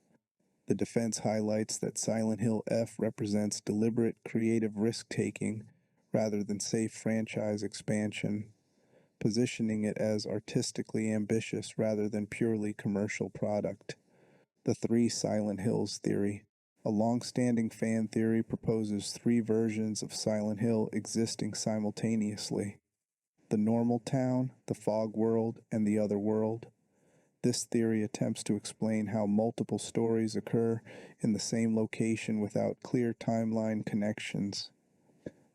Speaker 1: The defense highlights that Silent Hill F represents deliberate creative risk-taking rather than safe franchise expansion, positioning it as artistically ambitious rather than purely commercial product. The Three Silent Hills theory. A long-standing fan theory proposes three versions of Silent Hill existing simultaneously: the normal town, the fog world, and the other world. This theory attempts to explain how multiple stories occur in the same location without clear timeline connections.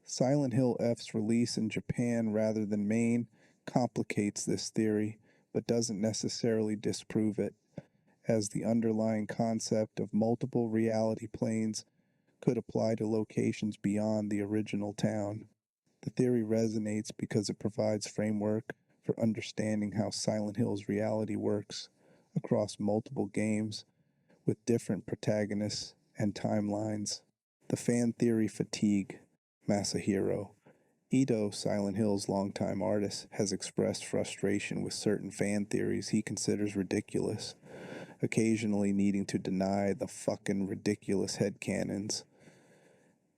Speaker 1: Silent Hill F's release in Japan rather than Maine complicates this theory, but doesn't necessarily disprove it, as the underlying concept of multiple reality planes could apply to locations beyond the original town. The theory resonates because it provides framework for understanding how Silent Hill's reality works across multiple games with different protagonists and timelines. The fan theory fatigue. Masahiro. Ito, Silent Hill's longtime artist, has expressed frustration with certain fan theories he considers ridiculous, occasionally needing to deny the fucking ridiculous headcanons.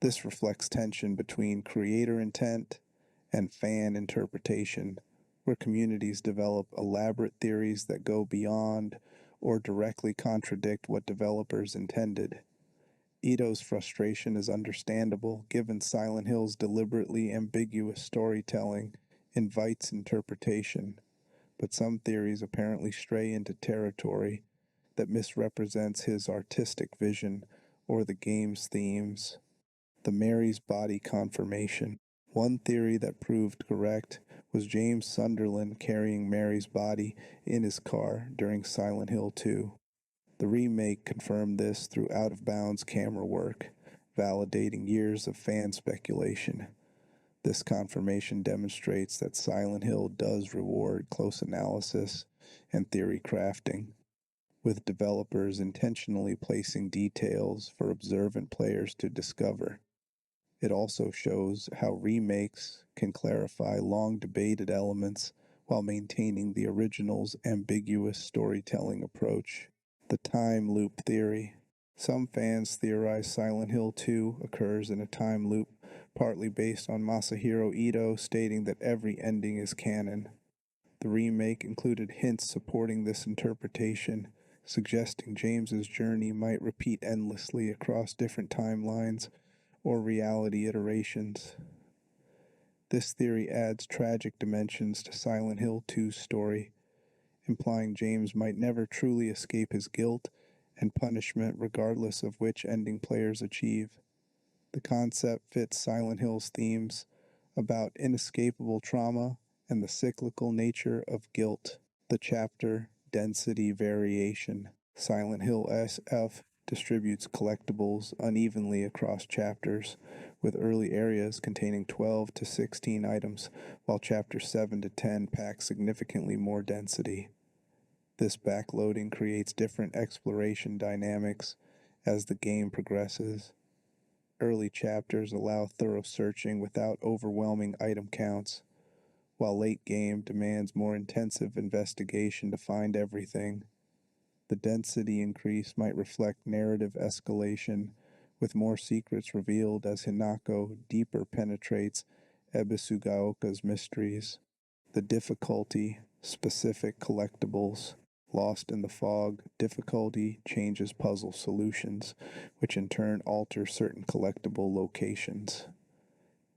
Speaker 1: This reflects tension between creator intent and fan interpretation, where communities develop elaborate theories that go beyond or directly contradict what developers intended. Ito's frustration is understandable, given Silent Hill's deliberately ambiguous storytelling invites interpretation, but some theories apparently stray into territory that misrepresents his artistic vision or the game's themes. The Mary's body confirmation. One theory that proved correct was James Sunderland carrying Mary's body in his car during Silent Hill 2. The remake confirmed this through out-of-bounds camera work, validating years of fan speculation. This confirmation demonstrates that Silent Hill does reward close analysis and theory crafting, with developers intentionally placing details for observant players to discover. It also shows how remakes can clarify long-debated elements while maintaining the original's ambiguous storytelling approach. The time loop theory. Some fans theorize Silent Hill 2 occurs in a time loop, partly based on Masahiro Ito stating that every ending is canon. The remake included hints supporting this interpretation, suggesting James's journey might repeat endlessly across different timelines or reality iterations. This theory adds tragic dimensions to Silent Hill 2's story, implying James might never truly escape his guilt and punishment regardless of which ending players achieve. The concept fits Silent Hill's themes about inescapable trauma and the cyclical nature of guilt. The chapter density variation. Silent Hill SF distributes collectibles unevenly across chapters, with early areas containing 12 to 16 items, while chapters 7 to 10 pack significantly more density. This backloading creates different exploration dynamics as the game progresses. Early chapters allow thorough searching without overwhelming item counts, while late game demands more intensive investigation to find everything. The density increase might reflect narrative escalation, with more secrets revealed as Hinako deeper penetrates Ebisugaoka's mysteries. The difficulty, specific collectibles. Lost in the fog, difficulty changes puzzle solutions, which in turn alter certain collectible locations.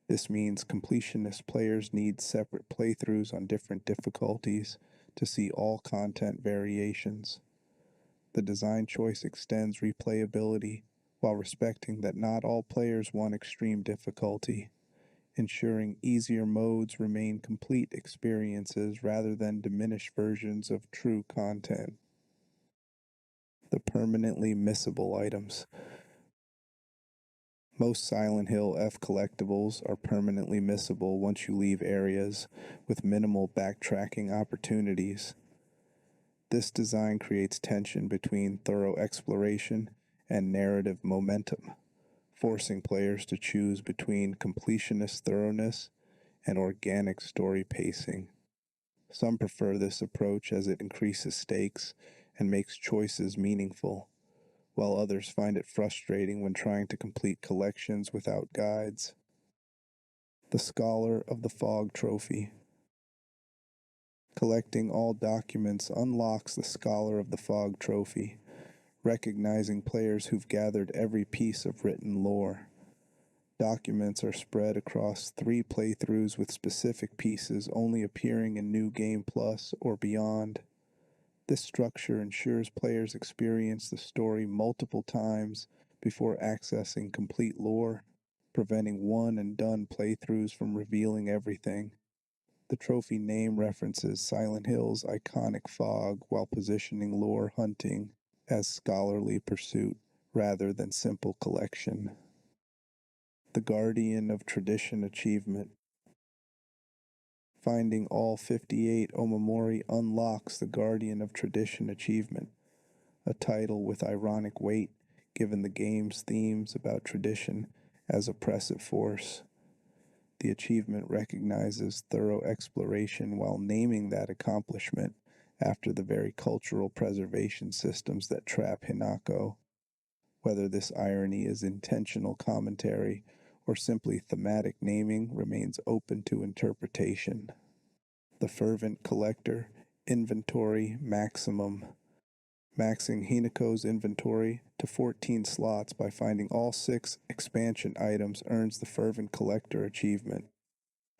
Speaker 1: This means completionist players need separate playthroughs on different difficulties to see all content variations. The design choice extends replayability while respecting that not all players want extreme difficulty, ensuring easier modes remain complete experiences rather than diminished versions of true content. The permanently missable items. Most Silent Hill F collectibles are permanently missable once you leave areas, with minimal backtracking opportunities. This design creates tension between thorough exploration and narrative momentum, forcing players to choose between completionist thoroughness and organic story pacing. Some prefer this approach as it increases stakes and makes choices meaningful, while others find it frustrating when trying to complete collections without guides. The Scholar of the Fog Trophy. Collecting all documents unlocks the Scholar of the Fog Trophy, recognizing players who've gathered every piece of written lore. Documents are spread across 3 playthroughs, with specific pieces only appearing in New Game Plus or beyond. This structure ensures players experience the story multiple times before accessing complete lore, preventing one-and-done playthroughs from revealing everything. The trophy name references Silent Hill's iconic fog while positioning lore hunting as scholarly pursuit rather than simple collection. The Guardian of Tradition achievement. Finding all 58 Omamori unlocks the Guardian of Tradition achievement, a title with ironic weight given the game's themes about tradition as oppressive force. The achievement recognizes thorough exploration while naming that accomplishment after the very cultural preservation systems that trap Hinako. Whether this irony is intentional commentary or simply thematic naming remains open to interpretation. The fervent collector, inventory maximum. Maxing Hinako's inventory to 14 slots by finding all 6 expansion items earns the fervent collector achievement.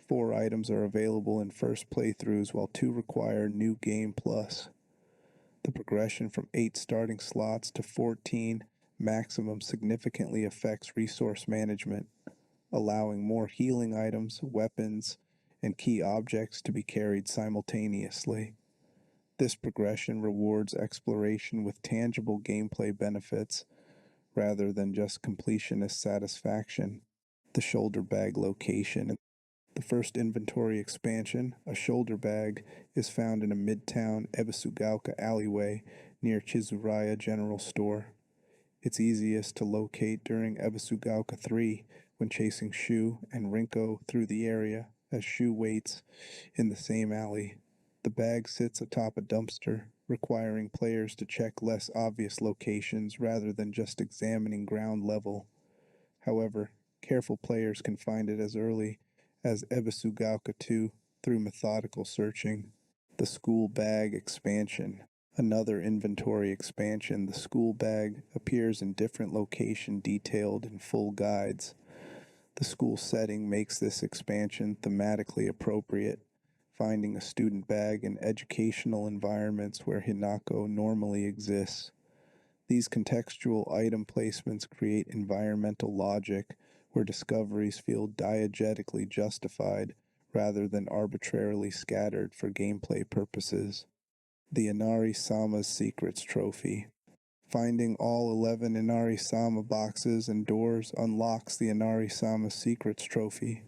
Speaker 1: 4 items are available in first playthroughs while 2 require New Game Plus. The progression from 8 starting slots to 14 maximum significantly affects resource management, allowing more healing items, weapons, and key objects to be carried simultaneously. This progression rewards exploration with tangible gameplay benefits rather than just completionist satisfaction. The shoulder bag location. The first inventory expansion, a shoulder bag, is found in a midtown Ebisugaoka alleyway near Chizuraya General Store. It's easiest to locate during Ebisugaoka 3 when chasing Shu and Rinko through the area, as Shu waits in the same alley. The bag sits atop a dumpster, requiring players to check less obvious locations rather than just examining ground level. However, careful players can find it as early as Ebisugaoka 2 through methodical searching. The school bag expansion. Another inventory expansion, the school bag appears in different location detailed in full guides. The school setting makes this expansion thematically appropriate, finding a student bag in educational environments where Hinako normally exists. These contextual item placements create environmental logic where discoveries feel diegetically justified rather than arbitrarily scattered for gameplay purposes. The Inari-sama's Secrets Trophy. Finding all 11 Inari-sama boxes and doors unlocks the Inari-sama Secrets Trophy,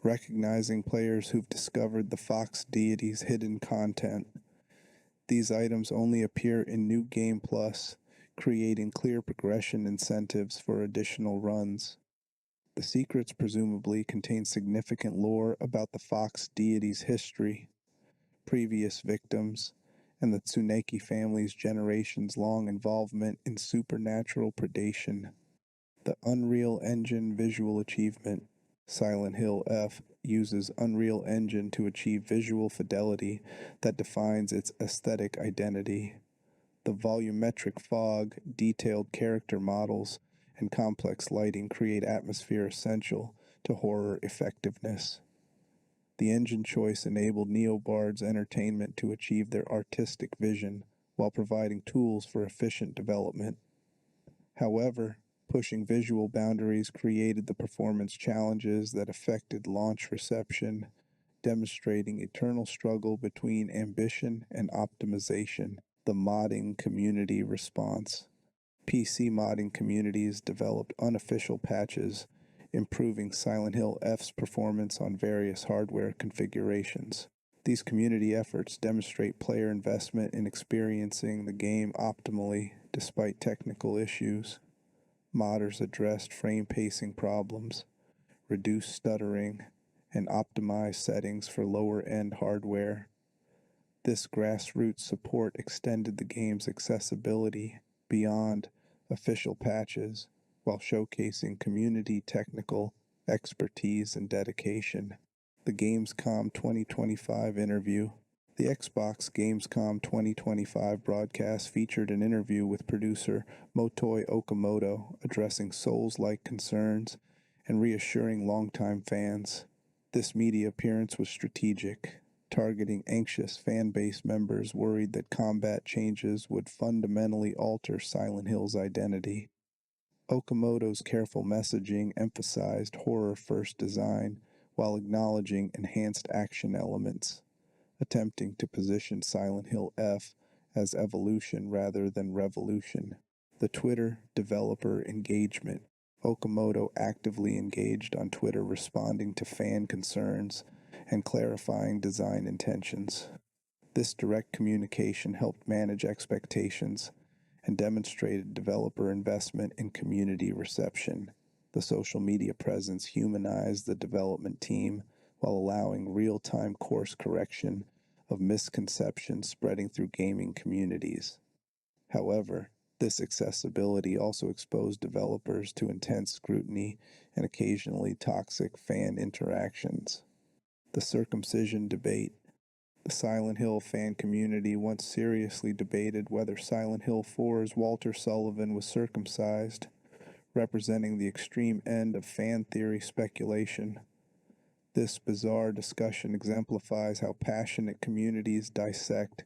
Speaker 1: recognizing players who've discovered the fox deity's hidden content. These items only appear in New Game Plus, creating clear progression incentives for additional runs. The secrets presumably contain significant lore about the fox deity's history, previous victims, and the Tsuneki family's generations-long involvement in supernatural predation. The Unreal Engine Visual Achievement. Silent Hill F uses Unreal Engine to achieve visual fidelity that defines its aesthetic identity. The volumetric fog, detailed character models, and complex lighting create atmosphere essential to horror effectiveness. The engine choice enabled Neobard's entertainment to achieve their artistic vision while providing tools for efficient development. However, pushing visual boundaries created the performance challenges that affected launch reception, demonstrating eternal struggle between ambition and optimization. The modding community response. PC modding communities developed unofficial patches, improving Silent Hill F's performance on various hardware configurations. These community efforts demonstrate player investment in experiencing the game optimally despite technical issues. Modders addressed frame pacing problems, reduced stuttering, and optimized settings for lower-end hardware. This grassroots support extended the game's accessibility beyond official patches while showcasing community technical expertise and dedication. The Gamescom 2025 interview. The Xbox Gamescom 2025 broadcast featured an interview with producer Motoi Okamoto addressing Souls-like concerns and reassuring longtime fans. This media appearance was strategic, targeting anxious fan-base members worried that combat changes would fundamentally alter Silent Hill's identity. Okamoto's careful messaging emphasized horror-first design while acknowledging enhanced action elements, attempting to position Silent Hill F as evolution rather than revolution. The Twitter developer engagement. Okamoto actively engaged on Twitter responding to fan concerns and clarifying design intentions. This direct communication helped manage expectations and demonstrated developer investment in community reception. The social media presence humanized the development team while allowing real-time course correction of misconceptions spreading through gaming communities. However, this accessibility also exposed developers to intense scrutiny and occasionally toxic fan interactions. The circumcision debate. The Silent Hill fan community once seriously debated whether Silent Hill 4's Walter Sullivan was circumcised, representing the extreme end of fan theory speculation. This bizarre discussion exemplifies how passionate communities dissect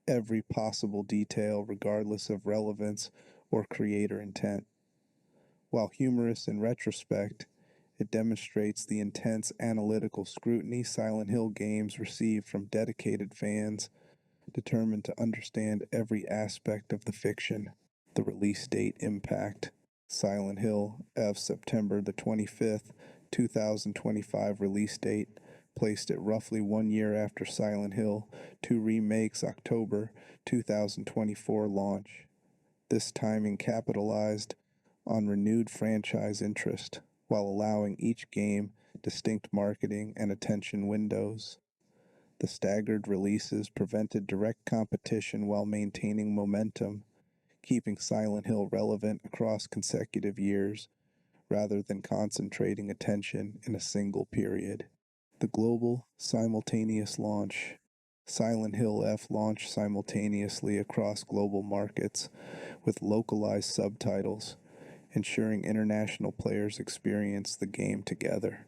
Speaker 1: every possible detail regardless of relevance or creator intent. While humorous in retrospect, it demonstrates the intense analytical scrutiny Silent Hill games receive from dedicated fans determined to understand every aspect of the fiction. The release date impact. Silent Hill F September the 25th, 2025 release date, placed it roughly 1 year after Silent Hill 2 Remake's October 2024 launch. This timing capitalized on renewed franchise interest while allowing each game distinct marketing and attention windows. The staggered releases prevented direct competition while maintaining momentum, keeping Silent Hill relevant across consecutive years rather than concentrating attention in a single period. The global simultaneous launch. Silent Hill F launched simultaneously across global markets with localized subtitles, ensuring international players experience the game together.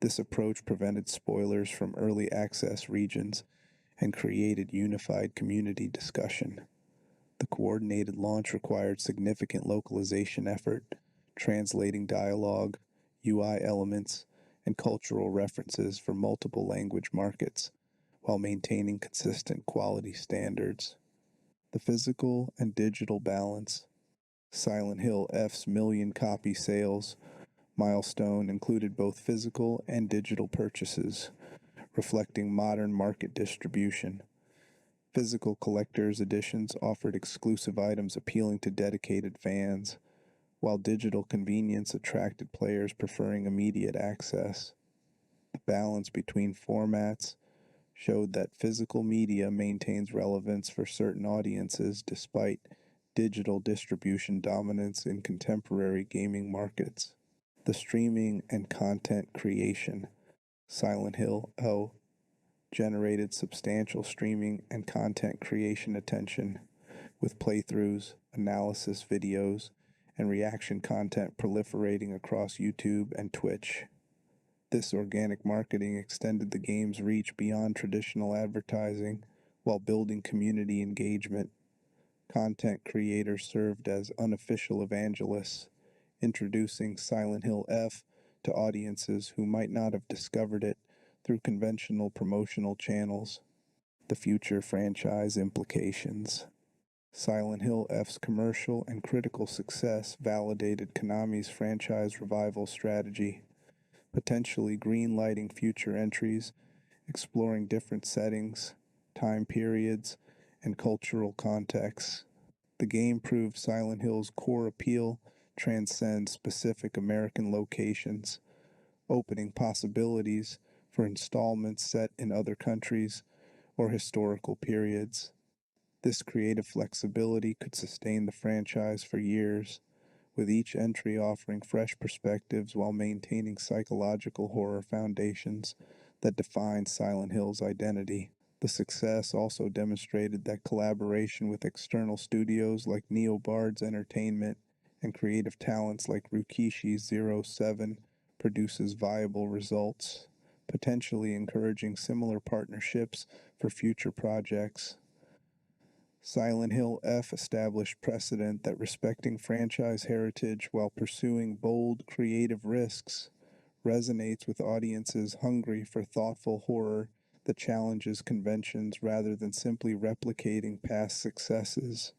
Speaker 1: This approach prevented spoilers from early access regions and created unified community discussion. The coordinated launch required significant localization effort, translating dialogue, UI elements, and cultural references for multiple language markets, while maintaining consistent quality standards. The physical and digital balance. Silent Hill F's million copy sales milestone included both physical and digital purchases, reflecting modern market distribution. Physical collector's editions offered exclusive items appealing to dedicated fans, while digital convenience attracted players preferring immediate access. The balance between formats showed that physical media maintains relevance for certain audiences despite digital distribution dominance in contemporary gaming markets. The streaming and content creation. Silent Hill O generated substantial streaming and content creation attention, with playthroughs, analysis videos, and reaction content proliferating across YouTube and Twitch. This organic marketing extended the game's reach beyond traditional advertising while building community engagement. Content creators served as unofficial evangelists, introducing Silent Hill F to audiences who might not have discovered it through conventional promotional channels. The future franchise implications. Silent Hill F's commercial and critical success validated Konami's franchise revival strategy, potentially green-lighting future entries, exploring different settings, time periods, and cultural contexts. The game proved Silent Hill's core appeal transcends specific American locations, opening possibilities for installments set in other countries or historical periods. This creative flexibility could sustain the franchise for years, with each entry offering fresh perspectives while maintaining psychological horror foundations that define Silent Hill's identity. The success also demonstrated that collaboration with external studios like NeoBards Entertainment and creative talents like Rukishi 07 produces viable results, potentially encouraging similar partnerships for future projects. Silent Hill F established precedent that respecting franchise heritage while pursuing bold, creative risks resonates with audiences hungry for thoughtful horror that challenges conventions rather than simply replicating past successes.